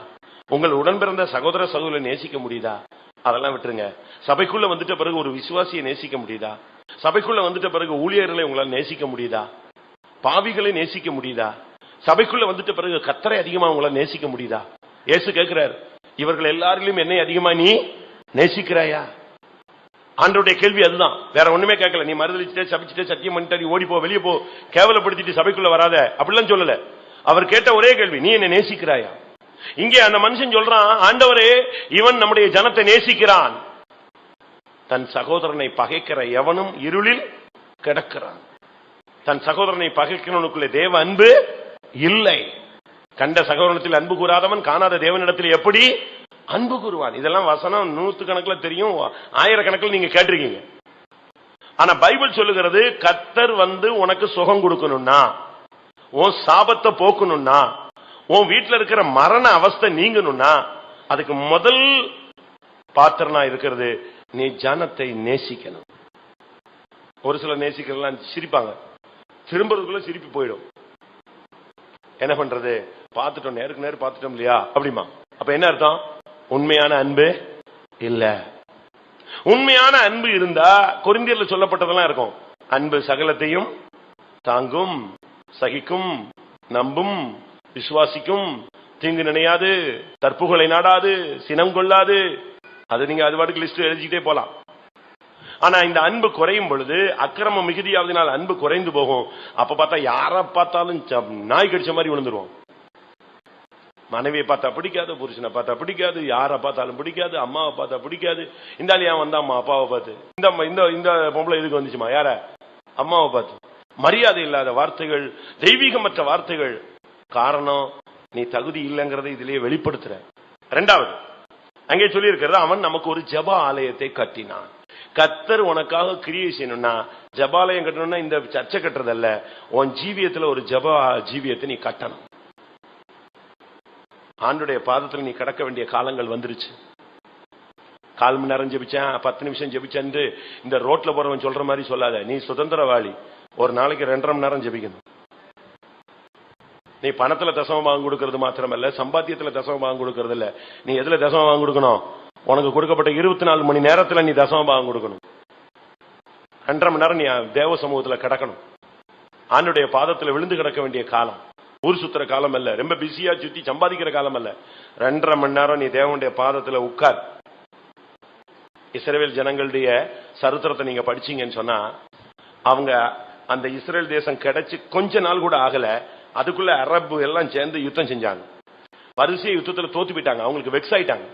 உங்கள் உடன் பிறந்த சகோதர சகோதரரை நேசிக்க முடியுதா? அதெல்லாம் விட்டுருங்க. சபைக்குள்ள வந்துட்ட பிறகு ஒரு விசுவாசியை நேசிக்க முடியுதா? சபைக்குள்ள வந்துட்ட பிறகு ஊழியர்களை உங்களால் நேசிக்க முடியுதா? பாவிகளை நேசிக்க முடியுதா? சபைக்குள்ள வந்துட்ட பிறகு கர்த்தரை அதிகமா உங்களால் நேசிக்க முடியுதா? இயேசு கேட்கிறார், இவர்கள் எல்லாரிலும் என்னை அதிகமா நீ நேசிக்கிறாயா? ஆண்டவருடைய கேள்வி அதுதான், வேற ஒண்ணுமே கேட்கல. நீ மறுதலிச்சுட்டே சபிச்சுட்டே சத்தியம் பண்ணிட்டு நீ ஓடி போ, வெளியே போ, கேவலப்படுத்திட்டு சபைக்குள்ள வராத அப்படிலாம் சொல்லல. அவர் கேட்ட ஒரே கேள்வி, நீ என்னை நேசிக்கிறாயா? இங்கே அந்த மனுஷன் சொல்றான், ஆண்டவரே, இவன் நம்முடைய ஜனத்தை நேசிக்கிறான், தன் சகோதரனை பகைக்கிற எவனும் இருளில் கிடக்கிறான். தன் சகோதரனை பகைக்கிறவனுக்குள்ளே தேவ அன்பு இல்லை. கண்ட சகோதரத்தில் அன்பு கூறாதவன் காணாத தேவனிடத்தில் எப்படி அன்பு கூறுவான்? இதெல்லாம் வசனம் 100 கணக்கில் தெரியும், 1000 கணக்கில் நீங்க கேட்டிருக்கீங்க. ஆனா பைபிள் சொல்லுகிறது, கர்த்தர் உனக்கு சுகம் கொடுக்கணும்னா, உன் சாபத்தை போக்கணும்னா, உன் வீட்டுல இருக்கிற மரண அவஸ்தை நீங்கணும்னா, அதுக்கு முதல் பாத்திரனா இருக்கிறது நீ ஜனத்தை நேசிக்கணும். ஒரு சிலர் நேசிக்கலாம் சிரிப்பாங்க, திரும்புறதுக்குள்ள சிரிப்பு போயிடும். என்ன பண்றது? பார்த்துட்டோம், நேருக்கு நேரம் பார்த்துட்டோம் இல்லையா அப்படிமா. அப்ப என்ன அர்த்தம்? உண்மையான அன்பு இல்ல. உண்மையான அன்பு இருந்தா கொரிந்தியர்ல சொல்லப்பட்டதெல்லாம் இருக்கும். அன்பு சகலத்தையும் தாங்கும், சகிக்கும், நம்பும், விசுவாசிக்கும், தீங்கு நினையாது, தற்புகளை நாடாது, சினம் கொள்ளாது. அது நீங்க அது பாட்டுக்கு லிஸ்ட் எழுதிக்கிட்டே போலாம். ஆனா இந்த அன்பு குறையும் பொழுது, அக்கிரம மிகுதியாவதினால் அன்பு குறைந்து போகும். அப்ப பார்த்தா யார பார்த்தாலும் நாய் கடிச்ச மாதிரி விழுந்துருவோம். மனைவியை பார்த்தா பிடிக்காது, புருஷனை பார்த்தா பிடிக்காது, யாரை பார்த்தாலும் பிடிக்காது, அம்மாவை பார்த்தா பிடிக்காது. இந்த ஆள் ஏன் வந்தா அம்மா அப்பாவை பார்த்து, இந்த பொம்பளை இதுக்கு வந்துச்சுமா, யார? அம்மாவை பார்த்து. மரியாதை இல்லாத வார்த்தைகள், தெய்வீகமற்ற வார்த்தைகள். காரணம், நீ தகுதி இல்லைங்கிறத இதிலேயே வெளிப்படுத்துற. 2வது, அங்கே சொல்லி இருக்கிறது, அவன் நமக்கு ஒரு ஜெப ஆலயத்தை கட்டினான். கர்த்தர் உனக்காக கிரியை செய்யணும்னா, ஜெபாலயம் கட்டணும்னா இந்த சர்ச்சை கட்டுறதல்ல, உன் ஜீவியத்துல ஒரு ஜெப ஜீவியத்தை நீ கட்டணும். ஆண்டுடைய பாதத்தில் நீ கடக்க வேண்டிய காலங்கள் வந்துருச்சு. 1/4 மணி நேரம் ஜெபிச்சேன், 10 நிமிஷம் ஜெபிச்சேன்னு இந்த ரோட்ல போறவன் சொல்ற மாதிரி சொல்லாத. நீ சுதந்திரவாளி. ஒரு நாளைக்கு 2.5 மணி நேரம் ஜெபிக்கணும். நீ பணத்துல தசமபாகம் கொடுக்கறது மாத்திரமல்ல, சம்பாத்தியத்துல தசமபாகம் கொடுக்கறது இல்ல. நீ எதுல தசமபாகம் கொடுக்கணும்? உனக்கு கொடுக்கப்பட்ட 24 மணி நேரத்துல நீ தசமபாகம் கொடுக்கணும். 2.5 மணி நேரம் நீ தேவ சமூகத்துல கிடக்கணும். ஆண்டுடைய பாதத்துல விழுந்து கிடக்க வேண்டிய காலம். ஊர் சுத்துற காலம் அல்ல, ரொம்ப பிஸியா சுத்தி சம்பாதிக்கிற காலம் அல்ல. 2.5 மணி நேரம் நீ தேவனுடைய பாதத்துல உட்கார். இஸ்ரவேல் ஜனங்களுடைய சரித்திரத்தை நீங்க படிச்சீங்கன்னு சொன்னா, அவங்க அந்த இஸ்ரேல் தேசம் கிடைச்சு கொஞ்ச நாள் கூட ஆகல, அதுக்குள்ள அரபு எல்லாம் சேர்ந்து யுத்தம் செஞ்சாங்க. வரிசைய யுத்தத்துல தோத்து போயிட்டாங்க, அவங்களுக்கு வெக்ஸ் ஆயிட்டாங்க.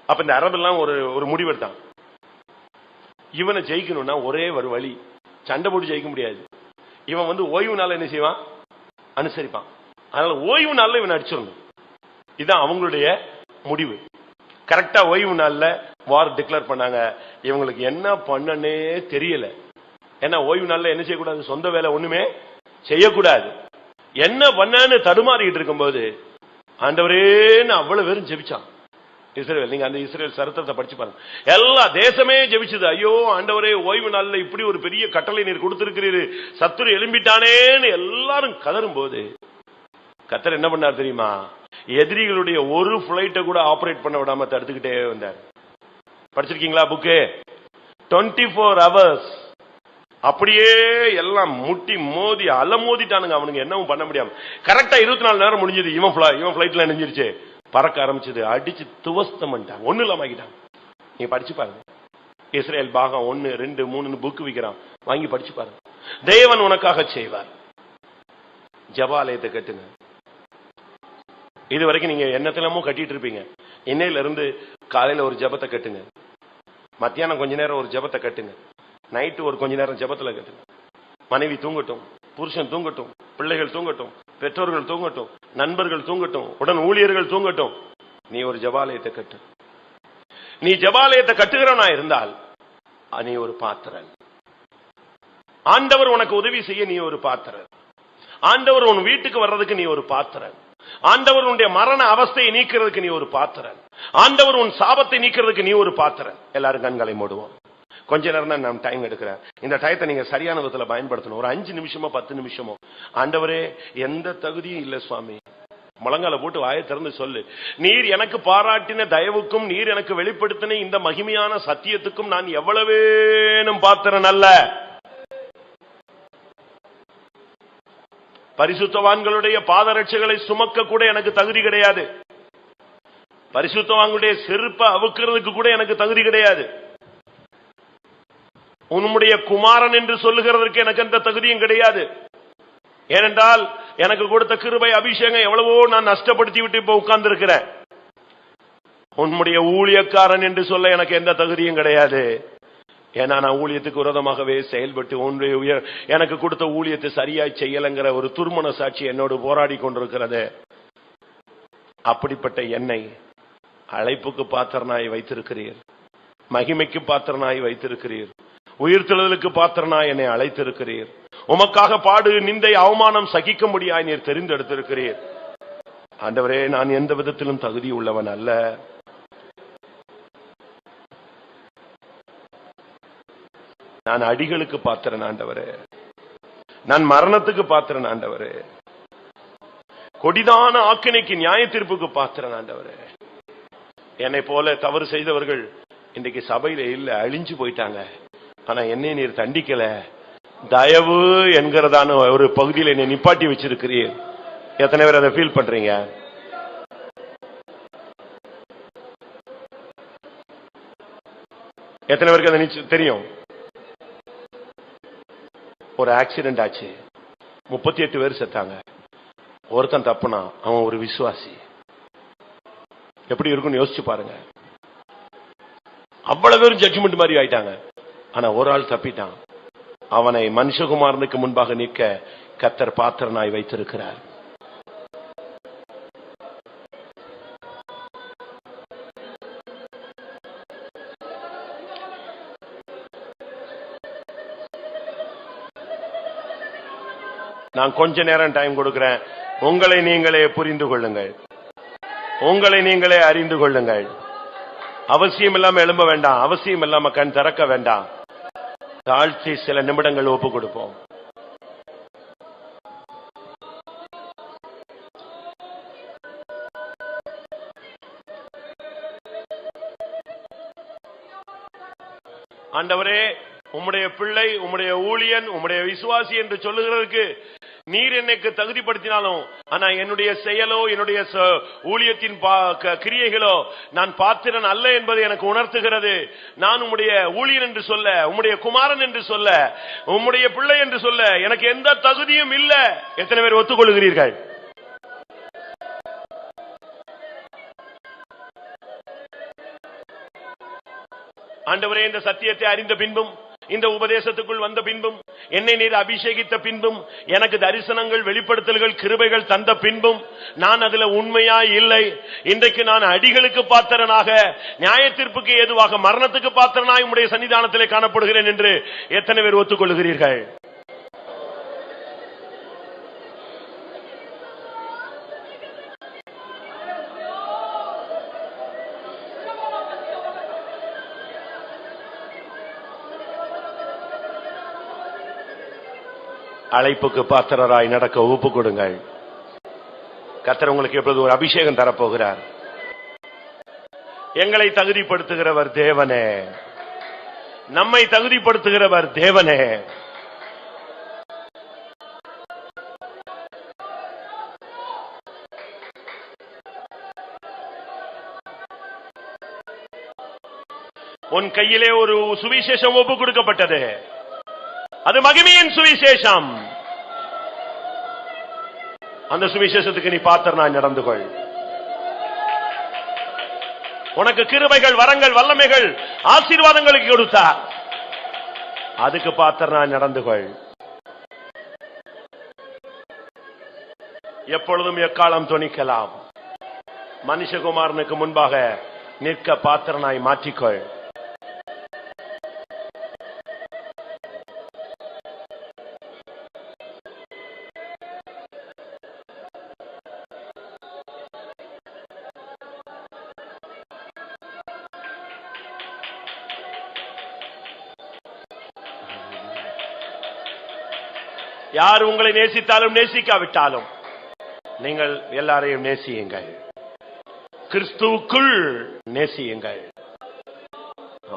அப்ப இந்த அரபு எல்லாம் ஒரு முடிவெடுத்தாங்க, இவனை ஜெயிக்கணும்னா ஒரே ஒரு வழி, சண்டை போட்டு ஜெயிக்க முடியாது. இவன் ஓய்வு நாள் என்ன செய்வான், அனுசரிப்பான். அதனால ஓய்வு நாள்ல இவன் அடிச்சிடணும். இதுதான் அவங்களுடைய முடிவு. கரெக்டா ஓய்வு நாள்ல வார் டிக்ளேர் பண்ணாங்க. இவங்களுக்கு என்ன பண்ணனே தெரியல. ஏன்னா ஓய்வு நாள்ல என்ன செய்யக்கூடாது, சொந்த வேலை ஒண்ணுமே செய்யக்கூடாது. என்ன பண்ணு தடுமாறிட்டு இருக்கும்போது ஆண்டவரேன்னு அவ்வளவு பேரும் ஜெபிச்சான் இஸ்ரேல். நீங்க அந்த இஸ்ரேல் சரித்திரத்தை படிச்சு பாருங்க. எல்லா தேசமே ஜெபிச்சது, ஐயோ ஆண்டவரே ஓய்வு நாள்ல இப்படி ஒரு பெரிய கட்டளை நீர் கொடுத்திருக்கிறீரு, சத்துரு எழும்பிட்டானேன்னு எல்லாரும் கதரும் போது கர்த்தர் என்ன பண்ணார் தெரியுமா, எதிரிகளுடைய ஒரு பிளைட்டை கூட ஆபரேட் பண்ண விடாம தடுத்துக்கிட்டே வந்தார். படிச்சிருக்கீங்களா புக்கு? 24 hours அப்படியே எல்லாம் முட்டி மோதி அலமோதிட்டானுங்க. அவனுங்க என்னவும் பண்ண முடியாம கரெக்டா 24 நேரம் முடிஞ்சது. இவன் பிளைட்ல நெஞ்சிருச்சு, பறக்க ஆரம்பிச்சது, அடிச்சு துவஸ்தம் பண்ணிட்டாங்க, ஒண்ணு இல்லாம ஆகிட்டாங்க. நீங்க படிச்சு பாருங்க. இஸ்ரேல் பாகம் 1, 2, 3 புக் விக்கிறான், வாங்கி படிச்சு பாருங்க. தேவன் உனக்காக செய்வார். ஜெபாலயத்தை கட்டுங்க. இது வரைக்கும் நீங்க என்னத்திலமோ கட்டிட்டு இருப்பீங்க. இன்னையில இருந்து காலையில ஒரு ஜெபத்தை கட்டுங்க, மத்தியானம் கொஞ்ச நேரம் ஒரு ஜெபத்தை கட்டுங்க, நைட்டு ஒரு கொஞ்ச நேரம் ஜெபத்துல கட்டுங்க. மனைவி தூங்கட்டும், புருஷன் தூங்கட்டும், பிள்ளைகள் தூங்கட்டும், பெற்றோர்கள் தூங்கட்டும், நண்பர்கள் தூங்கட்டும், உடன் ஊழியர்கள் தூங்கட்டும். நீ ஒரு ஜெபாலயத்தை கட்டு. நீ ஜெபாலயத்தை கட்டுகிறவனா இருந்தால் நீ ஒரு பாத்திரன். ஆண்டவர் உனக்கு உதவி செய்ய நீ ஒரு பாத்திரன். ஆண்டவர் உன் வீட்டுக்கு வர்றதுக்கு நீ ஒரு பாத்திரன். ஆண்டவர் உன்னுடைய மரண அவஸ்தையை நீக்கிறதுக்கு நீ ஒரு பாத்திரன். ஆண்டவர் உன் சாபத்தை நீக்கிறதுக்கு நீ ஒரு பாத்திரன். எல்லாரும் கண்களை மூடுவோம். கொஞ்ச நேரம் தான் நான் டைம் எடுக்கிறேன். இந்த டயத்தை நீங்க சரியான விதத்துல பயன்படுத்தணும். ஒரு 5 நிமிஷமோ 10 நிமிஷமோ, ஆண்டவரே எந்த தகுதியும் இல்ல சுவாமி, முழங்கால போட்டு வாயை திறந்து சொல்லு. நீர் எனக்கு பாராட்டின தயவுக்கும் நீர் எனக்கு வெளிப்படுத்தின இந்த மகிமையான சத்தியத்துக்கும் நான் எவ்வளவேனும் பாத்திரன் அல்ல. பரிசுத்தவான்களுடைய பாதரட்சைகளை சுமக்க கூட எனக்கு தகுதி கிடையாது. பரிசுத்தவான்களுடைய செருப்பை அவுக்கிறதுக்கு கூட எனக்கு தகுதி கிடையாது. உன்னுடைய குமாரன் என்று சொல்லுகிறதற்கு எனக்கு எந்த தகுதியும் கிடையாது. ஏனென்றால் எனக்கு கொடுத்த கிருபை அபிஷேகம் எவ்வளவோ நான் நஷ்டப்படுத்தி விட்டு இப்ப உட்கார்ந்து இருக்கிறேன். உன்னுடைய ஊழியக்காரன் என்று சொல்ல எனக்கு எந்த தகுதியும் கிடையாது. ஏன்னா நான் ஊழியத்துக்கு விரோதமாகவே செயல்பட்டு எனக்கு கொடுத்த ஊழியத்தை சரியாய் செய்யலைங்கிற ஒரு துர்மண சாட்சி என்னோடு போராடி கொண்டிருக்கிறது. அப்படிப்பட்ட என்னை அழைப்புக்கு பாத்திரனாய் வைத்திருக்கிறீர், மகிமைக்கு பாத்திரனாய் வைத்திருக்கிறீர், உயிர்த்தெழுதலுக்கு பாத்திரனாய் என்னை அழைத்திருக்கிறீர். உமக்காக பாடு நிந்தை அவமானம் சகிக்க முடியாய் நீர் தெரிந்தெடுத்திருக்கிறீர். ஆண்டவரே நான் எந்த விதத்திலும் தகுதி உள்ளவன் அல்ல. நான் அடிகளுக்கு பாத்திரன் ஆண்டவரே, நான் மரணத்துக்கு பாத்திரன் ஆண்டவரே, கொடிதான ஆக்கினைக்கு நியாய தீர்ப்புக்கு பாத்திரன் ஆண்டவரே. என்னை போல தவறு செய்தவர்கள் இன்றைக்கு சபையில இல்ல, அழிஞ்சு போயிட்டாங்க. ஆனா என்னை நீர் தண்டிக்கல. தயவு என்கிறதான ஒரு பகுதியில் என்னை நிப்பாட்டி வச்சிருக்கிறீர். எத்தனை பேர் அதை ஃபீல் பண்றீங்க? எத்தனை பேருக்கு அதை தெரியும்? ஒரு ஆக்சிடென்ட் ஆச்சு, 38 பேர் செத்தாங்க. ஒருத்தன் தப்புனா அவன் ஒரு விசுவாசி. எப்படி இருக்குன்னு யோசிச்சு பாருங்க. அவ்வளவு பேரும் ஜட்ஜ்மெண்ட் மாதிரி ஆயிட்டாங்க. ஆனா ஒரு ஆள் தப்பிட்டான். அவனை மனுஷகுமாரனுக்கு முன்பாக நிற்க கர்த்தர் பாத்திரனாய் வைத்திருக்கிறார். நான் கொஞ்ச நேரம் டைம் கொடுக்கிறேன். உங்களை நீங்களே புரிந்து கொள்ளுங்கள், உங்களை நீங்களே அறிந்து கொள்ளுங்கள். அவசியம் இல்லாம எழும்ப வேண்டாம், அவசியம் இல்லாம கண் திறக்க வேண்டாம். தாழ்த்தி சில நிமிடங்கள் ஒப்பு கொடுப்போம். ஆண்டவரே உம்முடைய பிள்ளை, உம்முடைய ஊழியன், உம்முடைய விசுவாசி என்று சொல்லுகிறதுக்கு நீர் என்னைக்கு தகுதிப்படுத்தினாலும், ஆனா என்னுடைய செயலோ என்னுடைய ஊழியத்தின் கிரியைகளோ நான் பாத்திரன் அல்ல என்பதை எனக்கு உணர்த்துகிறது. நான் உம்முடைய ஊழியன் என்று சொல்ல, உம்முடைய குமாரன் என்று சொல்ல, உம்முடைய பிள்ளை என்று சொல்ல எனக்கு எந்த தகுதியும் இல்ல. எத்தனை பேர் ஒத்துக்கொள்கிறீர்கள்? ஆண்டவரே, இந்த சத்தியத்தை அறிந்த பின்பும், இந்த உபதேசத்துக்குள் வந்த பின்பும், என்னை நீர் அபிஷேகித்த பின்பும், எனக்கு தரிசனங்கள், வெளிப்படுத்தல்கள், கிருபைகள் தந்த பின்பும் நான் அதுல உண்மையா இல்லை. இன்றைக்கு நான் அடிகளுக்கு பாத்திரனாக, நியாய தீர்ப்புக்கு ஏதுவாக, மரணத்துக்கு பாத்திரனாய் உம்முடைய சன்னிதானத்திலே காணப்படுகிறேன் என்று எத்தனை பேர் ஒத்துக்கொள்கிறீர்கள்? அழைப்புக்கு பாத்திரராய் நடக்க ஒப்பு கொடுங்கள். கர்த்தர் உங்களுக்கு எப்பொழுது ஒரு அபிஷேகம் தரப்போகிறார். எங்களை தகுதிப்படுத்துகிறவர் தேவனே, நம்மை தகுதிப்படுத்துகிறவர் தேவனே. உன் கையிலே ஒரு சுவிசேஷம் ஒப்பு கொடுக்கப்பட்டது. அது மகிமையின் சுவிசேஷம். அந்த சுவிசேஷத்துக்கு நீ பாத்திரனாய் நடந்து கொள். உனக்கு கிருபைகள், வரங்கள், வல்லமைகள், ஆசீர்வாதங்களுக்கு கொடுத்தார். அதுக்கு பாத்திரனாய் நடந்து கொள். எப்பொழுதும் எக்காலம் தொனிக்கலாம். மனுஷகுமாரனுக்கு முன்பாக நிற்க பாத்திரனாய் மாற்றிக்கொள். யார் உங்களை நேசித்தாலும் நேசிக்காவிட்டாலும் நீங்கள் எல்லாரையும் நேசியுங்கள். கிறிஸ்துவுக்குள் நேசியுங்கள்.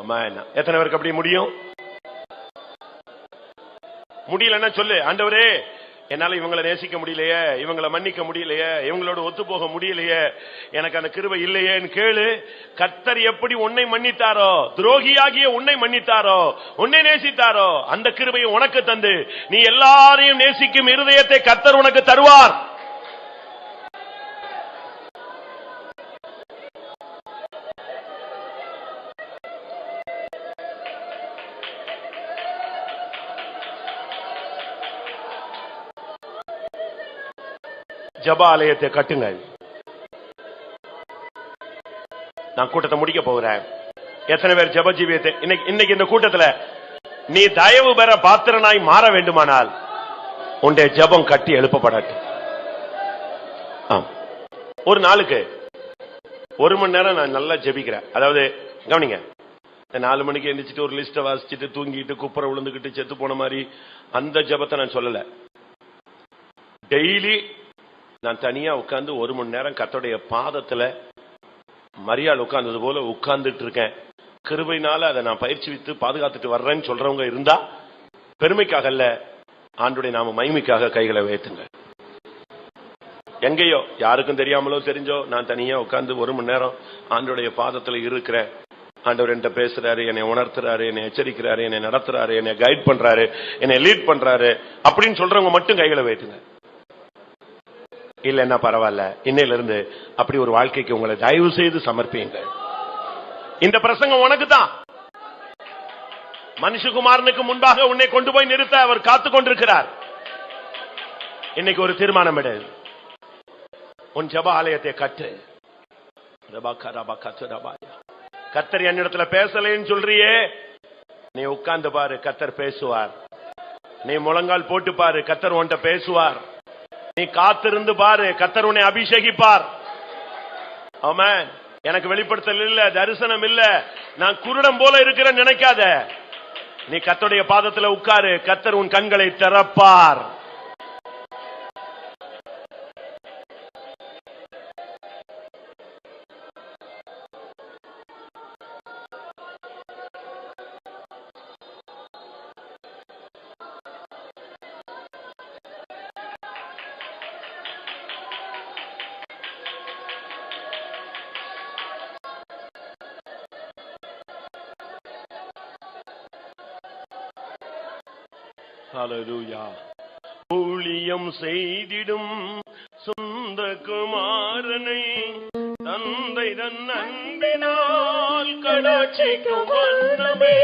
ஆமென். எத்தனை பேருக்கு அப்படி முடியும்? முடியலன்னா சொல்லு, ஆண்டவரே என்னால இவங்களை நேசிக்க முடியலையே, இவங்களை மன்னிக்க முடியலையே, இவங்களோட ஒத்து போக முடியலையே, எனக்கு அந்த கிருபை இல்லையேன்னு கேளு. கர்த்தர் எப்படி உன்னை மன்னித்தாரோ, துரோகியாகிய உன்னை மன்னித்தாரோ, உன்னை நேசித்தாரோ, அந்த கிருபையை உனக்கு தந்து நீ எல்லாரையும் நேசிக்கும் இருதயத்தை கர்த்தர் உனக்கு தருவார். ஜப ஆலயத்தை கட்டுங்கள். நான் கூட்டத்தை முடிக்க போகிறேன். எத்தனை பேர் ஜப ஜீவியத்தை இன்னைக்கு இந்த கூட்டத்தில் நீ தயவு பெற பாத்திரனாய் மாற வேண்டுமானால் உன்னுடைய ஜபம் கட்டி எழுப்பப்படட்டும். ஒரு நாளுக்கு 1 மணி நேரம் நான் நல்லா ஜபிக்கிறேன். அதாவது கவனிங்க, 4 மணிக்கு எந்திரிச்சிட்டு ஒரு லிஸ்ட வாசிச்சுட்டு தூங்கிட்டு குப்புற விழுந்துகிட்டு செத்து போன மாதிரி அந்த ஜபத்தை நான் சொல்லல. டெய்லி நான் தனியா உட்கார்ந்து 1 மணி நேரம் கர்த்தருடைய பாதத்துல மரியாள் உட்கார்ந்தது போல உட்கார்ந்துட்டு இருக்கேன். கிருபையினால அதை நான் பயிற்சி வித்து பாதுகாத்துட்டு வர்றேன்னு சொல்றவங்க இருந்தா பெருமைக்காக அல்ல, ஆண்டுடைய நாம மகிமைக்காக கைகளை உயர்த்துங்க. எங்கேயோ யாருக்கும் தெரியாமலோ தெரிஞ்சோ நான் தனியா உட்கார்ந்து 1 மணி நேரம் ஆண்டுடைய பாதத்துல இருக்கிறேன். ஆண்டவர் என்கிட்ட பேசுறாரு, என்னை உணர்த்துறாரு, என்னை எச்சரிக்கிறாரு, என்னை நடத்துறாரு, என்னை கைட் பண்றாரு, என்னை லீட் பண்றாரு அப்படின்னு சொல்றவங்க மட்டும் கைகளை உயர்த்துங்க. இல்லன்னா பரவாயில்ல, இன்னையிலிருந்து அப்படி ஒரு வாழ்க்கைக்கு உங்களை தயவு செய்து சமர்ப்பியுங்கள். இந்த பிரசங்கம் உனக்கு தான். மனுஷகுமாரனுக்கு முன்பாக உன்னை கொண்டு போய் நிறுத்த அவர் காத்துக் கொண்டிருக்கிறார். இன்னைக்கு ஒரு தீர்மானம் எடு. உன் ஜப ஆலயத்தை கட்டு. கர்த்தர் என்னிடத்துல பேசலைன்னு சொல்றியே, நீ உட்கார்ந்து பாரு, கர்த்தர் பேசுவார். நீ முழங்கால் போட்டு பாரு, கர்த்தர் உன்கிட்ட பேசுவார். நீ காத்திருந்து பாரு, கர்த்தர் உன்னை அபிஷேகிப்பார். ஆமென். எனக்கு வெளிப்படுத்தல் இல்ல, தரிசனம் இல்ல, நான் குருடம் போல இருக்கிறேன்னு நினைக்காத. நீ கர்த்தருடைய பாதத்துல உட்காரு, கர்த்தர் உன் கண்களை திறப்பார். ஹல்லேலூயா. ஊழியம் செய்திடும் சொந்த குமாரனை தந்தை தன் அன்பினால் கடாட்சிக்கும் வண்ணமே